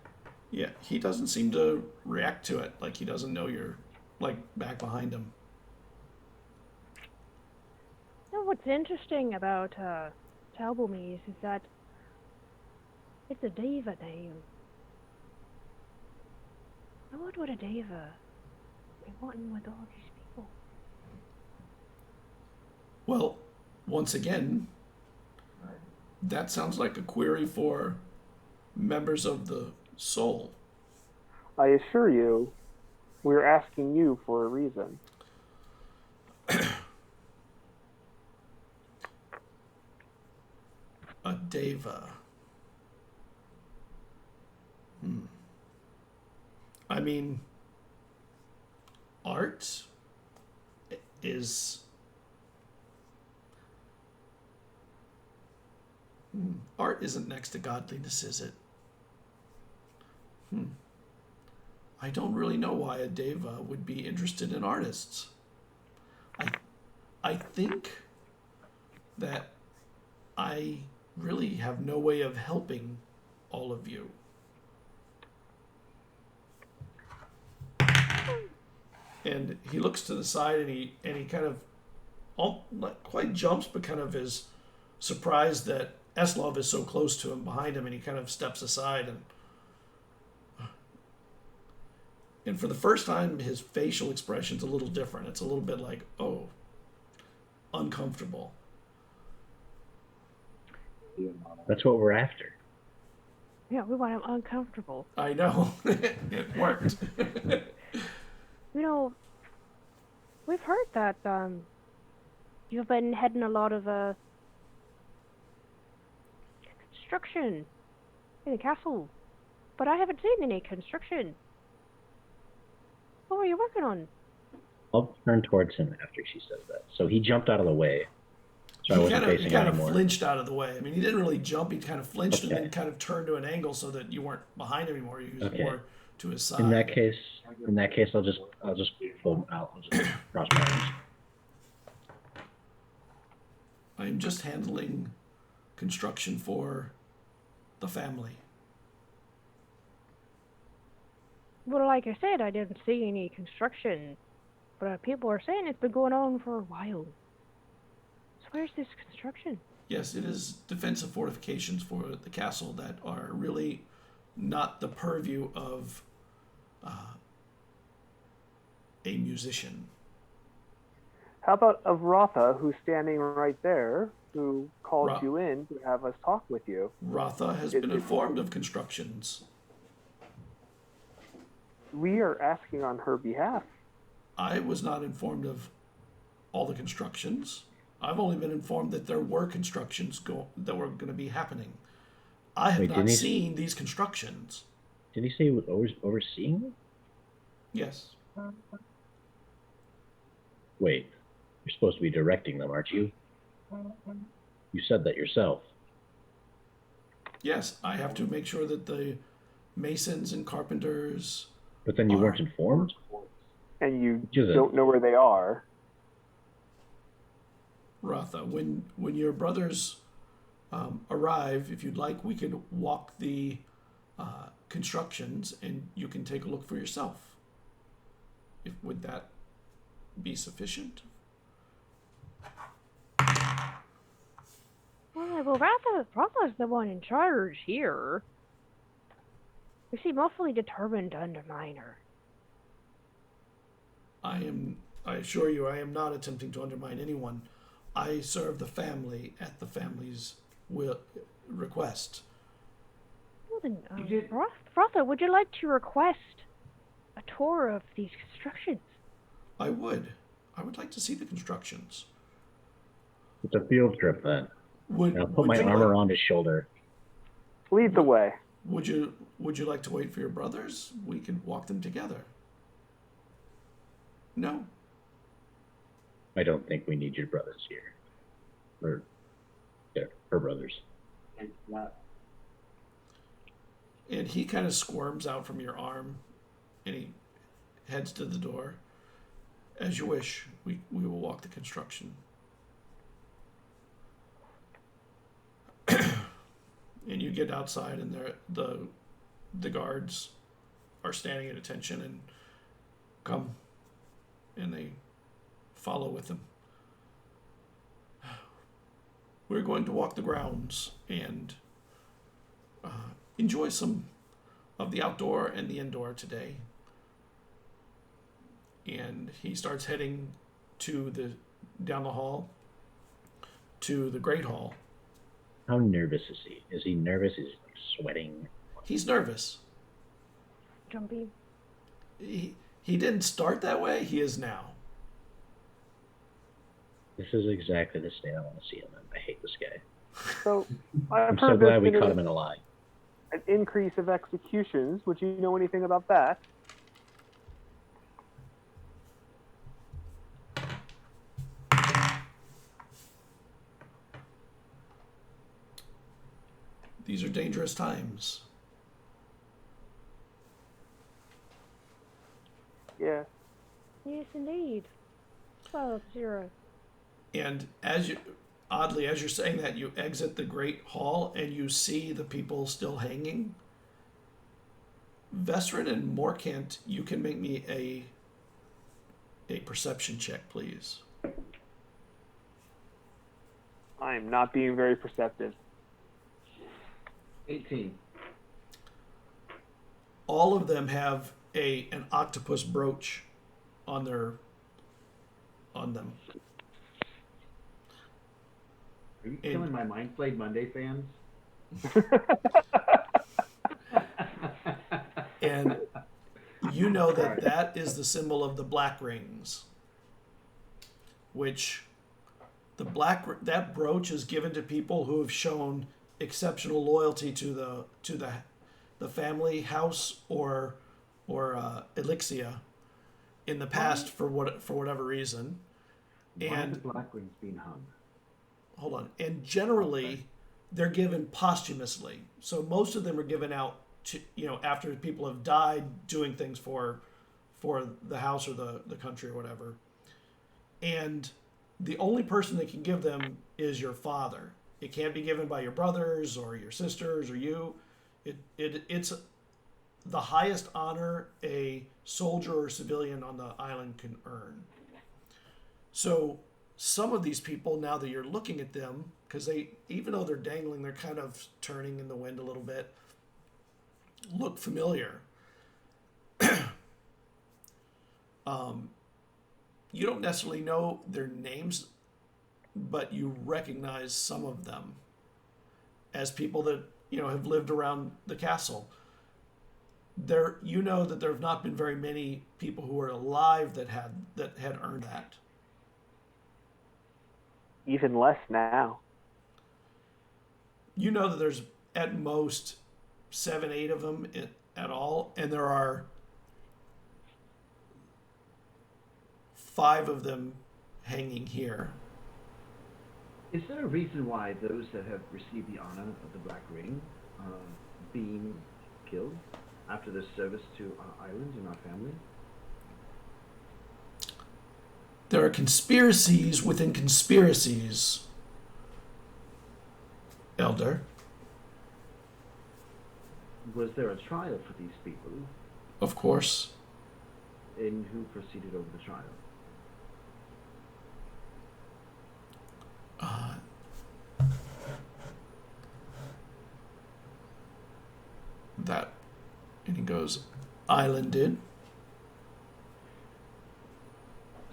Yeah, he doesn't seem to react to it. Like he doesn't know you're like back behind him. You know what's interesting about Talbomies is that it's a diva name. Now what would a diva be wanting with all these people? Well, once again, that sounds like a query for members of the soul. I assure you, we're asking you for a reason. A deva. I mean, art is... Art isn't next to godliness, is it? I don't really know why a deva would be interested in artists. I think that I really have no way of helping all of you. And he looks to the side and he kind of not quite jumps, but kind of is surprised that Eslov is so close to him behind him, and he kind of steps aside and for the first time his facial expression's a little different. It's a little bit like, oh, uncomfortable. That's what we're after. Yeah, we want him uncomfortable. I know. It worked. You know, we've heard that you've been heading a lot of construction in the castle, but I haven't seen any construction. What were you working on? I'll turn towards him after she says that. So he jumped out of the way, so I wasn't facing He him kind of anymore. flinched out of the way. I mean, he didn't really jump. He kind of flinched and Okay. then kind of turned to an angle so that you weren't behind him anymore. You was Okay. more to his side. In that case, I'll just fold out. I'll just cross my arms. I'm just handling construction for the family. Well, like I said, I didn't see any construction, but people are saying it's been going on for a while. So where's this construction? Yes, it is defensive fortifications for the castle that are really not the purview of a musician. How about Avrotha, who's standing right there, who called Ra- you in to have us talk with you? Ratha has been informed of constructions. We are asking on her behalf. I was not informed of all the constructions. I've only been informed that there were constructions that were going to be happening. I have Wait, not didn't he- seen these constructions. Did he say he was overseeing them? Yes. Wait, you're supposed to be directing them, aren't you? You said that yourself. Yes, I have to make sure that the masons and carpenters... But then you weren't informed? And you Do that. don't know where they are. Ratha, when your brothers arrive, if you'd like, we could walk the constructions and you can take a look for yourself. Would that be sufficient? Well, Ratha's the one in charge here. We seem awfully determined to undermine her. I assure you, I am not attempting to undermine anyone. I serve the family at the family's request. Well then, You did- Ratha, would you like to request a tour of these constructions? I would like to see the constructions. It's a field trip then. And I'll put my armor on his shoulder. Lead the way. Would you like to wait for your brothers? We could walk them together. No. I don't think we need your brothers here. Or her brothers. And he kind of squirms out from your arm and he heads to the door. As you wish, we will walk the construction. And you get outside and the guards are standing at attention and come and they follow with him. we're going to walk the grounds and enjoy some of the outdoor and the indoor today. And he starts heading down the hall to the Great Hall. How nervous is he? Is he nervous? Is he like sweating? He's nervous. Jumpy. He didn't start that way. He is now. This is exactly the state I want to see him in. I hate this guy. So I've I'm so heard glad there's we been caught him in a lie. an increase of executions. Would you know anything about that? These are dangerous times. Yeah. Yes, indeed. 12-0. And oddly, as you're saying that, you exit the Great Hall and you see the people still hanging. Vestrin and Morkant, you can make me a perception check, please. I'm not being very perceptive. 18. All of them have an octopus brooch on them. Are you killing my Mind Played Monday fans? And you know that is the symbol of the black rings, which that brooch is given to people who have shown exceptional loyalty to the family house or Elixia in the past for whatever reason. Why are the And black rings being hung? hold on. And generally, they're given posthumously. So most of them are given out to, after people have died doing things for the house or the country or whatever. And the only person that can give them is your father. It can't be given by your brothers or your sisters or you. It's the highest honor a soldier or civilian on the island can earn. So some of these people, now that you're looking at them, because even though they're dangling, they're kind of turning in the wind a little bit, look familiar. You don't necessarily know their names, but you recognize some of them as people that have lived around the castle. You know that there have not been very many people who are alive that had earned that. Even less now. You know that there's at most 7, 8 of them at all, and there are 5 of them hanging here. Is there a reason why those that have received the honor of the Black Ring are being killed after their service to our island and our family? There are conspiracies within conspiracies, Elder. Was there a trial for these people, Of course. and who proceeded over the trial? And he goes, Island did.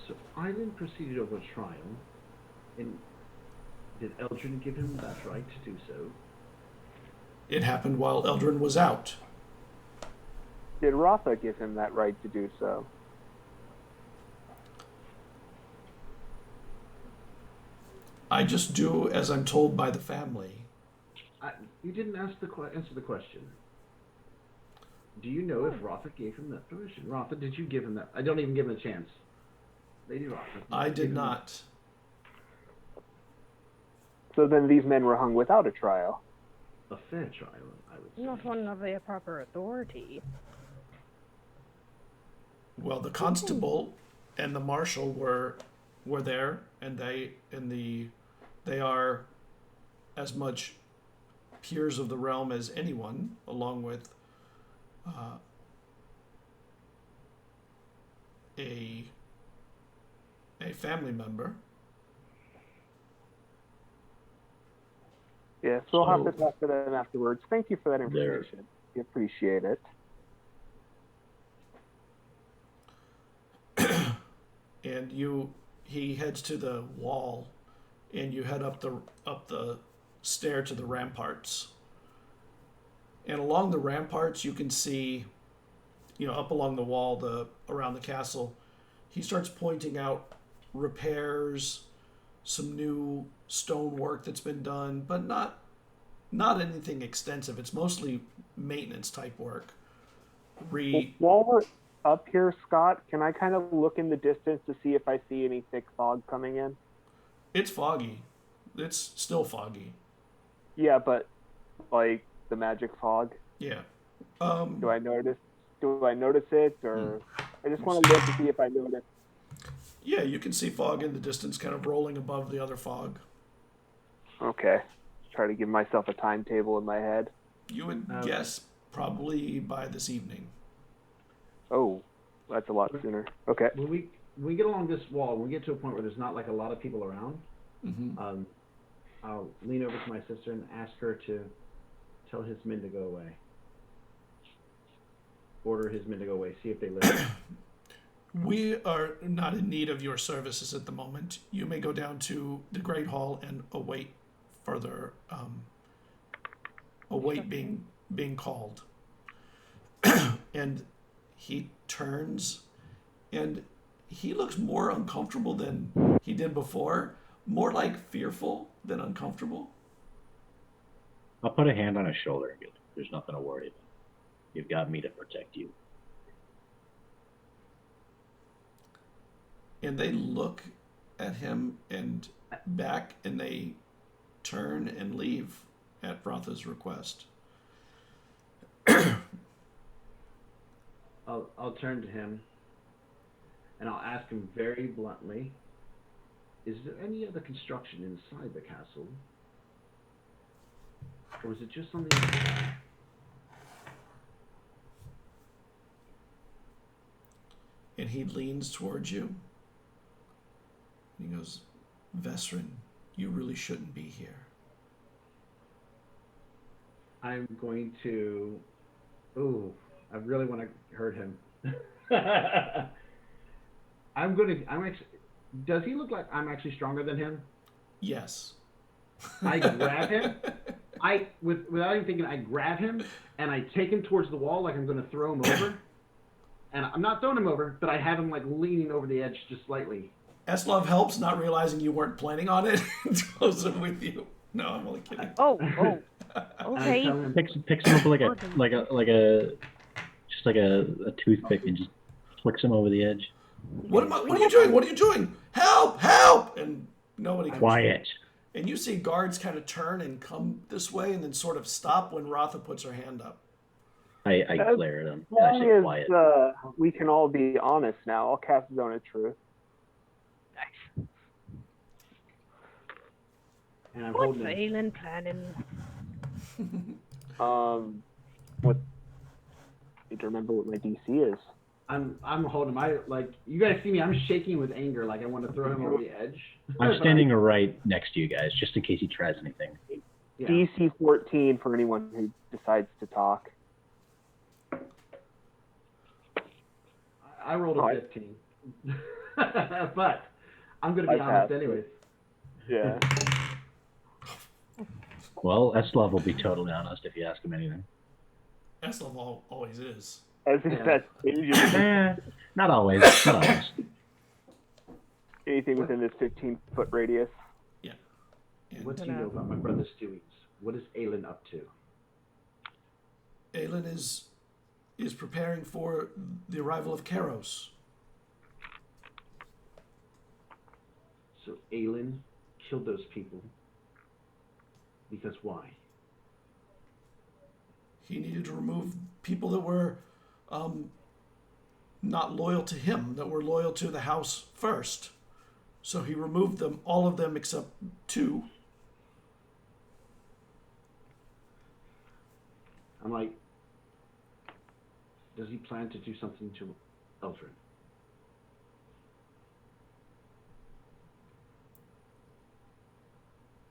So Island proceeded over a trial, and did Eldrin give him that right to do so? It happened while Eldrin was out. Did Rotha give him that right to do so? I just do as I'm told by the family. You didn't answer the question. Do you know if Rotha gave him that permission? Rotha, did you give him that? I don't even give him a chance. Lady Rotha. I did not. So then these men were hung without a trial. A fair trial, I would say. Not one of the proper authority. Well, the constable and the marshal were there, and they are as much peers of the realm as anyone, along with a family member. Yes, we'll have to So- talk to them afterwards. Thank you for that There. information. We appreciate it. And he heads to the wall, and you head up the stair to the ramparts. And along the ramparts, you can see, up along the wall, around the castle. He starts pointing out repairs, some new stonework that's been done, but not anything extensive. It's mostly maintenance type work. While we're up here, Scott, can I kind of look in the distance to see if I see any thick fog coming in? It's foggy. It's still foggy. Yeah, but like the magic fog. Yeah. Do I notice it, or I just want to look to see if I notice? Yeah, you can see fog in the distance, kind of rolling above the other fog. Okay. Try to give myself a timetable in my head. You would guess probably by this evening. Oh, that's a lot sooner. Okay. When we get along this wall, when we get to a point where there's not like a lot of people around, Mm-hmm. I'll lean over to my sister and ask her to tell his men to go away. Order his men to go away. See if they listen. We are not in need of your services at the moment. You may go down to the Great Hall and await further, await being called. And he turns, and he looks more uncomfortable than he did before. More like fearful than uncomfortable. I'll put a hand on his shoulder and go, there's nothing to worry about. You've got me to protect you. And they look at him and back, and they turn and leave at Rotha's request. I'll turn to him and I'll ask him very bluntly, is there any other construction inside the castle? Or is it just on the outside? And he leans towards you. And he goes, Vesrin, you really shouldn't be here. I'm going to... Ooh, I really want to hurt him. I'm actually... Does he look like I'm actually stronger than him? Yes. I grab him. Without even thinking, I grab him and I take him towards the wall like I'm going to throw him over. And I'm not throwing him over, but I have him like leaning over the edge just slightly. Eslov helps, not realizing you weren't planning on it, and throws him with you. No, I'm only kidding. Oh, And I okay. tell him, Picks him up like a toothpick and just flicks him over the edge. What are you doing? What are you doing? Help! Help! And nobody comes. Quiet. And you see guards kind of turn and come this way and then sort of stop when Rotha puts her hand up. I As glare at him and I say long quiet. as we can all be honest now, I'll cast Zone of Truth. and I'm What's holding him. Aelin planning? What? I need to remember what my DC is. I'm holding him. You guys see me, I'm shaking with anger like I want to throw him over the edge. I'm standing right next to you guys just in case he tries anything. Yeah. DC 14 for anyone who decides to talk. I rolled a 15. But I'm going to be I honest passed. anyways. Yeah. Well, Eslov will be totally honest if you ask him anything. Eslov always is. As if Yeah. that's usually Not always. Not always. anything within this 15-foot radius. Yeah. And What do you know about my brother's doings? What is Aelin up to? Aelin is preparing for the arrival of Karos. So Aelin killed those people. Because why? He needed to remove people that were not loyal to him, that were loyal to the house first. So he removed them, all of them except 2. I'm like, does he plan to do something to Eldrin?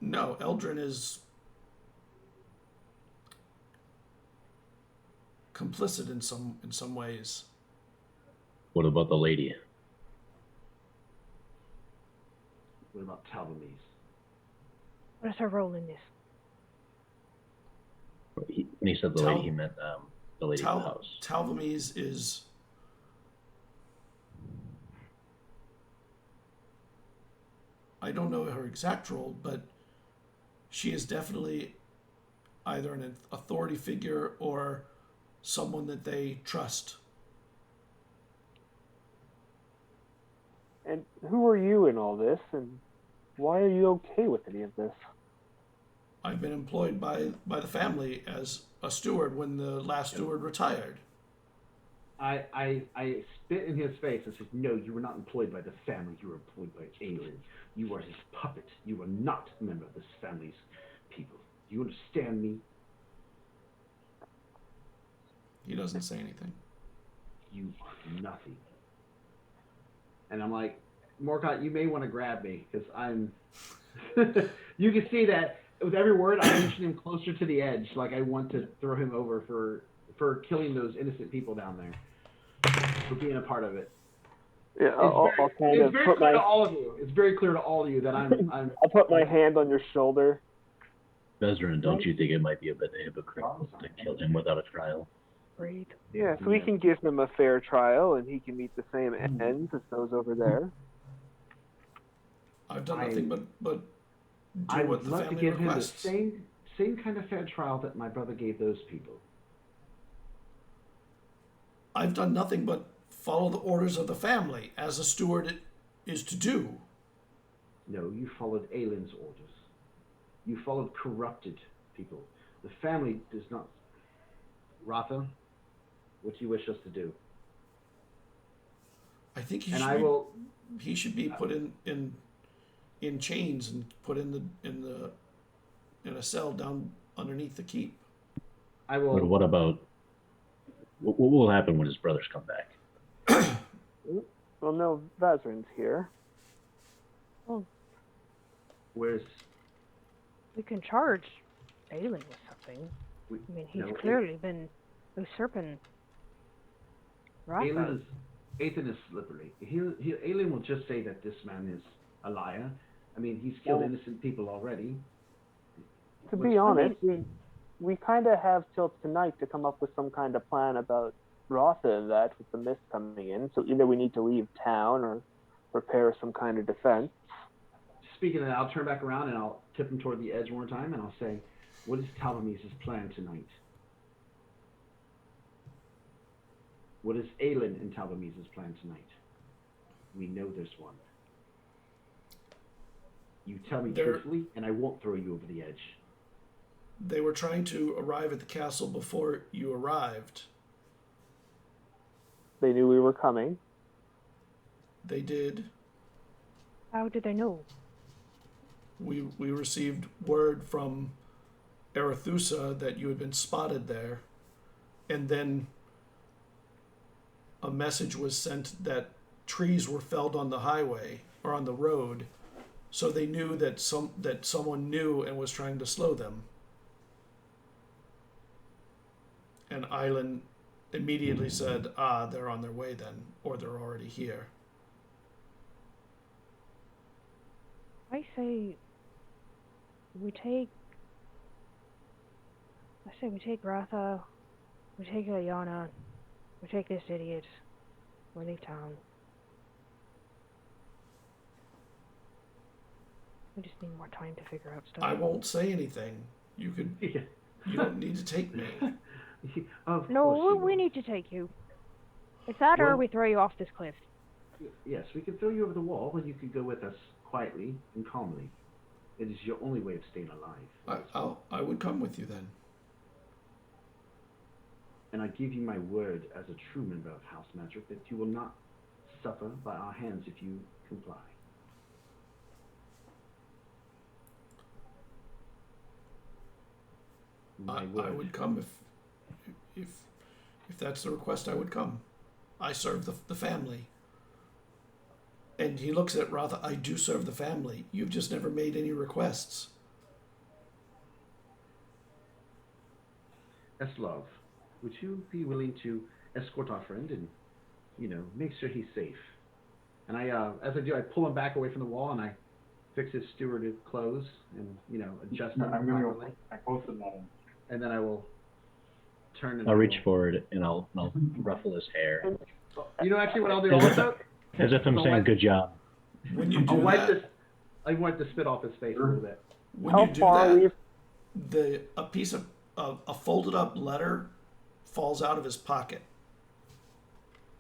No, Eldrin is complicit in some ways. What about the lady? What about Talbamise? What is her role in this? When he said the lady, he meant the lady of the house. Talbamise is... I don't know her exact role, but she is definitely either an authority figure or someone that they trust. And who are you in all this, and why are you okay with any of this? I've been employed by the family as a steward when the last steward retired. I spit in his face and said, no, you were not employed by the family. You were employed by Aelin. You are his puppet. You are not a member of this family's people. Do you understand me? He doesn't say anything. You are nothing. And I'm like, Morcott, you may want to grab me, because I'm... You can see that with every word, I'm pushing him closer to the edge. Like I want to throw him over for killing those innocent people down there. For being a part of it. Yeah, I'll kind it's of very put clear my... to all of you. It's very clear to all of you that I'm I'll put my hand on your shoulder. Bezran, don't you think it might be a bit hypocritical to kill him without a trial? Breathe. Yeah, so we can give him a fair trial, and he can meet the same ends as those over there. I've done nothing but do I what would the love to family give requests. him the same kind of fair trial that my brother gave those people. I've done nothing but follow the orders of the family, as a steward is to do. No, you followed Aelin's orders. You followed corrupted people. The family does not... Ratha, what do you wish us to do? I think he should be put in chains and put in a cell down underneath the keep. I will... But what about... What will happen when his brothers come back? Well, no, Vazrin's here. Well, Where's... we can charge Aelin with something. I mean, he's clearly been usurping Ratha. Aethan is slippery. Aelin will just say that this man is a liar. I mean, he's killed innocent people already. To be honest, we kind of have till tonight to come up with some kind of plan about Ratha and that, with the mist coming in. So either we need to leave town or prepare some kind of defense. Speaking of that, I'll turn back around and I'll tip him toward the edge one more time and I'll say, what is Talamise's plan tonight? What is Aelin and Talamise's plan tonight? We know there's one. You tell me truthfully, and I won't throw you over the edge. They were trying to arrive at the castle before you arrived. They knew we were coming. They did. How did they know? We received word from Arethusa that you had been spotted there, and then a message was sent that trees were felled on the highway or on the road, so they knew that someone knew and was trying to slow them. And Island immediately said, they're on their way then, or they're already here. I say we take Ratha, we take Ayana, we take this idiot, we leave town. We just need more time to figure out stuff. I won't say anything. You could. You don't need to take me. No, we need to take you. It's that or we throw you off this cliff. Yes, we can throw you over the wall, and you could go with us quietly and calmly. It is your only way of staying alive. I would come with you then. And I give you my word as a true member of House Magic that you will not suffer by our hands if you comply. I would come if that's the request. I would come. I serve the family. And he looks at Ratha. I do serve the family. You've just never made any requests. That's love. would you be willing to escort our friend and, make sure he's safe? And as I do, I pull him back away from the wall and I fix his stewarded clothes and, adjust them I'm gonna go. properly. I posted that in. And then I will turn and I'll reach forward and I'll ruffle his hair. You know actually what I'll do As if, also? as if I'm saying good job. When you I'll do wipe that, I wipe the spit off his face a little bit. when How you do far are we? that, a piece of a folded up letter falls out of his pocket.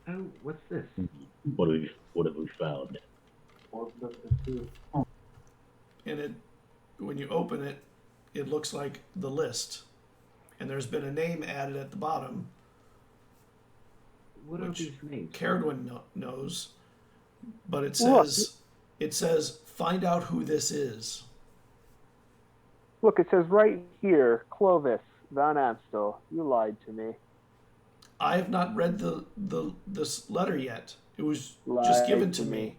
Oh, what's this? What have we found? And when you open it, it looks like the list. And there's been a name added at the bottom, What are which these names? Caradwin knows, but it Look. says find out who this is. Look, it says right here, Clovis Van Amstel. You lied to me. I have not read this letter yet. It was Lied just given to to me. me.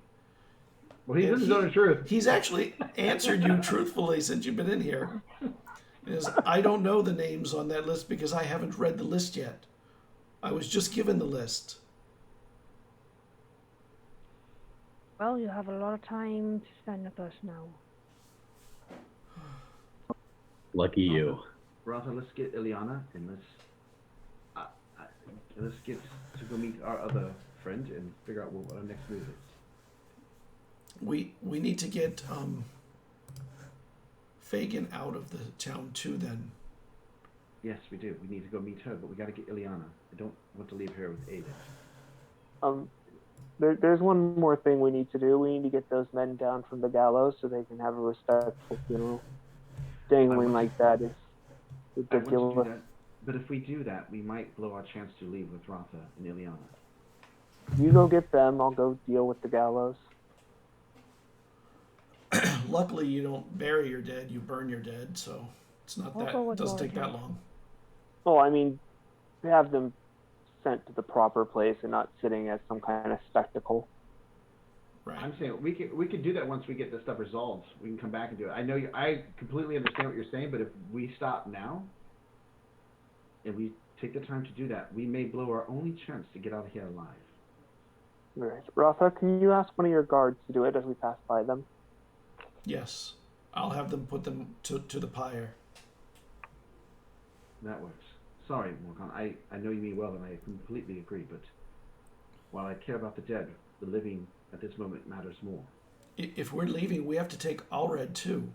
Well, he And doesn't know the truth. He's actually answered you truthfully since you've been in here. I don't know the names on that list because I haven't read the list yet. I was just given the list. Well, you have a lot of time to spend with us now. Lucky you. Ratha, let's get Ileana and let's get to go meet our other friend and figure out what our next move is. We need to get Fagin out of the town too. Then Yes, we do. We need to go meet her, but we got to get Ileana. I don't want to leave her with Aiden. There's one more thing we need to do. We need to get those men down from the gallows so they can have a respectful funeral. Dangling like that is I want to do ridiculous. that, but if we do that, we might blow our chance to leave with Ratha and Ileana. You go get them. I'll go deal with the gallows. luckily you don't bury your dead; you burn your dead. So it's not I'll that. go It with doesn't take that Lord. long. Oh, I mean, have them sent to the proper place and not sitting as some kind of spectacle. Right. I'm saying we could do that once we get this stuff resolved. We can come back and do it. I know I completely understand what you're saying, but if we stop now and we take the time to do that, we may blow our only chance to get out of here alive. Right. Ratha, can you ask one of your guards to do it as we pass by them? Yes, I'll have them put them to the pyre. That works. Sorry, Morgan. I know you mean well, and I completely agree. But while I care about the dead, the living at this moment matters more. If we're leaving, we have to take Allred too.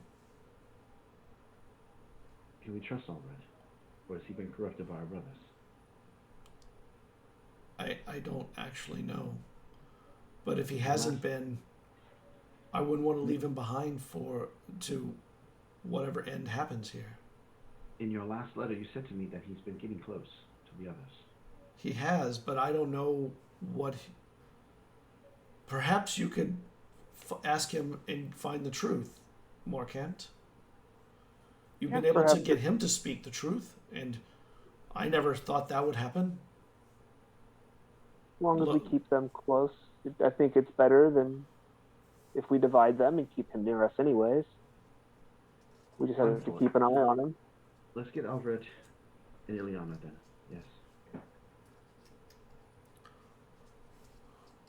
Can we trust Allred, or has he been corrupted by our brothers? I don't actually know, but if he hasn't been, I wouldn't want to leave him behind to whatever end happens here. In your last letter, you said to me that he's been getting close to the others. He has, but I don't know what. Perhaps you could ask him and find the truth, Morkant. You've been able to perhaps get him to speak the truth, and I never thought that would happen. As long as we Look. keep them close, I think it's better than if we divide them and keep him near us anyways. We just have to keep an eye on him. Let's get Allred and Ileana then. Yes.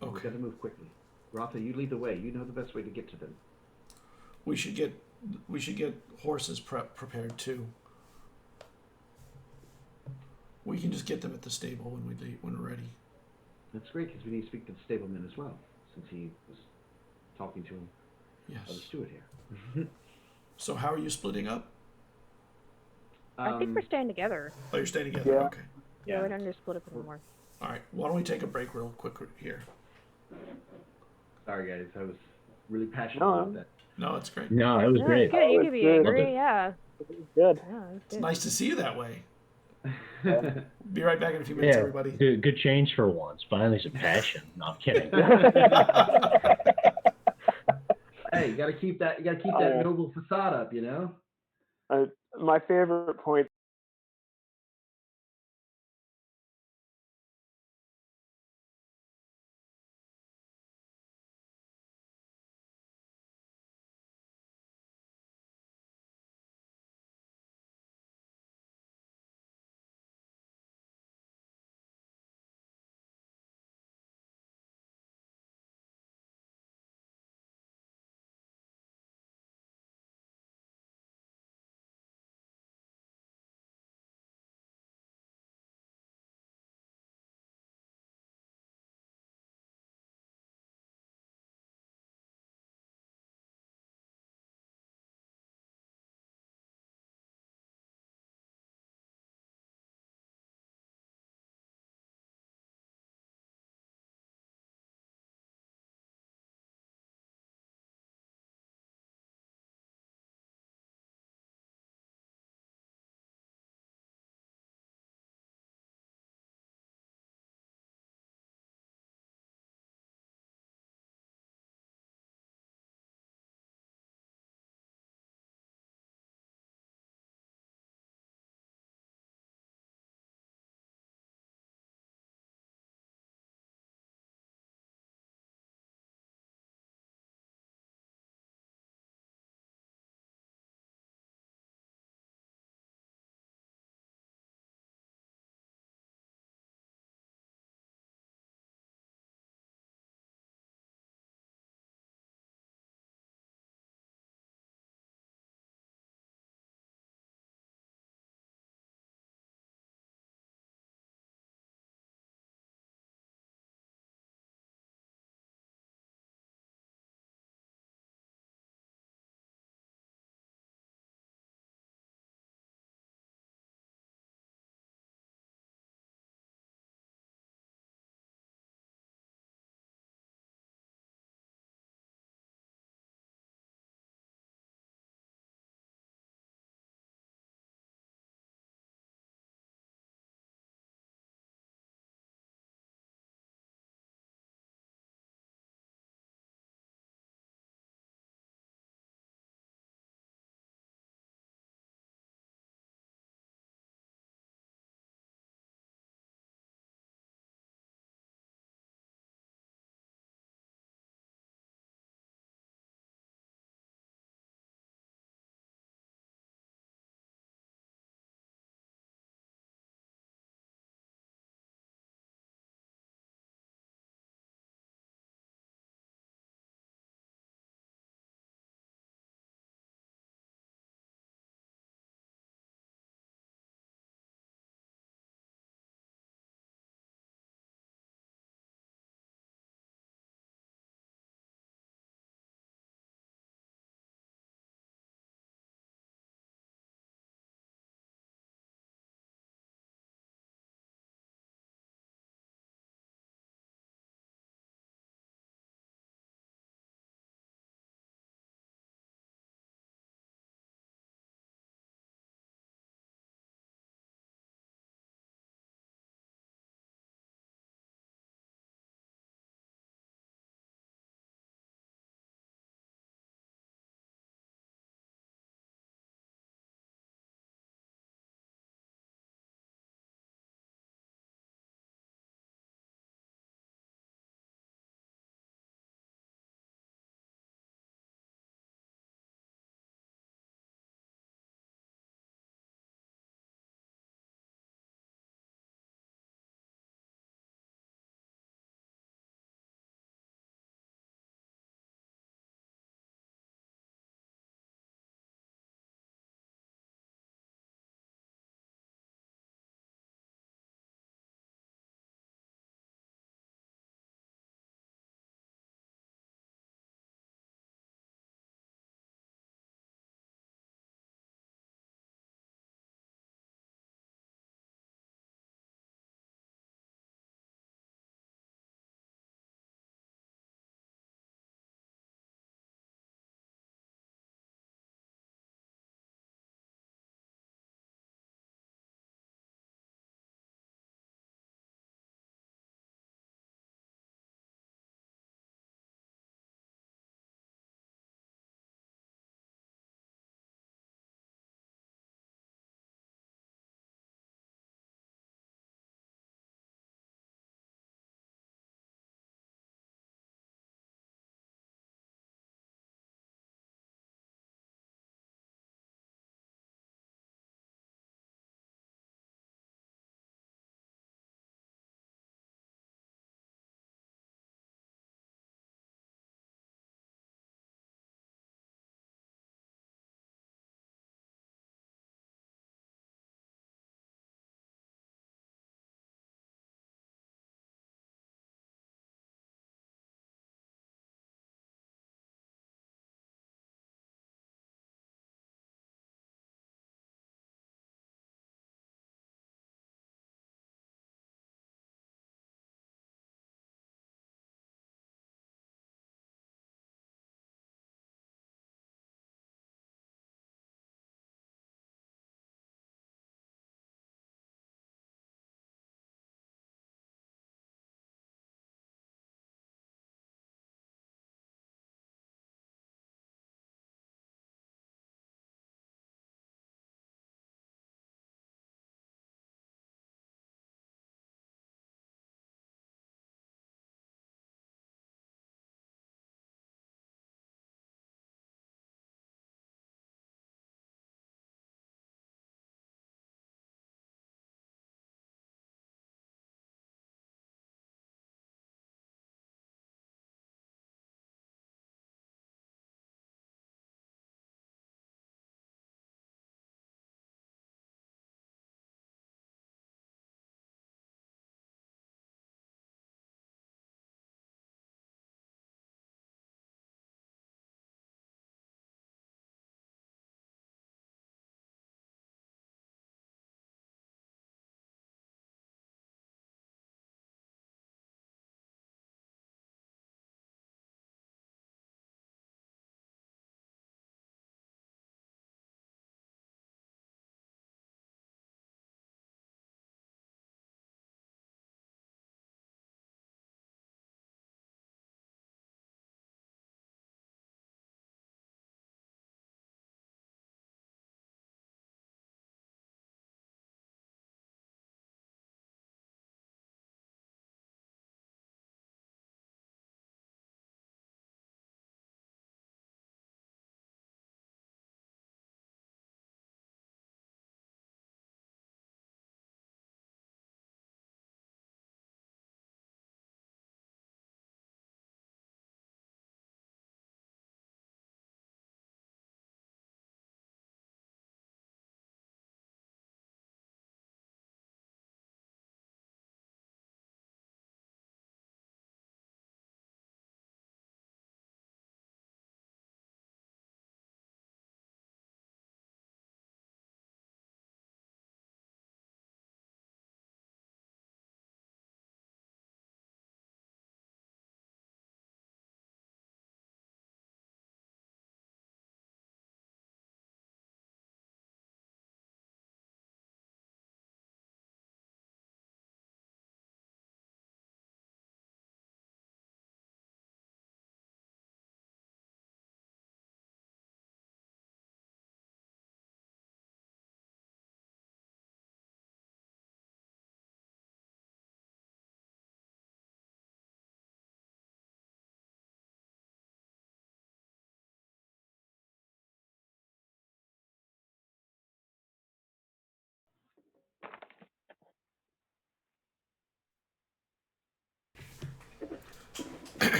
We've Okay. got to move quickly. Ratha, you lead the way. You know the best way to get to them. We should get horses prepared too. We can just get them at the stable when when we're ready. That's great because we need to speak to the stableman as well, since he was talking to him. Yes. The steward here. So how are you splitting up? I think we're staying together. Oh, you're staying together. Yeah. Okay. Yeah. We don't need to split up anymore. All right. Why don't we take a break real quick here? Sorry, guys. I was really passionate No. about that. No, it's great. No, it was Yeah, great. it's good. You Oh, can be it's good. angry. Yeah. Good. Yeah, it's It's good. nice to see you that way. Be right back in a few minutes, Yeah, everybody. good change for once. Finally some passion. No, I'm kidding. Hey, you gotta keep that. You gotta keep that noble facade up. You know. My favorite point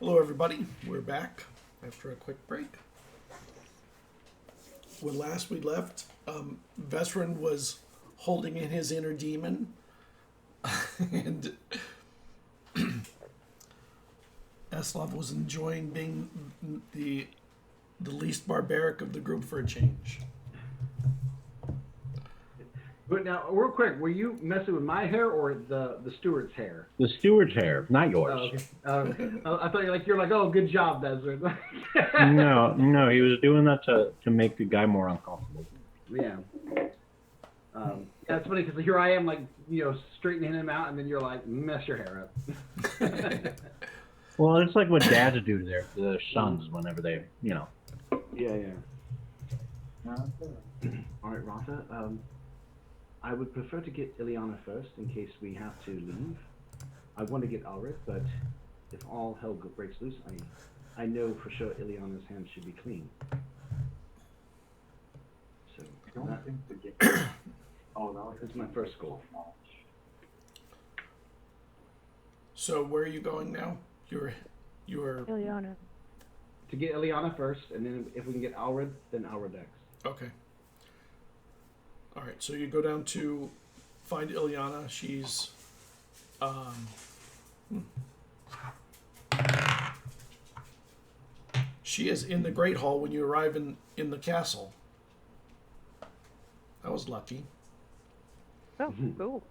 Hello, everybody. We're back after a quick break. When last we left, Vesrin was holding in his inner demon, and Eslav was enjoying being the least barbaric of the group for a change. But now, real quick, were you messing with my hair or the steward's hair? The steward's hair, not yours. Oh, okay. I thought you're like, oh, good job, Desert. No, he was doing that to make the guy more uncomfortable. Yeah. That's funny because here I am, like, straightening him out, and then you're like, mess your hair up. Well, it's like what dads do to their sons whenever they, Yeah. All right, Rafa. I would prefer to get Ileana first in case we have to leave. I want to get Alred, but if all hell breaks loose, I know for sure Ileana's hands should be clean. So I don't think the game. Oh no, that's my first goal. So where are you going now? You're Ileana. To get Ileana first, and then if we can get Alred, then Alred next. okay. All right, so you go down to find Ileana. She's she is in the Great Hall when you arrive in the castle. That was lucky. Oh, cool.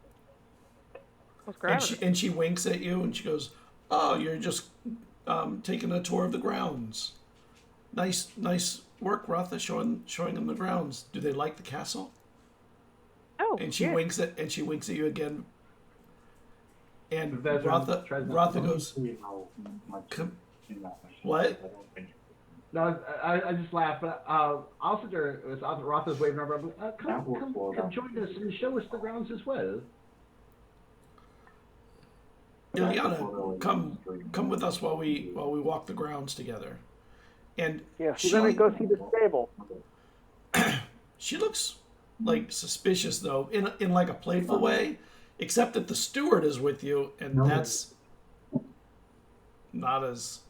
Let's grab her. And she winks at you and she goes, "Oh, you're just taking a tour of the grounds. Nice work, Ratha, showing them the grounds. Do they like the castle?" Oh, And she yeah. winks at you again. And Vesrin Ratha goes, See how much "Come, in that machine. what?" I don't think. No, I just laughed, but I'll sit there. Rotha's waving over. Come join us and show us the grounds as well. Ileana, come with us while we walk the grounds together. And Yes, we're gonna go see the stable. she looks like suspicious though, in like a playful way, except that the steward is with you, and that's not as.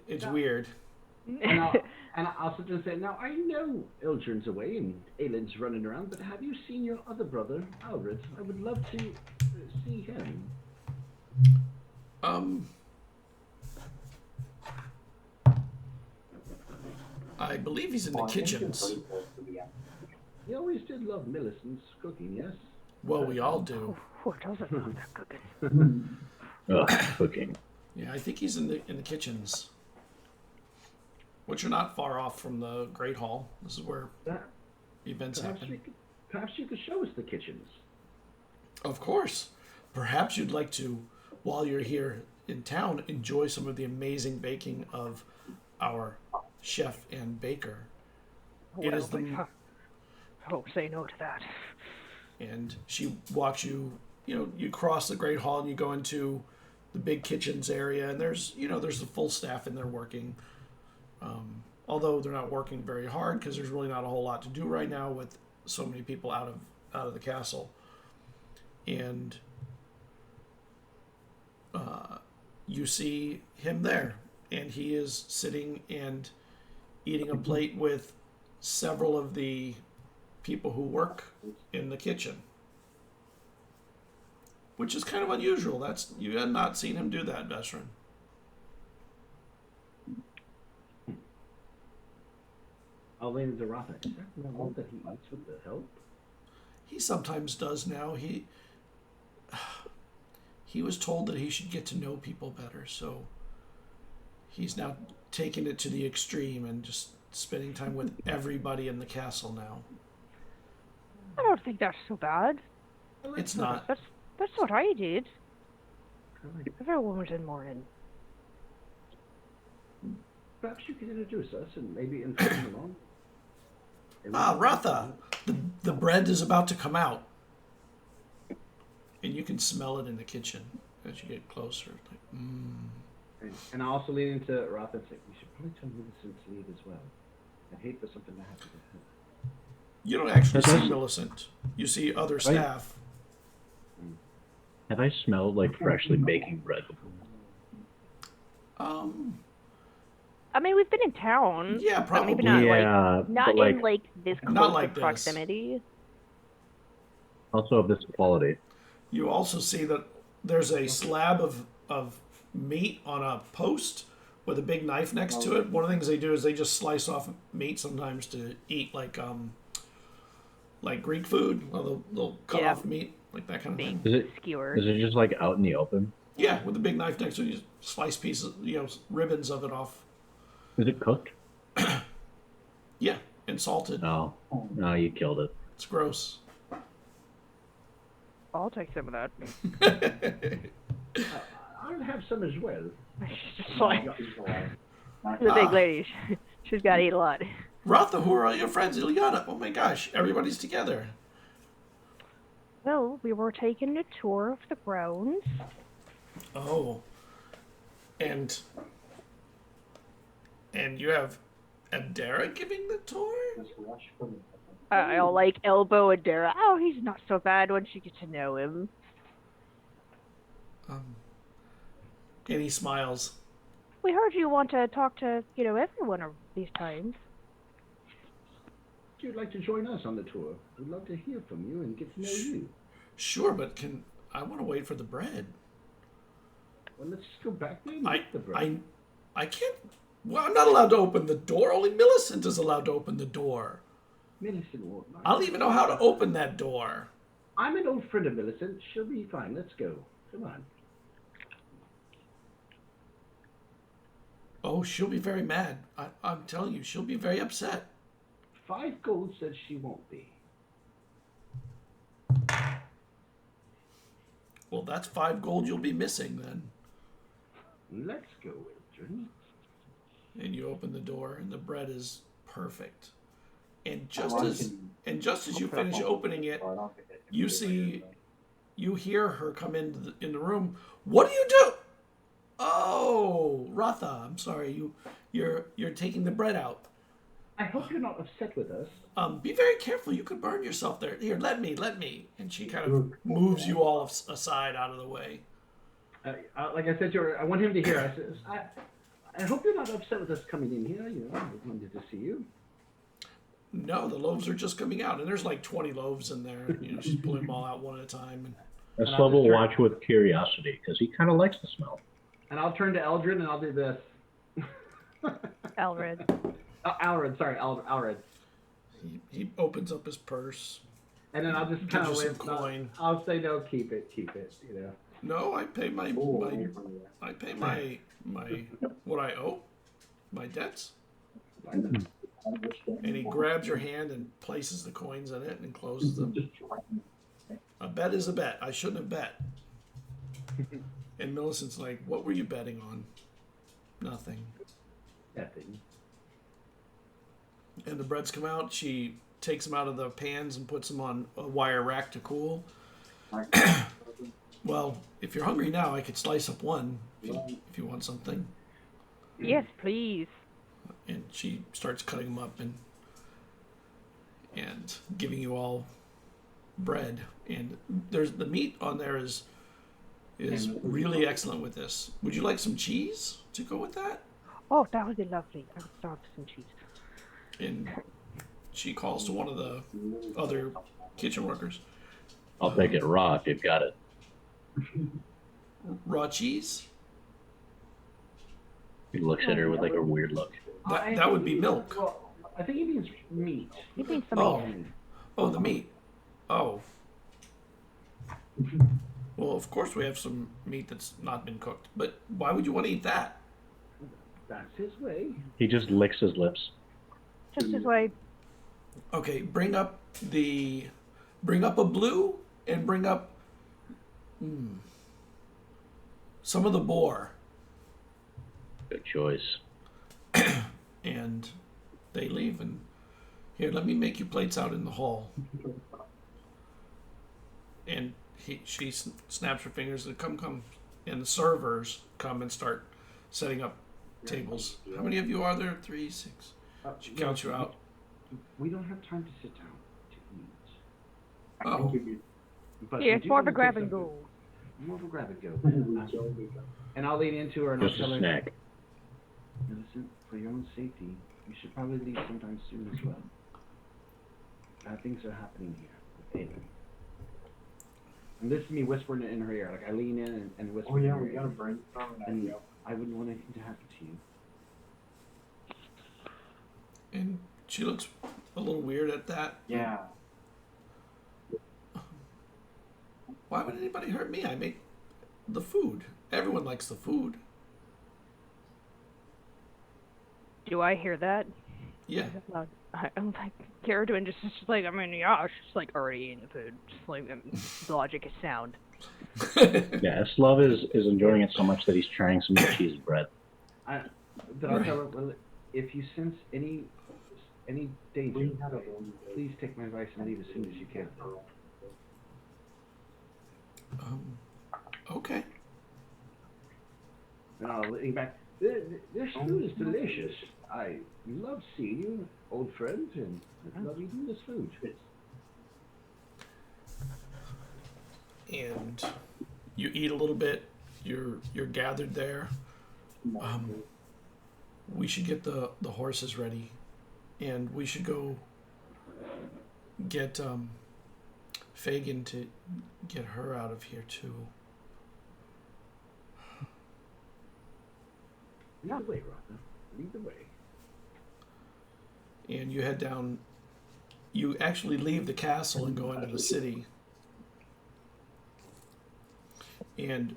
It's weird. And I'll sit there and say, now I know Ildren's away and Aylin's running around, but have you seen your other brother, Alred? I would love to see him. I believe he's in the kitchens. He always did love Millicent's cooking, yes? Well, we all do. Who doesn't love that cooking? Cooking. Yeah, I think he's in the kitchens, which are not far off from the Great Hall. This is where events happen. Perhaps you could show us the kitchens. Of course. Perhaps you'd like to, while you're here in town, enjoy some of the amazing baking of our chef and baker. It is the. Oh, say no to that. And she walks you. You cross the Great Hall and you go into the big kitchens area, and there's the full staff in there working. Although they're not working very hard because there's really not a whole lot to do right now with so many people out of the castle. And you see him there, and he is sitting and eating a plate with several of the people who work in the kitchen, which is kind of unusual. You had not seen him do that, Vesrin. I'll lean into Rafa. Is that all that he eats with the help? He sometimes does now. He was told that he should get to know people better, so he's now taken it to the extreme and just spending time with everybody in the castle now. I don't think that's so bad. It's not. That's what I did. Everyone was in mourning. Perhaps you could introduce us and maybe invite him along. Ratha, the bread is about to come out. And you can smell it in the kitchen as you get closer. And I also lean into Rafa and say, We should probably tell Millicent to leave as well. I'd hate for something to happen to her. You don't actually see Millicent. You see other staff. Have I smelled like freshly baking bread before? I mean, we've been in town. Yeah, But probably. maybe not Yeah, not but like in like this Not close like of this. proximity. also of this quality. You also see that there's a slab of meat on a post with a big knife next to it. One of the things they do is they just slice off meat sometimes to eat like Greek food. Well, they'll cut Yeah. off meat like that kind of thing. Is it Skewer. is it just like out in the open? Yeah, with a big knife next to it, you slice pieces, ribbons of it off. Is it cooked? Yeah, and salted. No, no, you killed it. It's gross. I'll take some of that. I'll have some as well. She's just like she's a big lady. She's got to eat a lot. Ratha, who are all your friends? Ilyana. Oh my gosh, everybody's together. Well, we were taking a tour of the grounds. Oh, and you have Adara giving the tour? I'll like elbow Adara. Oh, he's not so bad once you get to know him. And he smiles. We heard you want to talk to, everyone these times. If you'd like to join us on the tour, we'd love to hear from you and get to know you. Sure, but I want to wait for the bread. Well, let's just go back there and get the bread. I can't. Well, I'm not allowed to open the door. Only Millicent is allowed to open the door. Millicent won't mind. I don't even know how to open that door. I'm an old friend of Millicent. She'll be fine. Let's go. Come on. Oh, she'll be very mad. I'm telling you, she'll be very upset. 5 gold says she won't be. Well, that's 5 gold you'll be missing then. Let's go, Wildren. And you open the door, and the bread is perfect. And just as you finish opening it, you hear her come in the room. What do you do? Oh, Ratha, I'm sorry. You're taking the bread out. I hope you're not upset with us. Be very careful. You could burn yourself there. Here, let me. And she kind of moves you all aside out of the way. Like I said to her, I want him to hear. I says, I hope you're not upset with us coming in here. I wanted to see you. No, the loaves are just coming out, and there's like 20 loaves in there. She's pulling them all out one at a time. Let's level watch with curiosity because he kind of likes the smell. And I'll turn to Eldrin and I'll do this. Elred. Alred, sorry, Alred. He opens up his purse. And then I'll just kind of some coin. I'll say no, keep it. No, I pay my what I owe, my debts. And he grabs your hand and places the coins in it and closes them. A bet is a bet. I shouldn't have bet. And Millicent's like, what were you betting on? Nothing. Nothing. And the breads come out. She takes them out of the pans and puts them on a wire rack to cool. Well, if you're hungry now, I could slice up one if you want something. Yes, please. And she starts cutting them up and giving you all bread. And there's the meat on there is really excellent with this. Would you like some cheese to go with that? Oh, that would be lovely. I would start with some cheese. And she calls to one of the other kitchen workers. I'll take it raw if you've got it. Raw cheese? He looks at her with like a weird look. That would be milk. Well, I think he means meat. He means some meat. Oh, the meat. Oh. Well, of course we have some meat that's not been cooked. But why would you want to eat that? That's his way. He just licks his lips. Just his way. Okay, bring up a blue and bring up some of the boar. Good choice. And they leave, and here, let me make you plates out in the hall. And she snaps her fingers and come, and the servers come and start setting up tables. How many of you are there? 3, 6. She counts you out. We don't have time to sit down to eat. Oh, But Yeah, we it's do more of wanna a grab take and some go. More of a grab and go. Joe, And I'll lean into her and Just I'll tell a her, snack. listen, for your own safety, you should probably leave sometime soon as well. Bad things are happening here with Ava. And this is me whispering it in her ear. Like I lean in and whisper oh yeah, in her we ear. got a brainstorm an And idea. I wouldn't want anything to happen to you. And she looks a little weird at that. Yeah. Why would anybody hurt me? I make the food. Everyone likes the food. Do I hear that? Yeah. I'm like, Cara Dwin just like, I mean, yeah, she's like already eating the food. Just like, the logic is sound. Yeah, Slav is enjoying it so much that he's trying some cheese bread. Then I'll tell her, well, if you sense any danger, We had a please take my advice and leave as soon as you can. Okay. And I'll lean back. This food is delicious. I love seeing you, old friends, and I love eating this food. And you eat a little bit. You're gathered there. We should get the horses ready, and we should go get Fagin to get her out of here too. Lead the way, Rotha. Lead the way. And you head down. You actually leave the castle and go into the city. And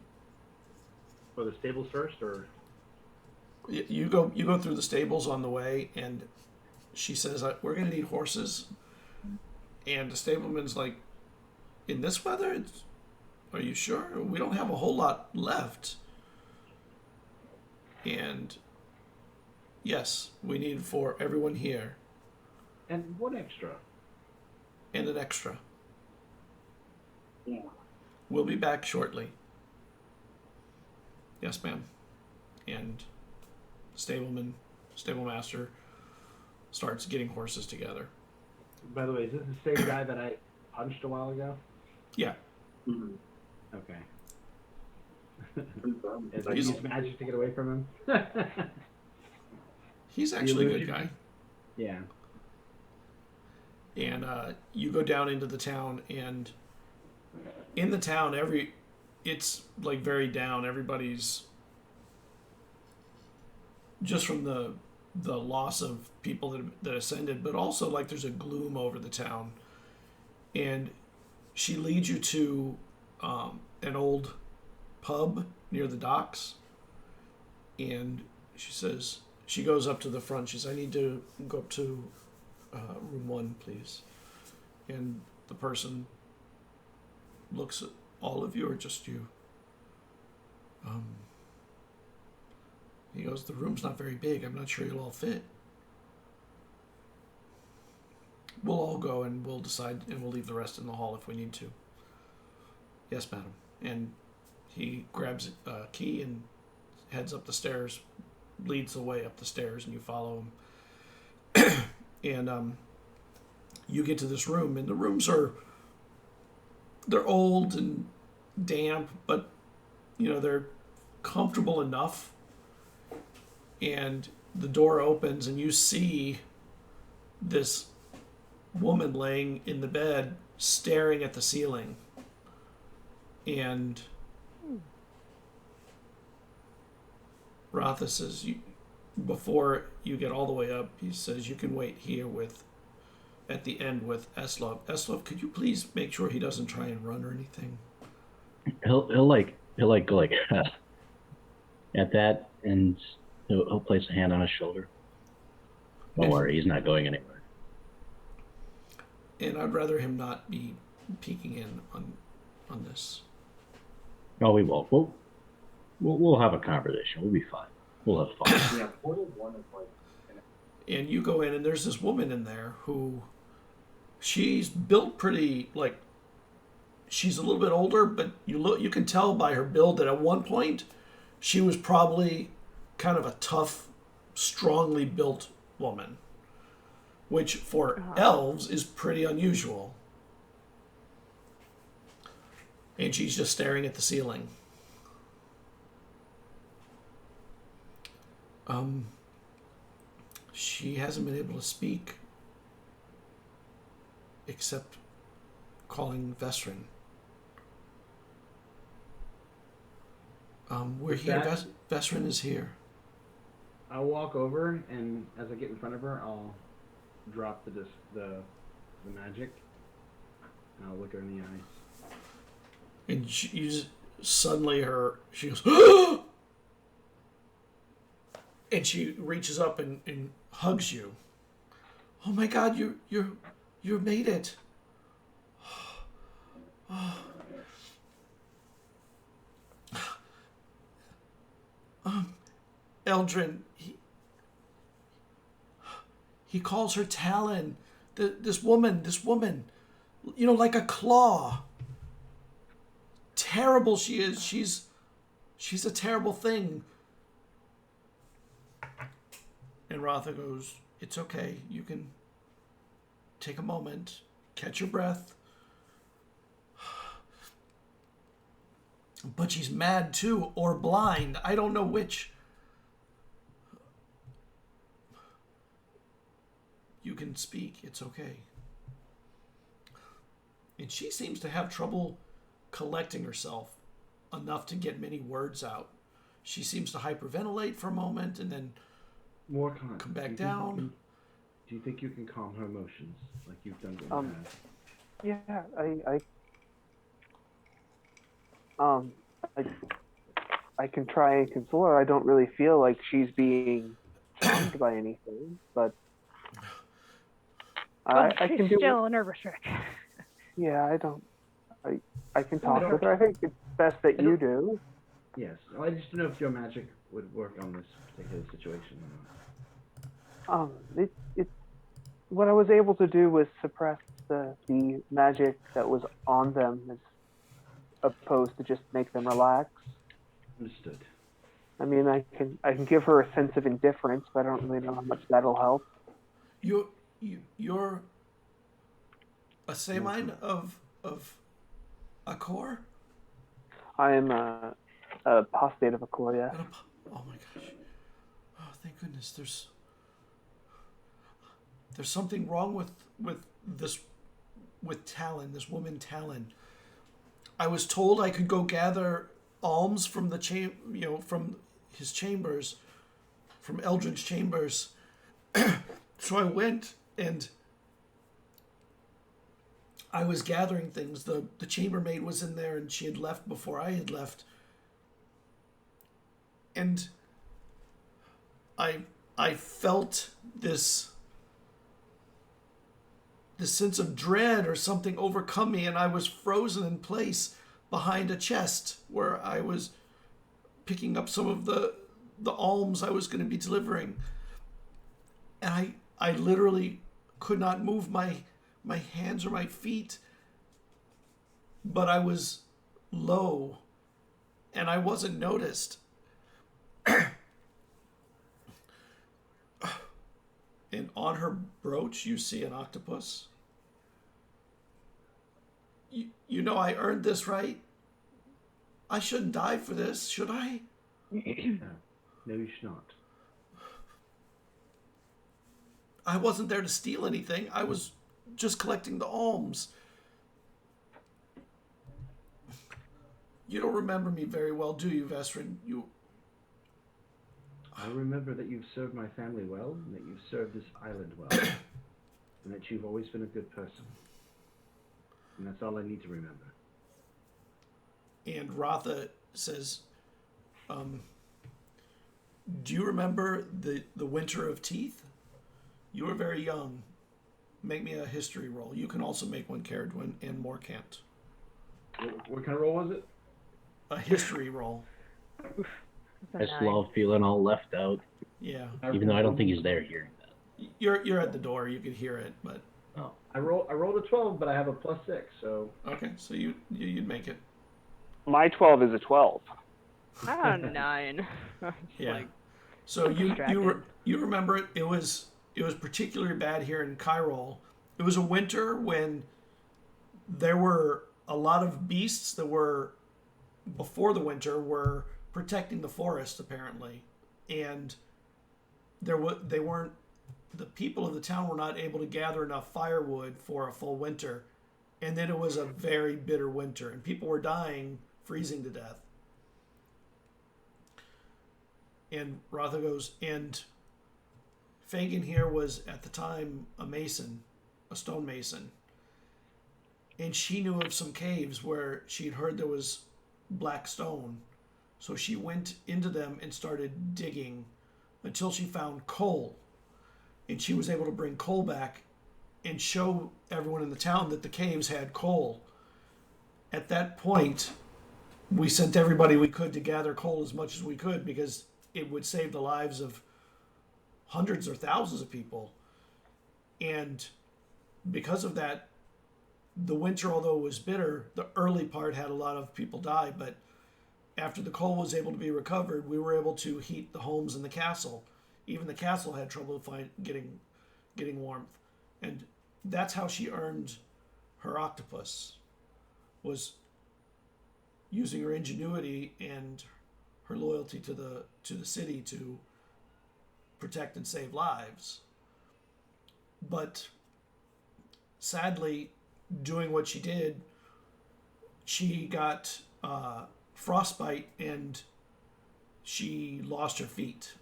For the stables first, or you go through the stables on the way, and she says, "We're gonna need horses." And the stableman's like, "In this weather, are you sure? We don't have a whole lot left." And yes, we need for everyone here, And what extra? and an extra. Yeah. We'll be back shortly. Yes, ma'am. And stablemaster starts getting horses together. By the way, is this the same guy that I punched a while ago? Yeah. Mm-hmm. Okay. Confirmed. Is I He's- use magic to get away from him? He's actually a good illusion. guy. Yeah. And you go down into the town, and in the town, it's like very down. Everybody's just from the loss of people that ascended, but also like there's a gloom over the town. And she leads you to an old pub near the docks, and she goes up to the front. She says, "I need to go up to room 1, please." And the person looks at all of you, or just you. He goes, "The room's not very big. I'm not sure you'll all fit. We'll all go and we'll decide, and we'll leave the rest in the hall if we need to." "Yes, madam." And he grabs a key and heads up the stairs, leads the way up the stairs, and you follow him. And you get to this room, and the rooms they're old and damp, but they're comfortable enough. And the door opens, and you see this woman laying in the bed, staring at the ceiling. And Rotha says, before you get all the way up, he says, "You can wait here at the end with Eslov. Eslov, could you please make sure he doesn't try and run or anything?" he'll go like at that, and he'll place a hand on his shoulder. Don't worry, he's not going anywhere. And I'd rather him not be peeking in on this. No, we won't. We'll have a conversation. We'll be fine. We'll have fun. Yeah, Portal 1 is like, And you go in, and there's this woman in there who she's built pretty, like, she's a little bit older, but you can tell by her build that at one point she was probably kind of a tough, strongly built woman, which for elves is pretty unusual. And she's just staring at the ceiling. She hasn't been able to speak except calling Vestrin. We're Is here. that- Vestrin is here. I'll walk over, and as I get in front of her, I'll drop the magic, and I'll look her in the eyes. And suddenly she goes, and she reaches up and hugs you. Oh my God, you made it. Eldrin, he calls her Talon. This woman, like a claw. Terrible she is. She's a terrible thing. And Rotha goes, it's okay. You can take a moment, catch your breath. But she's mad too, or blind. I don't know which. You can speak. It's okay. And she seems to have trouble collecting herself enough to get many words out. She seems to hyperventilate for a moment and then come back down. Do you think you can calm her emotions like you've done in the past? Yeah, I can try and console her. I don't really feel like she's being harmed by anything, but I she's can do still a nervous wreck. Yeah, I can talk with her. I think it's best that you do. Yes. I just don't know if your magic would work on this particular situation. What I was able to do was suppress the magic that was on them, as opposed to just make them relax. Understood. I mean, I can give her a sense of indifference, but I don't really know how much that'll help. You're a Samine of Akor? I am a apostate of Akor, yeah. Oh my gosh. Oh, thank goodness. There's something wrong with Talon, this woman Talon. I was told I could go gather alms from from his chambers, from Eldrin's chambers. So I went and I was gathering things. The chambermaid was in there and she had left before I had left. And I felt this sense of dread or something overcome me, and I was frozen in place behind a chest where I was picking up some of the alms I was going to be delivering. And I literally could not move my hands or my feet, but I was low and I wasn't noticed. And on her brooch, you see an octopus. You know I earned this, right? I shouldn't die for this, should I? No, you should not. I wasn't there to steal anything. I was just collecting the alms. You don't remember me very well, do you, Vestrin? I remember that you've served my family well, and that you've served this island well, and that you've always been a good person. And that's all I need to remember. And Rotha says, do you remember the Winter of Teeth? You were very young. Make me a history roll. You can also make one, Caradwin, and more can't. What kind of roll was it? A history roll. I just love feeling all left out, Yeah. even though I don't think he's there hearing that. You're at the door. You could hear it, but Oh. I rolled a 12, but I have a +6, so okay. So you'd make it. My 12 is a 12. Ah, 9. Yeah. So you remember it? It was particularly bad here in Cairo. It was a winter when there were a lot of beasts that were before the winter were protecting the forest apparently, and the people of the town were not able to gather enough firewood for a full winter, and then it was a very bitter winter, and people were dying, freezing to death. And Rotha goes, and Fagin here was at the time a mason, a stonemason, and she knew of some caves where she'd heard there was black stone, so she went into them and started digging until she found coal, and she was able to bring coal back and show everyone in the town that the caves had coal. At that point, we sent everybody we could to gather coal as much as we could, because it would save the lives of hundreds or thousands of people. And because of that, the winter, although it was bitter, the early part had a lot of people die, but after the coal was able to be recovered, we were able to heat the homes in the castle. Even the castle had trouble getting warmth. And that's how she earned her octopus, was using her ingenuity and her loyalty to the city to protect and save lives. But sadly, doing what she did, she got frostbite and she lost her feet.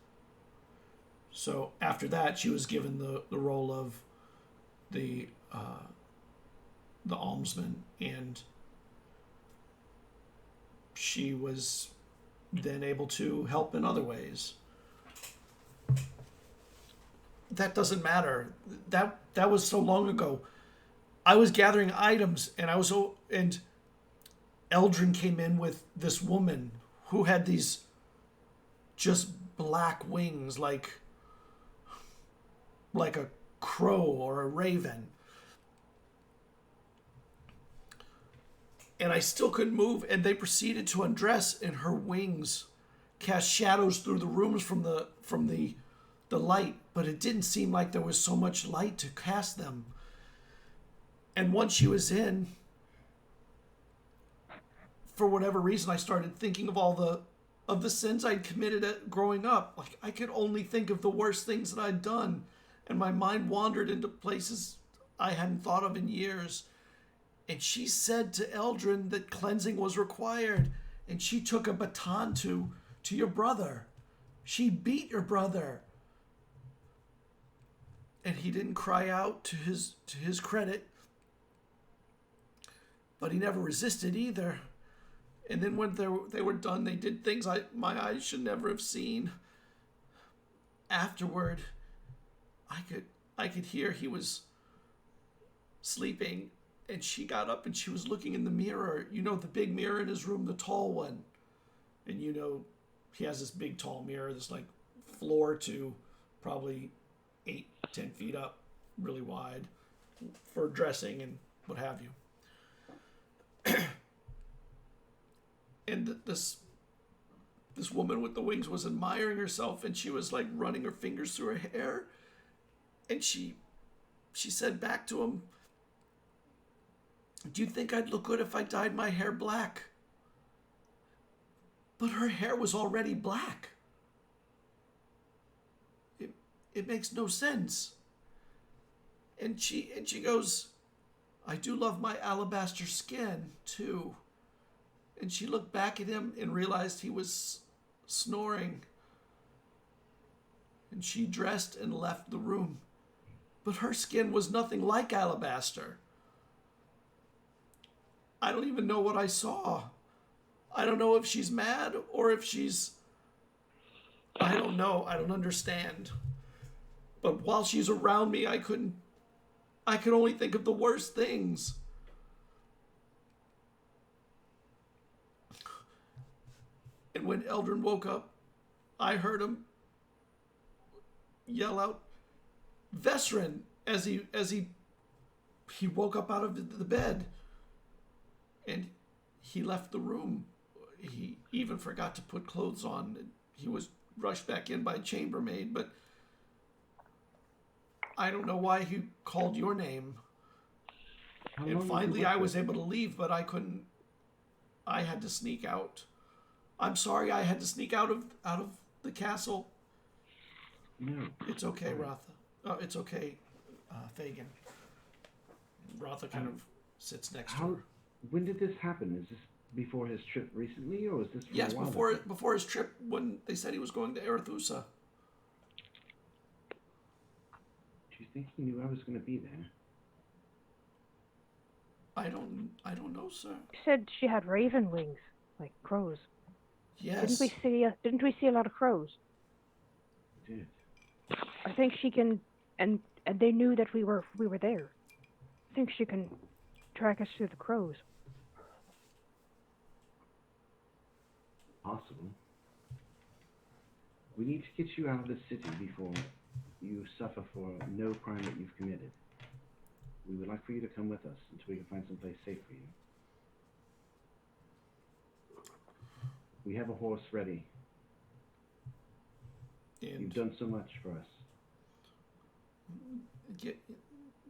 So after that, she was given the role of the almsman, and she was then able to help in other ways. That doesn't matter. That was so long ago. I was gathering items, and and Eldrin came in with this woman who had these just black wings, like a crow or a raven. And I still couldn't move, and they proceeded to undress, and her wings cast shadows through the rooms from the light, but it didn't seem like there was so much light to cast them. And once she was in, for whatever reason, I started thinking of all the sins I'd committed growing up. Like, I could only think of the worst things that I'd done, and my mind wandered into places I hadn't thought of in years. And she said to Eldrin that cleansing was required, and she took a baton to your brother. She beat your brother. And he didn't cry out to his credit, but he never resisted either. And then when they were done, they did things my eyes should never have seen. Afterward, I could hear he was sleeping, and she got up and she was looking in the mirror. You know, the big mirror in his room, the tall one. And you know, he has this big tall mirror that's like floor to probably 8-10 feet up, really wide, for dressing and what have you. And this woman with the wings was admiring herself, and she was like running her fingers through her hair, and she said back to him, "Do you think I'd look good if I dyed my hair black?" But her hair was already black. It makes no sense. And she goes, "I do love my alabaster skin too." And she looked back at him and realized he was snoring. And she dressed and left the room. But her skin was nothing like alabaster. I don't even know what I saw. I don't know if she's mad or if she's... I don't know. I don't understand. But while she's around me, I could only think of the worst things. And when Eldrin woke up, I heard him yell out, "Vesrin," as he woke up out of the bed. And he left the room. He even forgot to put clothes on. He was rushed back in by a chambermaid, but I don't know why he called your name. How long And have you finally, worked I was there? able to leave, but I couldn't. I had to sneak out. I'm sorry, I had to sneak out of the castle. No. It's okay, Rotha. It's okay, Fagin. Rotha kind of sits next to How? her. When did this happen? Is this before his trip recently, or was this from Yes, a while before back? before his trip when they said he was going to Arethusa. Do you think he knew I was going to be there? I don't know, sir. She said she had raven wings, like crows. Yes. Didn't we see a lot of crows? I did. I think she can, and they knew that we were there. I think she can track us through the crows. Possible. We need to get you out of the city before you suffer for no crime that you've committed. We would like for you to come with us until we can find someplace safe for you. We have a horse ready. You've And done so much for us.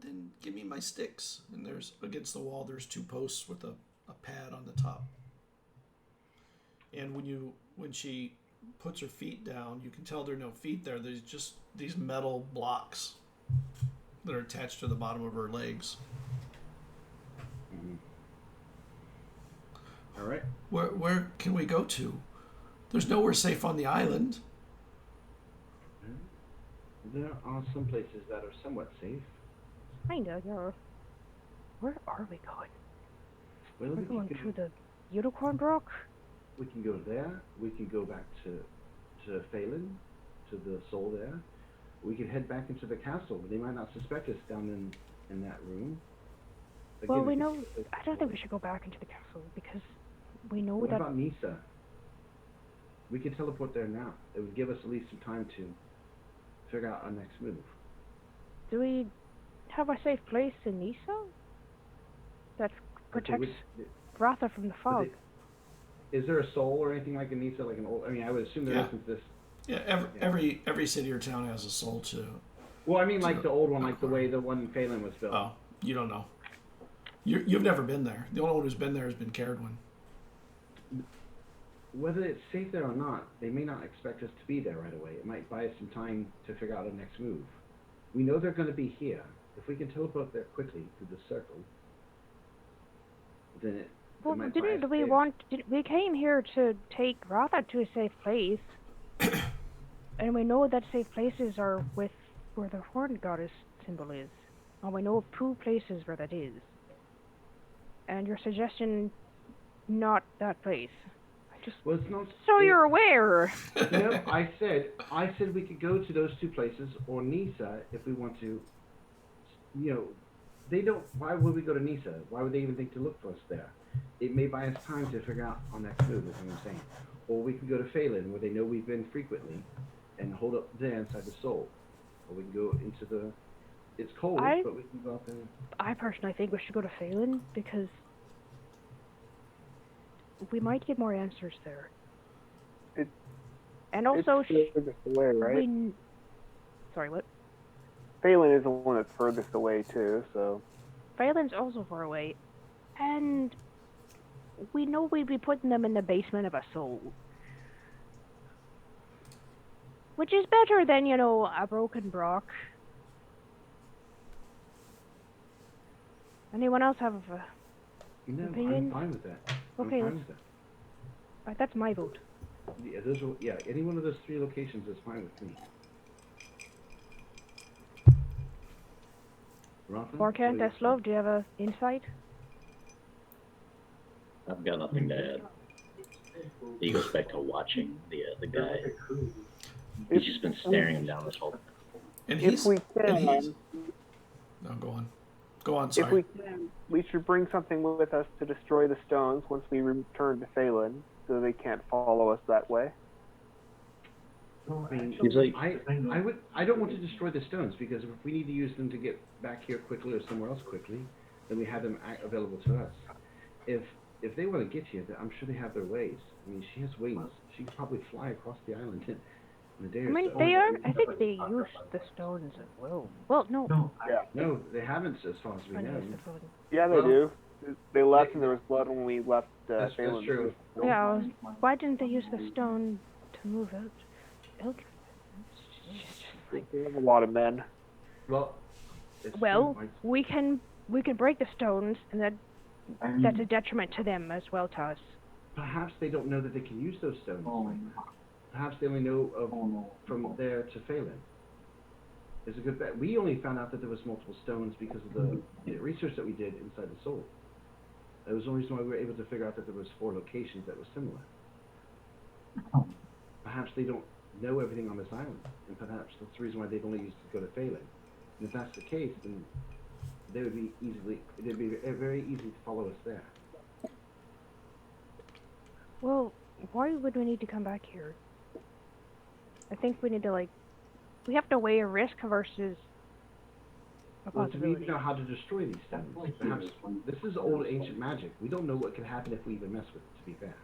then give me my sticks. And there's against the wall. There's 2 posts with a pad on the top. And when she puts her feet down, you can tell there are no feet there. There's just these metal blocks that are attached to the bottom of her legs. Mm-hmm. All right. Where can we go to? There's nowhere safe on the island. There are some places that are somewhat safe. Kinda, yeah. Where are we going? Well, We're we going can through the Unicorn Rock? we can go there. We can go back to Phelan, to the soul there. We can head back into the castle. They might not suspect us down in that room. Well, Again, we if know. it's- I don't think we should go back into the castle because we know What that. about Nisa? We could teleport there now. It would give us at least some time to figure out our next move. Do we have a safe place in Nisa that protects Ratha from the fog? Is there a soul or anything like a Nisa, like an old? I mean, I would assume there Yeah. isn't this. Yeah, every city or town has a soul too. Well, I mean, like the old one, like the way the one in Phelan was built. Oh, you don't know. You've never been there. The only one who's been there has been Caradwin. Whether it's safe there or not, they may not expect us to be there right away. It might buy us some time to figure out our next move. We know they're going to be here. If we can teleport there quickly through the circle, then it Well, might buy us didn't we space. we came here to take Ratha to a safe place, and we know that safe places are with where the horn goddess symbol is, and we know of 2 places where that is. And your suggestion, not that place. Well, it's not. So you're aware. No, I said we could go to those 2 places or Nisa if we want to. You know, they don't. Why would we go to Nisa? Why would they even think to look for us there? It may buy us time to figure out our next move, is what I'm saying. Or we can go to Phelan, where they know we've been frequently, and hold up there inside the soul. Or we can go into the. It's cold, but we can go up there. I personally think we should go to Phelan because we might get more answers there. And also, it's furthest away, right? Sorry, what? Phelan is the one that's furthest away too, so Phelan's also far away, and we know we'd be putting them in the basement of a soul. Which is better than, a broken Brock. Anyone else have No, opinion? I'm fine with that. Okay, I'm fine with that. that's my vote. Yeah, any one of those 3 locations is fine with me. Rafa, Orkan, what do you- Deslov, do you have a insight? I've got nothing to add. He goes back to watching the guy. He's just been staring him down this whole. And if he's we and he's, can, no, go on. Go on. if Sorry. we can, we should bring something with us to destroy the stones once we return to Phelan, so they can't follow us that way. I mean, He's like, I don't want to destroy the stones because if we need to use them to get back here quickly or somewhere else quickly, then we have them available to us. If they want to get here, then I'm sure they have their ways. I mean, she has wings. She could probably fly across the island I mean, they are. I think they used the stones as well. Well, no. No, they haven't, as far as we know. Yeah, they Well, do. They left, and there was blood when we left That's Salem. true. Yeah. Why didn't they use the stone to move out? They have a lot of men. Well, it's Well, true. we can break the stones, and that's a detriment to them as well to us. Perhaps they don't know that they can use those stones. Perhaps they only know of from there to Phelan. It's a good bet. We only found out that there was multiple stones because of the research that we did inside the soul. That was the only reason why we were able to figure out that there was 4 locations that were similar. Perhaps they don't know everything on this island, and perhaps that's the reason why they've only used to go to Phelan. And if that's the case, then it'd be very easy to follow us there. Well, why would we need to come back here? I think we need to we have to weigh a risk versus a Well, do we possibility. even know how to destroy these stones? Perhaps this is old ancient magic. We don't know what can happen if we even mess with it, to be fair.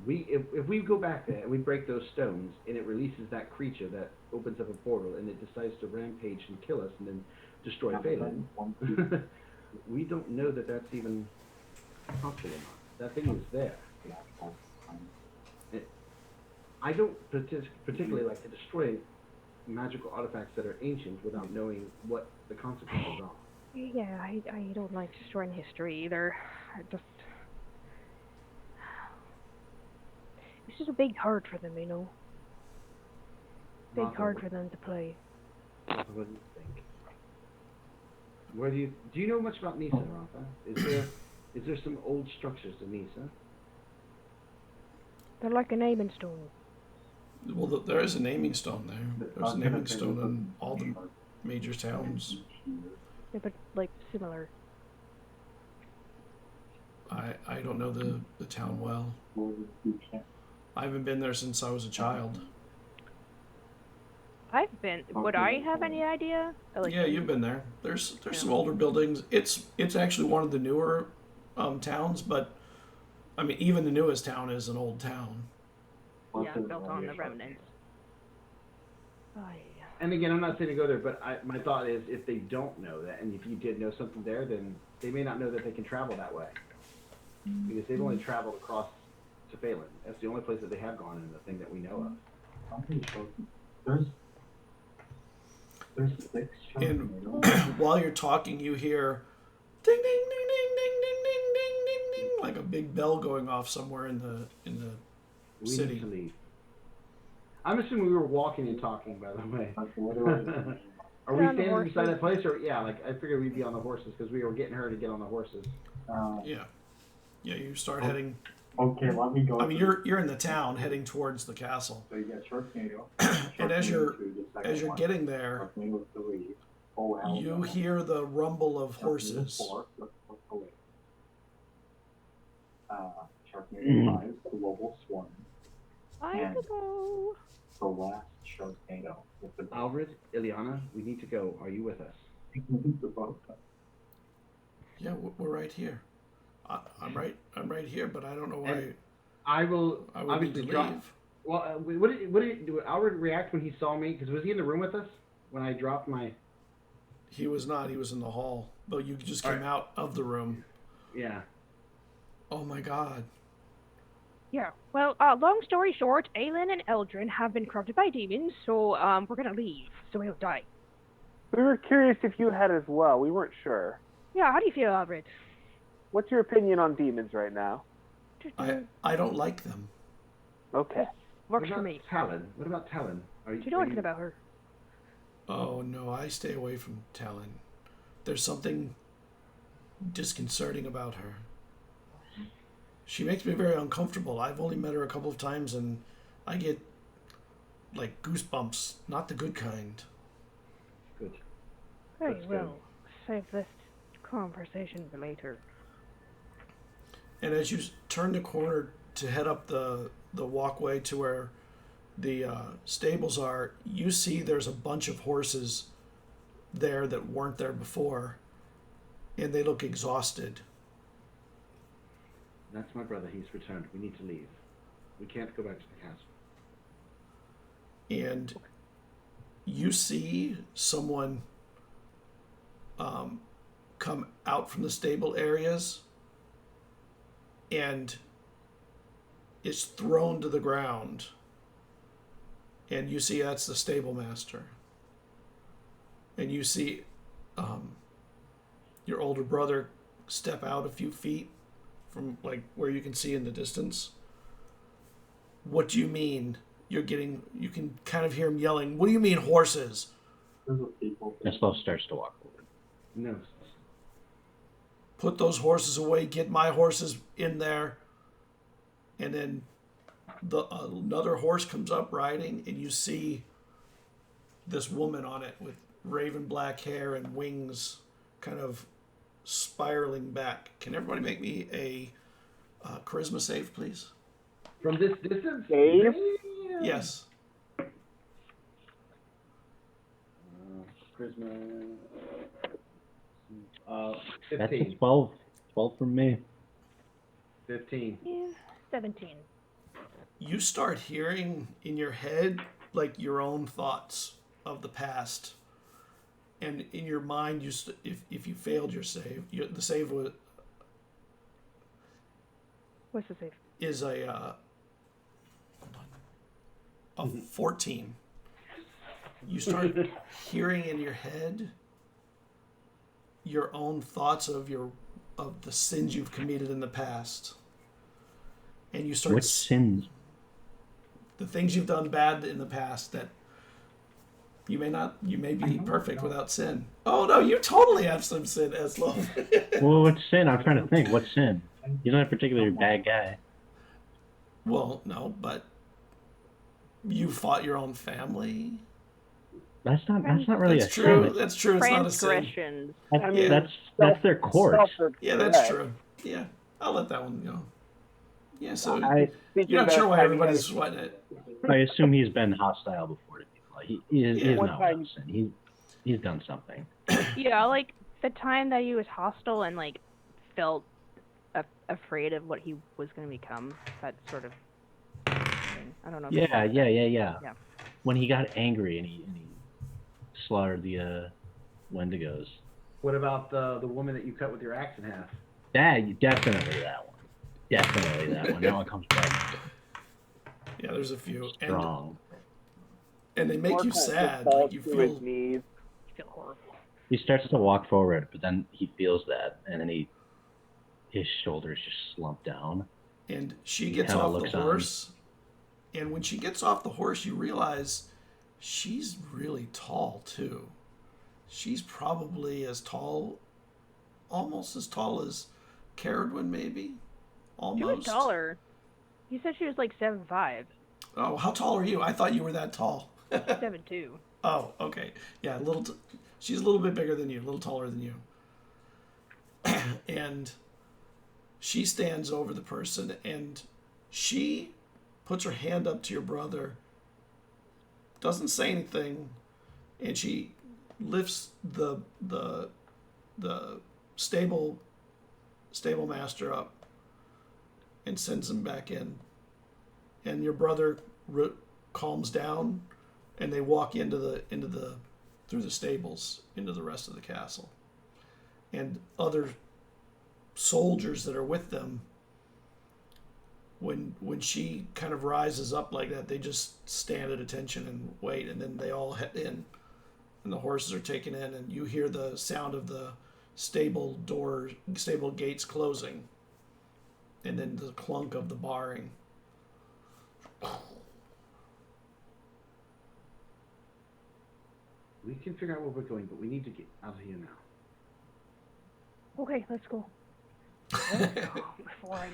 If we go back there and we break those stones and it releases that creature that opens up a portal and it decides to rampage and kill us and then destroy Phelan, we don't know that that's even possible or not. That thing is there. I don't particularly like to destroy magical artifacts that are ancient without knowing what the consequences are. Yeah, I don't like destroying history either. This is a big card for them, you know. Big Rafa, card for them to play. Rafa, what do you think? Where do you know much about Nisa, Rafa? Is there some old structures to Nisa? They're like a naming stone. Well, there is a naming stone there. There's a naming stone in all the major towns. Yeah, but similar. I don't know the town well. I haven't been there since I was a child. I've been. Would I have any idea? Yeah, you've been there. There's some older buildings. It's actually one of the newer towns, but I mean even the newest town is an old town. Yeah, built on the remnants. Oh, yeah. And again, I'm not saying to go there, but my thought is if they don't know that, and if you did know something there, then they may not know that they can travel that way. Because they've only traveled across to Phelan. That's the only place that they have gone in the thing that we know of. There's 6 And while you're talking, you hear ding ding ding ding ding ding ding ding ding ding like a big bell going off somewhere in the We city. need to leave. I'm assuming we were walking and talking, by the way. Are we standing beside that place, or I figured we'd be on the horses because we were getting her to get on the horses. Yeah, you start heading. Okay, let me go. I mean, you're in the town heading towards the castle, So you got Sharknado. and as you're Sharknado 2, the second as you're one. getting there, Sharknado 3. Oh, hell you no. hear the rumble of Sharknado horses. 4, let's go away. Sharknado 5, Global Swarm. I have to go. The last Sharknado. With the Alfred, Ileana, we need to go. Are you with us? the boat. Yeah, we're right here. I'm right here, but I don't know why And I will I would need obviously to drop. leave. Well, what did Alfred react when he saw me? Because was he in the room with us when I dropped my? He was not. He was in the hall. But you just came out of the room. Yeah. Oh my God. Yeah. Well, long story short, Aelin and Eldrin have been corrupted by demons, so we're gonna leave, so we don't die. We were curious if you had as well. We weren't sure. Yeah. How do you feel, Alfred? What's your opinion on demons right now? I don't like them. Okay. Works What for about me. Talon? What about Talon? Do you know anything about her? Oh no, I stay away from Talon. There's something disconcerting about her. She makes me very uncomfortable. I've only met her a couple of times and I get like goosebumps, not the good kind. Good. Very That's well. Save this conversation for later. And as you turn the corner to head up the walkway to where the stables are, you see there's a bunch of horses there that weren't there before, and they look exhausted. That's my brother. He's returned. We need to leave. We can't go back to the castle. and you see someone come out from the stable areas and is thrown to the ground. And you see that's the stable master. And you see your older brother step out a few feet from like where you can see in the distance. What do you mean? You can kind of hear him yelling, what do you mean horses? Slow starts to walk forward. No. Put those horses away, get my horses in there. And then another horse comes up riding, and you see this woman on it with raven black hair and wings kind of spiraling back. Can everybody make me a charisma save, please? From this distance? Dave? Damn. Yes. Charisma. That's a 15. 12. 12 from me. 15. Yeah, 17. You start hearing in your head like your own thoughts of the past, and in your mind, if you failed your save, the save What's the save? is a 14. You start hearing in your head your own thoughts of the sins you've committed in the past, and you start Which sins? the things you've done bad in the past that you may be perfect without sin. Oh no, you totally have some sin, Eslo. Well, what sin? I'm trying to think. What sin? He's not a particularly bad guy. Well, no, but you fought your own family. That's not really That's a true. sin. That's true. It's not a sin. Transgressions. I mean, That's their course. Yeah, that's true. Yeah, I'll let that one go. Yeah, so you're not Speaking sure of why having everybody's a- sweating it. I assume he's been hostile before to people. He is Yeah. not without sin. He's done something. Yeah, like the time that he was hostile and like felt afraid of what he was going to become. That sort of thing. I don't know. If you Yeah. Yeah. When he got angry and he slaughtered the Wendigos. What about the woman that you cut with your axe in half? Definitely that one. Definitely that one. That one comes back Yeah, there's a few, strong. and they make you Mark just sad. falls Like you to his feel. knees. I feel horrible. He starts to walk forward, but then he feels that, and then his shoulders just slump down. And she He gets kinda off the looks on. horse, and when she gets off the horse, you realize she's really tall too. She's probably almost as tall as Caradwin, maybe. Almost. She was taller. You said she was like 7'5", Oh, how tall are you? I thought you were that tall. 7'2". Oh, okay. Yeah, she's a little bit bigger than you, a little taller than you. And she stands over the person, and she puts her hand up to your brother, doesn't say anything, and she lifts the stable master up and sends him back in. And your brother calms down, and they walk through the stables into the rest of the castle. And other soldiers that are with them, when she kind of rises up like that, they just stand at attention and wait, and then they all head in, and the horses are taken in, and you hear the sound of the stable gates closing, and then the clunk of the barring. We can figure out where we're going, but we need to get out of here now. Okay, let's go. Before I'm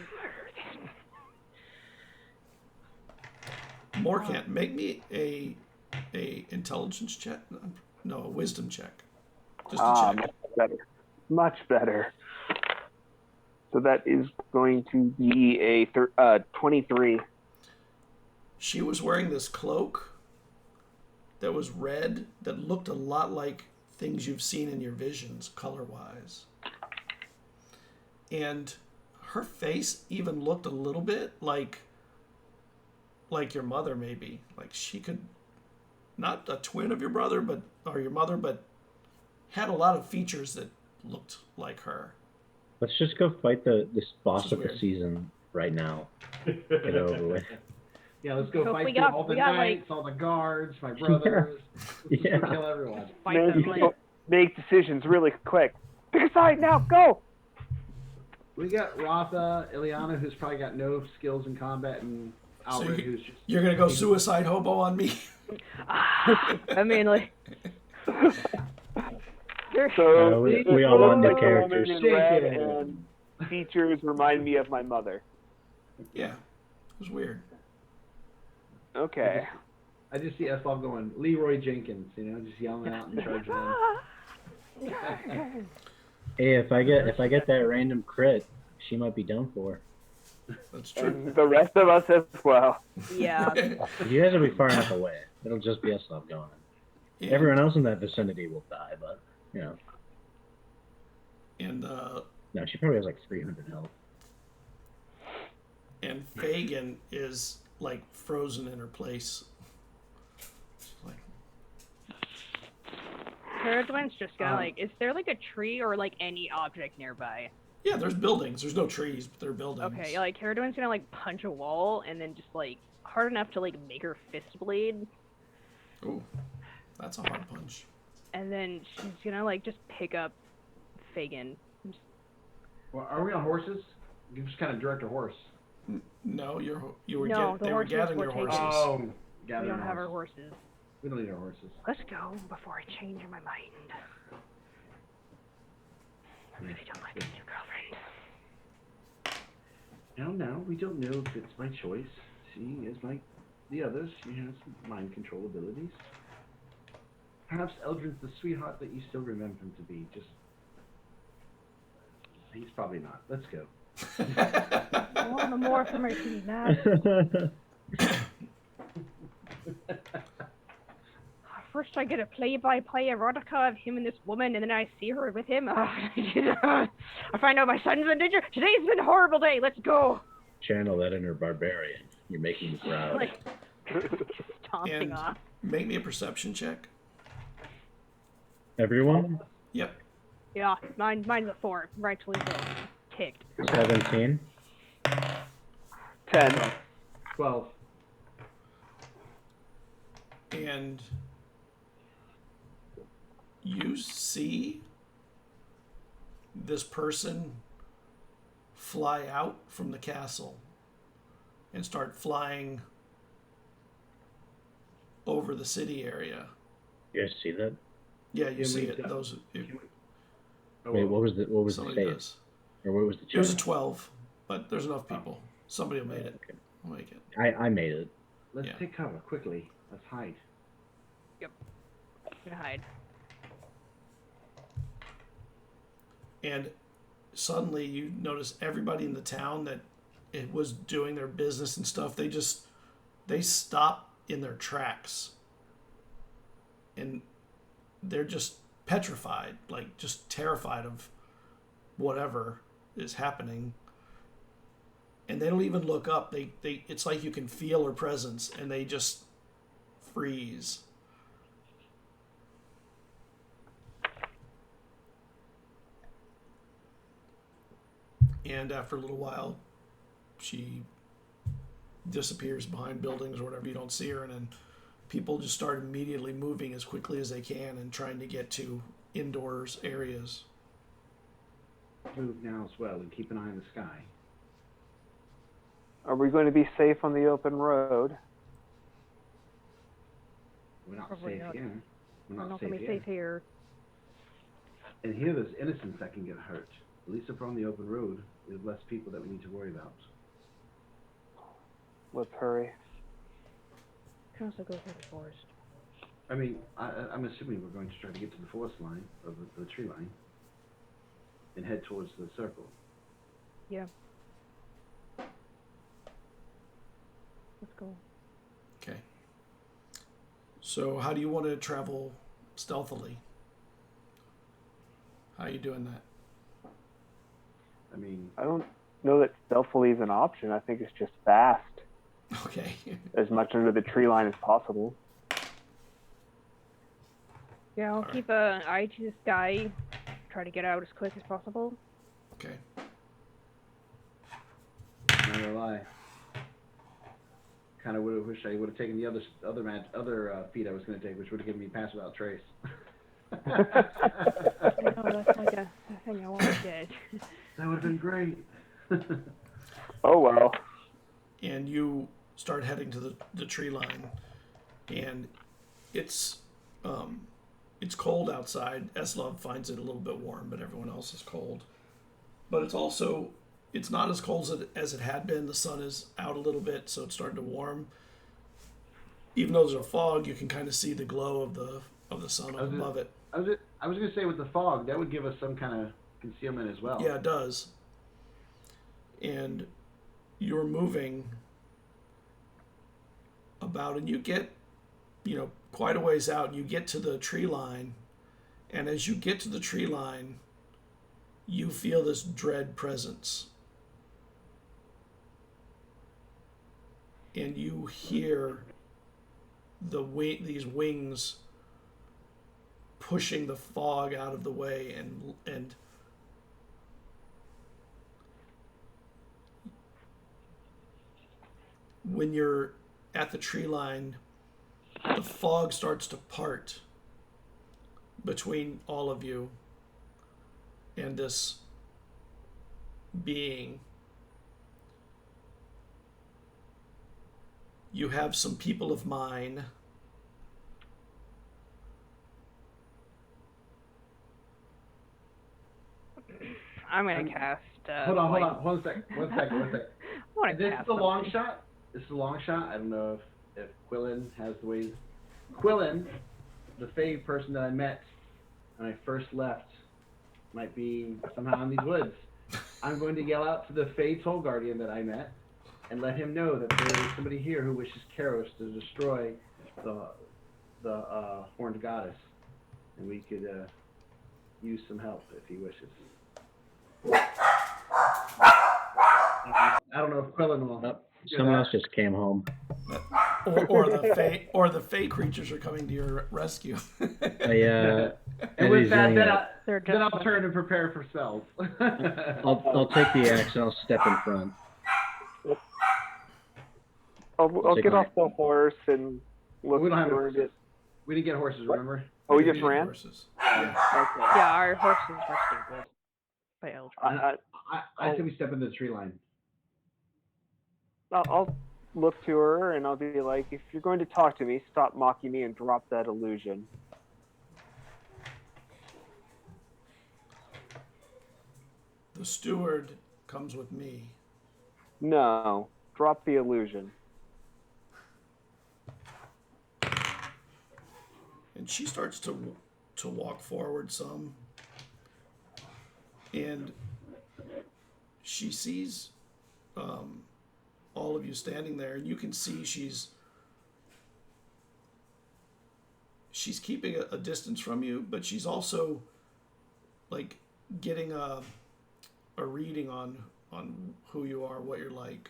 Morkant, make me a intelligence check. No, a wisdom check. Just to check. Much better. Much better. So that is going to be a 23. She was wearing this cloak that was red, that looked a lot like things you've seen in your visions, color-wise. And her face even looked a little bit like your mother, maybe. Like she could not a twin of your brother, or your mother, but had a lot of features that looked like her. Let's just go fight this boss of the weird. season right now. Get it over with. Yeah, let's go So fight we through got- all the we got, knights, all the guards, my brothers. Let's Yeah. go kill everyone. Fight Man, them, you like, don't make decisions really quick. Pick a side now. Go. We got Rotha, Ileana, who's probably got no skills in combat, and Alred, who's just... You're gonna go suicide hobo on me? I mean, like, So we all want new like the characters. woman in red and features remind me of my mother. Yeah, it was weird. Okay. I just see Eslov going, Leroy Jenkins, just yelling out and charging in. Hey, if I get that random crit, she might be done for. That's true. And the rest of us as well. yeah. You guys will be far enough away. It'll just be us love going. And, Everyone else in that vicinity will die, but And no, she probably has like 300 health. and Fagin is like frozen in her place. She's like, Caradwin's just gonna, like, is there, like, a tree or, like, any object nearby? yeah, there's buildings. There's no trees, but there are buildings. Okay, like, Caradwin's gonna, like, punch a wall and then just, like, hard enough to, like, make her fist bleed. Ooh, that's a hard punch. And then she's gonna, like, just pick up Fagin. Well, are we on horses? You just kind of direct a horse. No, you were No, the they were horses gathering were your taken. horses. Oh, We gather don't have our horses. We don't need our horses. Let's go before I change my mind. I really don't like this new girlfriend. No, we don't know if it's my choice. She is like the others. She has mind control abilities. Perhaps Eldrin's the sweetheart that you still remember him to be. Just he's probably not. Let's go. I want no more for my tea, Dad. First I get a play-by-play erotica of him and this woman, and then I see her with him. I find out my son's in danger. Today's been a horrible day. Let's go. Channel that inner barbarian. You're making me proud. Like, stomping And off. make me a perception check. Everyone? Yep. Yeah, mine's a 4. Rightfully so. Ticked. 17. 10. 12. And you see this person fly out from the castle and start flying over the city area. You guys see that? Yeah, you Yeah, see we- it. Those. Wait, what was the Somebody state? does. Or what was the It was a check? 12, but there's enough people. Somebody will make it. Okay. Will make it. I made it. Let's Yeah. take cover quickly. Let's hide. Gonna hide. And suddenly you notice everybody in the town that it was doing their business and stuff, they stop in their tracks. And they're just petrified, like just terrified of whatever is happening. And they don't even look up. They it's like you can feel her presence and they just freeze. And after a little while, she disappears behind buildings or whatever. You don't see her, and then people just start immediately moving as quickly as they can and trying to get to indoors areas. Move now as well and keep an eye on the sky. Are we going to be safe on the open road? We're not Probably safe not. here. We're We're not, not safe gonna be here. safe here. And here there's innocents that can get hurt. At least if we're on the open road, there's less people that we need to worry about. Let's hurry. Can also go through the forest. I mean, I'm assuming we're going to try to get to the forest line, or the tree line, and head towards the circle. Yeah. Let's go. Okay. So how do you want to travel stealthily? How are you doing that? I mean, I don't know that stealthily is an option. I think it's just fast, Okay. as much under the tree line as possible. Yeah, I'll Alright. keep an eye to the sky. Try to get out as quick as possible. Okay. Not gonna lie. Kind of wish I would have taken the other feat I was gonna take, which would have given me pass without trace. I know, that's like a thing I want to get. That would have been great. Oh well. And you start heading to the tree line, and it's cold outside. Eslov finds it a little bit warm, but everyone else is cold. But it's not as cold as it had been. The sun is out a little bit, so it's starting to warm. Even though there's a fog, you can kind of see the glow of the sun up above it. I was gonna say with the fog, that would give us some kind of concealment as well. Yeah, it does. And you're moving about, and you get, quite a ways out, and you get to the tree line. And as you get to the tree line, you feel this dread presence. And you hear these wings pushing the fog out of the way, and when you're at the tree line, the fog starts to part between all of you and this being. You have some people of mine. I'm gonna cast. Hold on, light. one sec. I wanna This cast is a long something. shot. This is a long shot. I don't know if Quillen has the ways. Quillen, the Fae person that I met when I first left, might be somehow in these woods. I'm going to yell out to the Fae Toll Guardian that I met and let him know that there is somebody here who wishes Karos to destroy the horned goddess, and we could use some help if he wishes. I don't know if Quillen will. Oh, someone else just came home. or the fey creatures are coming to your rescue. And with that, They're then I'll just- turn and prepare for spells. I'll take the axe and I'll step in front. I'll take get my- off the horse and look. We don't have around horses. it. We didn't get horses, remember? Oh, we They just need ran. horses. Okay. Yeah, our horses were stapled by Eldritch. I said we step into the tree line. I'll look to her and I'll be like, if you're going to talk to me, stop mocking me and drop that illusion. The steward comes with me. No, drop the illusion. And she starts to walk forward some, and she sees all of you standing there, and you can see she's keeping a distance from you, but she's also like getting a reading on who you are, what you're like.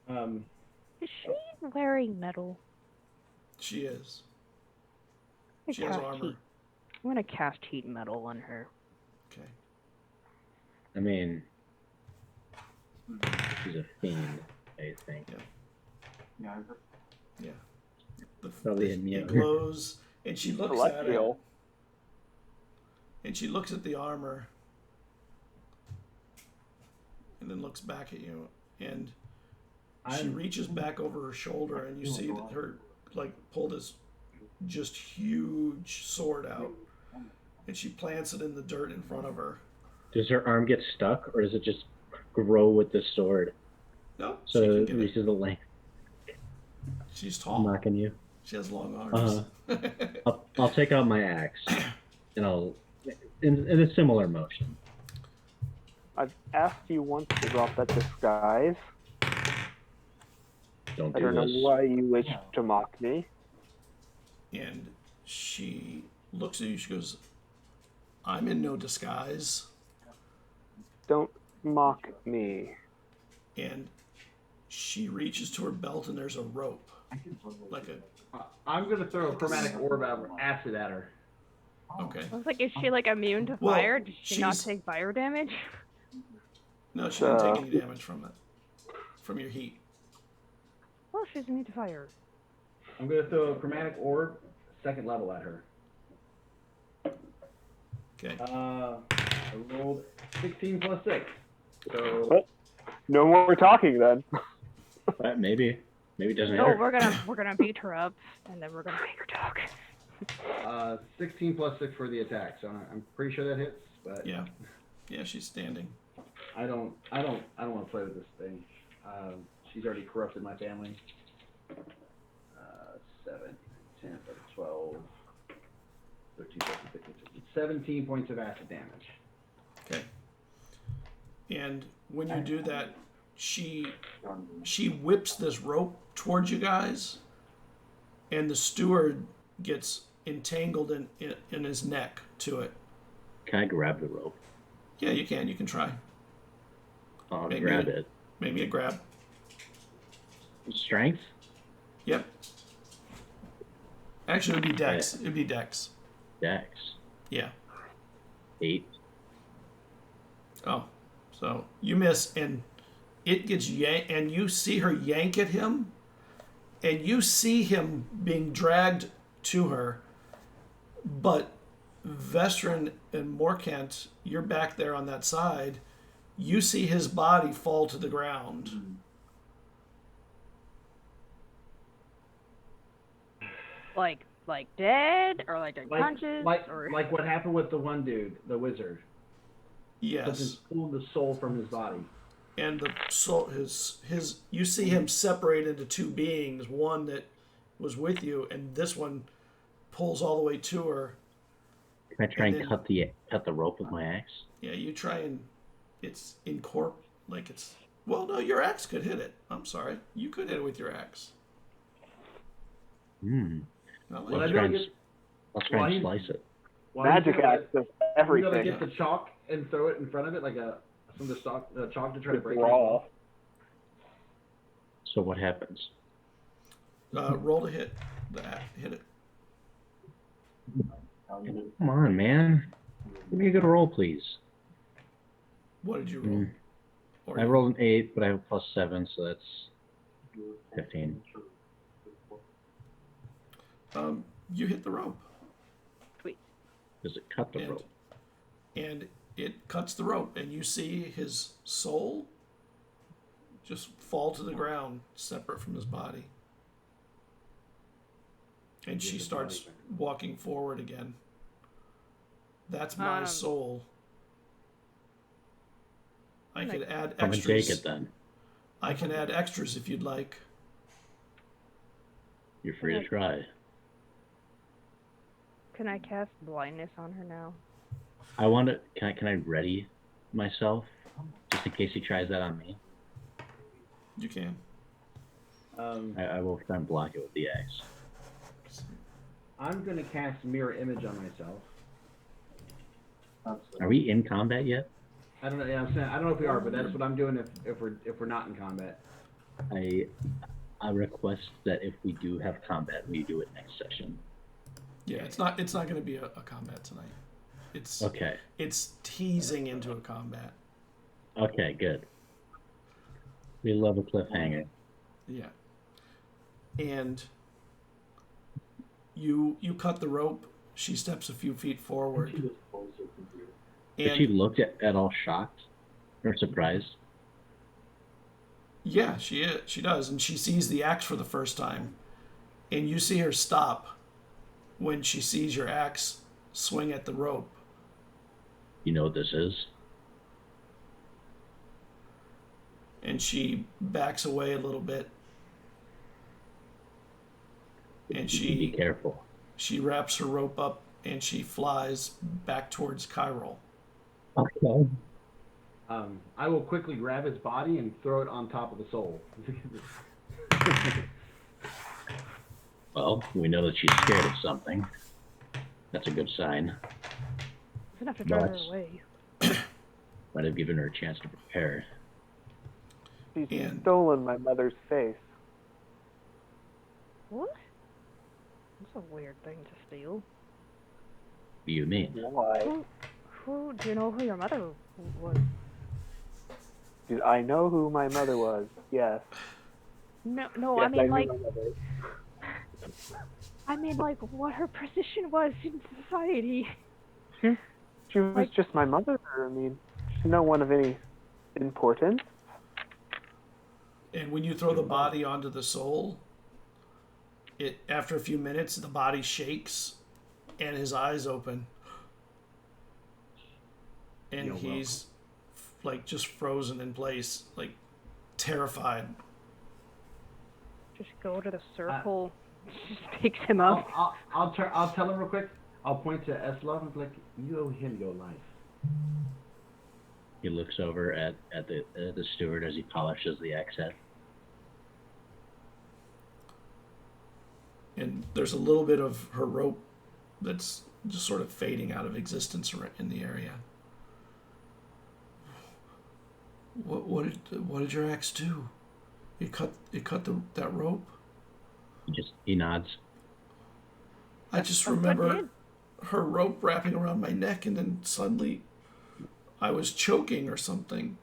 Is she wearing metal? She is. I She has cast armor. heat. I'm gonna cast heat metal on her. Okay. I mean, she's a fiend, I think. Yeah, Yeah. Probably It immune. glows, and she looks at it. Celestial. And she looks at the armor, and then looks back at you, and she reaches back over her shoulder, and you see that her pull this just huge sword out, and she plants it in the dirt in front of her. Does her arm get stuck, or does it just grow with the sword? No, So she can it get it. reaches the length, She's tall. knocking you. She has long arms. I'll take out my axe, and I'll in a similar motion. I've asked you once to drop that disguise. Don't I do don't know this. why you wish to mock me. And she looks at you. She goes, "I'm in no disguise." Don't mock me. And she reaches to her belt, and there's a rope. like a I'm gonna throw a chromatic orb of acid at her. okay. I was like, is she like immune to Well, fire? Does she not she's- take fire damage? No, she didn't take any damage from it, from your heat. Well, she's immune to fire. I'm gonna throw a chromatic orb, second level at her. Okay. I rolled 16 plus 6. So What? No more talking then. But maybe it doesn't No, hurt. we're gonna beat her up, and then we're gonna make her talk. 16 plus 6 for the attack. So I'm pretty sure that hits. But Yeah. Yeah, she's standing. I don't want to play with this thing. She's already corrupted my family. 7, 10, 11, 12, 13, 14, 15, 16, 17 points of acid damage. Okay. And when you do that, she whips this rope towards you guys, and the steward gets entangled in his neck to it. Can I grab the rope? Yeah, you can. You can try. I'll Maybe grab it. Maybe a grab. Strength? Yep. Actually, it'd be dex. It'd be dex. Dex. Yeah. 8. Oh, so you miss, and it gets yanked, and you see her yank at him, and you see him being dragged to her, but Vestrin and Morkant, you're back there on that side. You see his body fall to the ground. Like dead, or like unconscious, or Like what happened with the one dude, the wizard. But Yes, just pulled the soul from his body. and the soul, his, you see him separate into two beings. One that was with you, and this one pulls all the way to her. Can I try And and then- cut the rope with my axe? Yeah, you try and it's like it's. Well, no, your axe could hit it. I'm sorry, you could hit it with your axe. Hmm. Not Well, like I Let's try know and, you- let's try well, and he- slice it. While he's Magic doing axe it, does I'm gonna everything. get the chalk and throw it in front of it, like some of the chalk to try to break it Raw. off. So what happens? roll to hit. Hit it. Come on, man. Give me a good roll, please. What did you roll? Or I rolled an 8, but I have a +7, so that's 15. You hit the rope, Does it cut the and rope? and it cuts the rope, and you see his soul just fall to the ground, separate from his body. And she starts walking forward again. That's my soul. I could add Come and extras. take it then. I can add extras if you'd like. You're free to try. can I cast blindness on her now? I want to. Can I ready myself just in case he tries that on me? You can. I will try and block it with the axe. I'm gonna cast mirror image on myself. Are we in combat yet? I don't know. Yeah, I'm saying I don't know if we are, but that's what I'm doing if we're not in combat. I request that if we do have combat, we do it next session. Yeah, it's not going to be a combat tonight. It's Okay. It's teasing into a combat. Okay, good. We love a cliffhanger. Yeah. And you cut the rope. She steps a few feet forward. Did she And look at all shocked or surprised? yeah, she does, and she sees the axe for the first time. And you see her stop when she sees your axe swing at the rope. You know what this is? And she backs away a little bit. And Be careful. she wraps her rope up and she flies back towards Chiral. Okay. I will quickly grab his body and throw it on top of the soul. Well, we know that she's scared of something. That's a good sign. It's enough to drive her Nice. away. Might have given her a chance to prepare. She's And- stolen my mother's face. What? That's a weird thing to steal. What do you mean? Why? Do you know who your mother was? Did I know who my mother was? Yes. No, Yes, I mean knew like, my mother. what her position was in society. She was Like- just my mother. I mean, she's no one of any importance. And when you throw the body onto the soul, it after a few minutes the body shakes and his eyes open. And You're he's like just frozen in place, like terrified. Just go to the circle. Just picks him up. I'll tell him real quick. I'll point to Eslov and be like, you owe him your life. He looks over at the steward as he polishes the axe head. And there's a little bit of her rope that's just sort of fading out of existence in the area. What did your axe do? It cut that rope. He nods. I just That's what remember did. her rope wrapping around my neck, and then suddenly I was choking or something.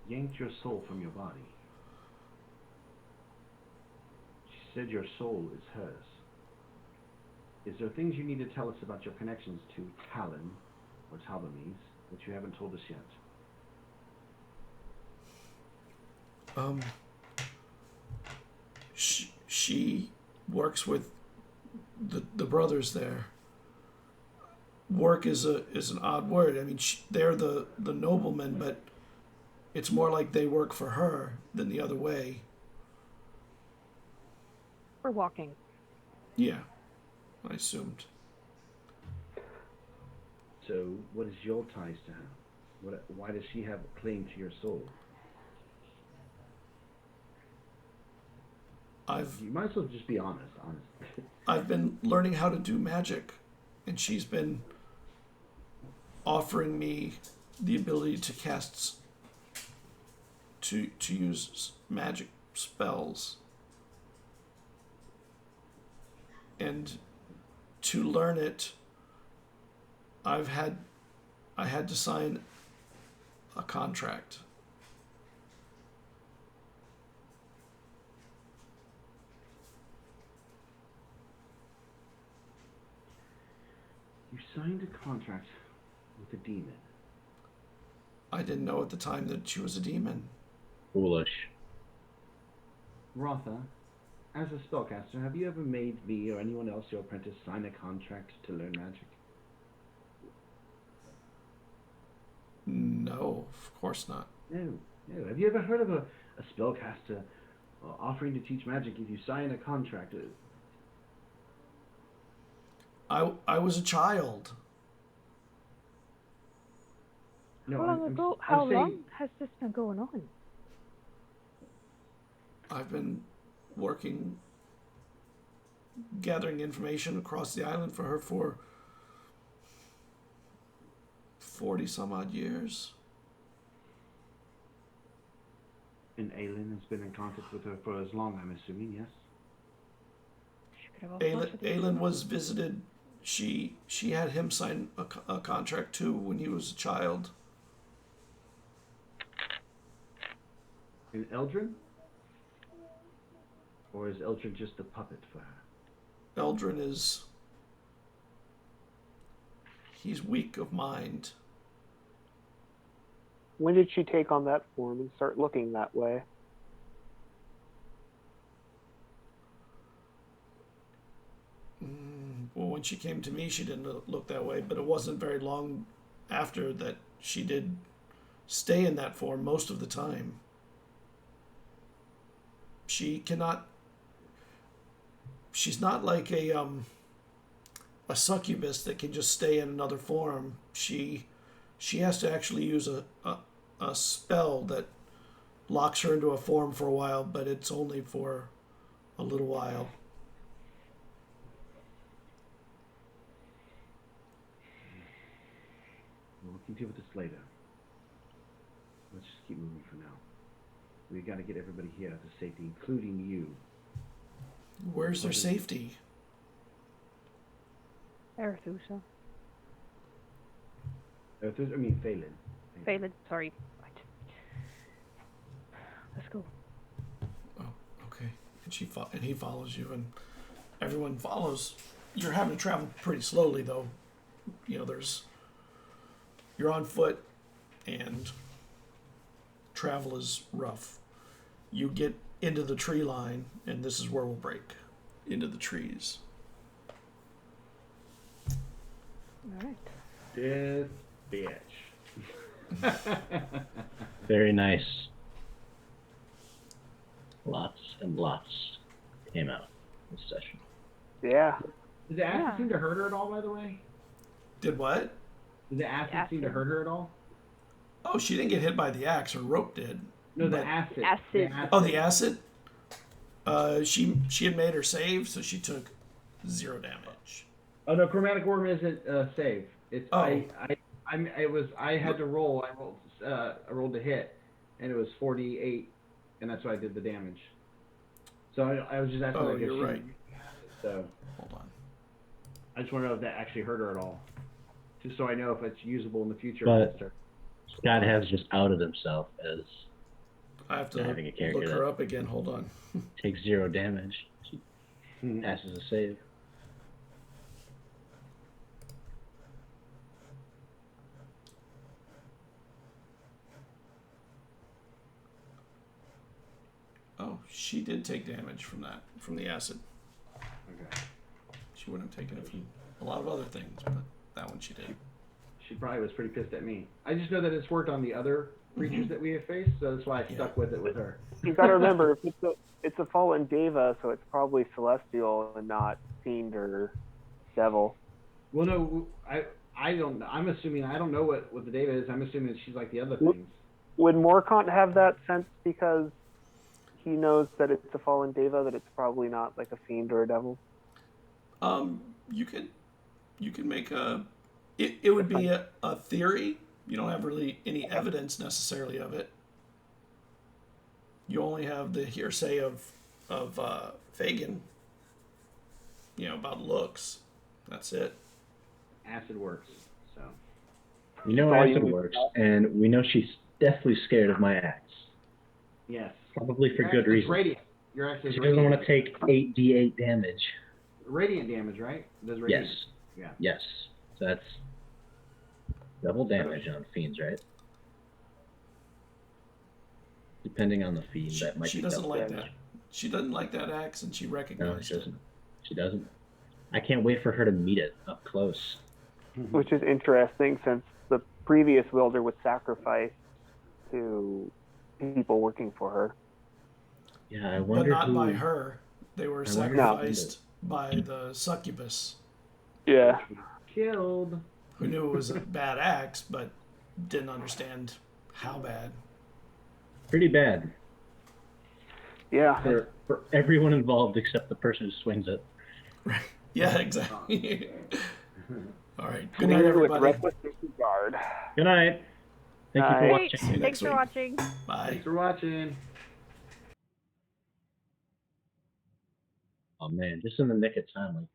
Yanked your soul from your body. She said your soul is hers. Is there things you need to tell us about your connections to Talon or Talamis that you haven't told us yet? She works with the brothers there. Work is an odd word. I mean, they're the noblemen, but it's more like they work for her than the other way. We're walking. Yeah, I assumed. So, what is your ties to her? Why does she have a claim to your soul? You might as well just be honest. I've been learning how to do magic, and she's been offering me the ability to cast to use magic spells. And to learn it, I had to sign a contract. You signed a contract with a demon. I didn't know at the time that she was a demon. Foolish. Rotha, as a spellcaster, have you ever made me or anyone else, your apprentice, sign a contract to learn magic? No, of course not. No. Have you ever heard of a spellcaster offering to teach magic if you sign a contract? I was a child. No, How I'm saying, long has this been going on? I've been working, gathering information across the island for her for 40 some odd years. And Aelin has been in contact with her for as long, I'm assuming, yes? She could have all sorts of things. Aelin was visited. She had him sign a contract too when he was a child. And Eldrin? Or is Eldrin just a puppet for her? Eldrin he's weak of mind. When did she take on that form and start looking that way? Well, when she came to me, she didn't look that way, but it wasn't very long after that she did stay in that form most of the time. She's not like a succubus that can just stay in another form. She has to actually use a spell that locks her into a form for a while, but it's only for a little while. We can deal with this later. Let's just keep moving for now. We got to get everybody here to safety, including you. Where's their safety? Arethusa. Phelan. Phelan, sorry. Let's go. Oh, okay. And he follows you, and everyone follows. You're having to travel pretty slowly, though. You know, you're on foot, and travel is rough. You get into the tree line, and this is where we'll break. Into the trees. Alright. This bitch. Very nice. Lots and lots came out this session. Yeah. Did the acid Yeah. seem to hurt her at all, by the way? Did what? Did the acid seem to hurt her at all? Oh, she didn't get hit by the axe. Her rope did. No, the But- acid. Acid. The acid. Oh, the acid? She had made her save, so she took 0 damage. Oh no, chromatic orb isn't save. It's Oh. I had to roll. I rolled to hit, and it was 48, and that's why I did the damage. So I was just asking. Oh, like, if you're she- right. So Hold on. I just want to know if that actually hurt her at all, just so I know if it's usable in the future. But- against her. Scott has just outed himself as I have to having a character look her that- up again. Hold on. takes 0 damage. She Mhm. passes a save. Oh, she did take damage from the acid. Okay. She wouldn't have taken it from a lot of other things, but that one she did. She probably was pretty pissed at me. I just know that it's worked on the other creatures that we have faced, so that's why I stuck with it with her. You got to remember, if it's a fallen deva, so it's probably celestial and not fiend or devil. Well, no, I don't. I'm assuming I don't know what the data is. I'm assuming that she's like the other things. Would Morkant have that sense because he knows that it's a fallen deva, that it's probably not like a fiend or a devil? You could make it would be a theory. You don't have really any evidence necessarily of it. You only have the hearsay of Fagin. You know, about looks. That's it. Acid works. So We know That's all you acid need to works, know. and we know she's deathly scared of my axe. yes, Probably for Your good axe is reason. Radiant. Your axe is She doesn't want to radiant. take 8d8 damage. Radiant damage, right? It does Yes. radiant. Yeah. Yes. So that's double damage on fiends, right? Depending on the fiend, that might She be doesn't double like damage. that. She doesn't like that axe, and she No, recognized she it. doesn't. She doesn't. I can't wait for her to meet it up close. Which is interesting since the previous wielder was sacrificed to people working for her. Yeah, I But wonder not who. by her. They were I wonder who sacrificed by the succubus, Yeah. Killed. who knew it was a bad axe, but didn't understand how bad. Pretty bad Yeah. for everyone involved except the person who swings it. Yeah, exactly. All right. Good Clear night, with everybody. reckless disregard. Good night. Thank you for Night. watching. See you Thanks next for week. watching. Bye. Thanks for watching. Oh man, just in the nick of time, like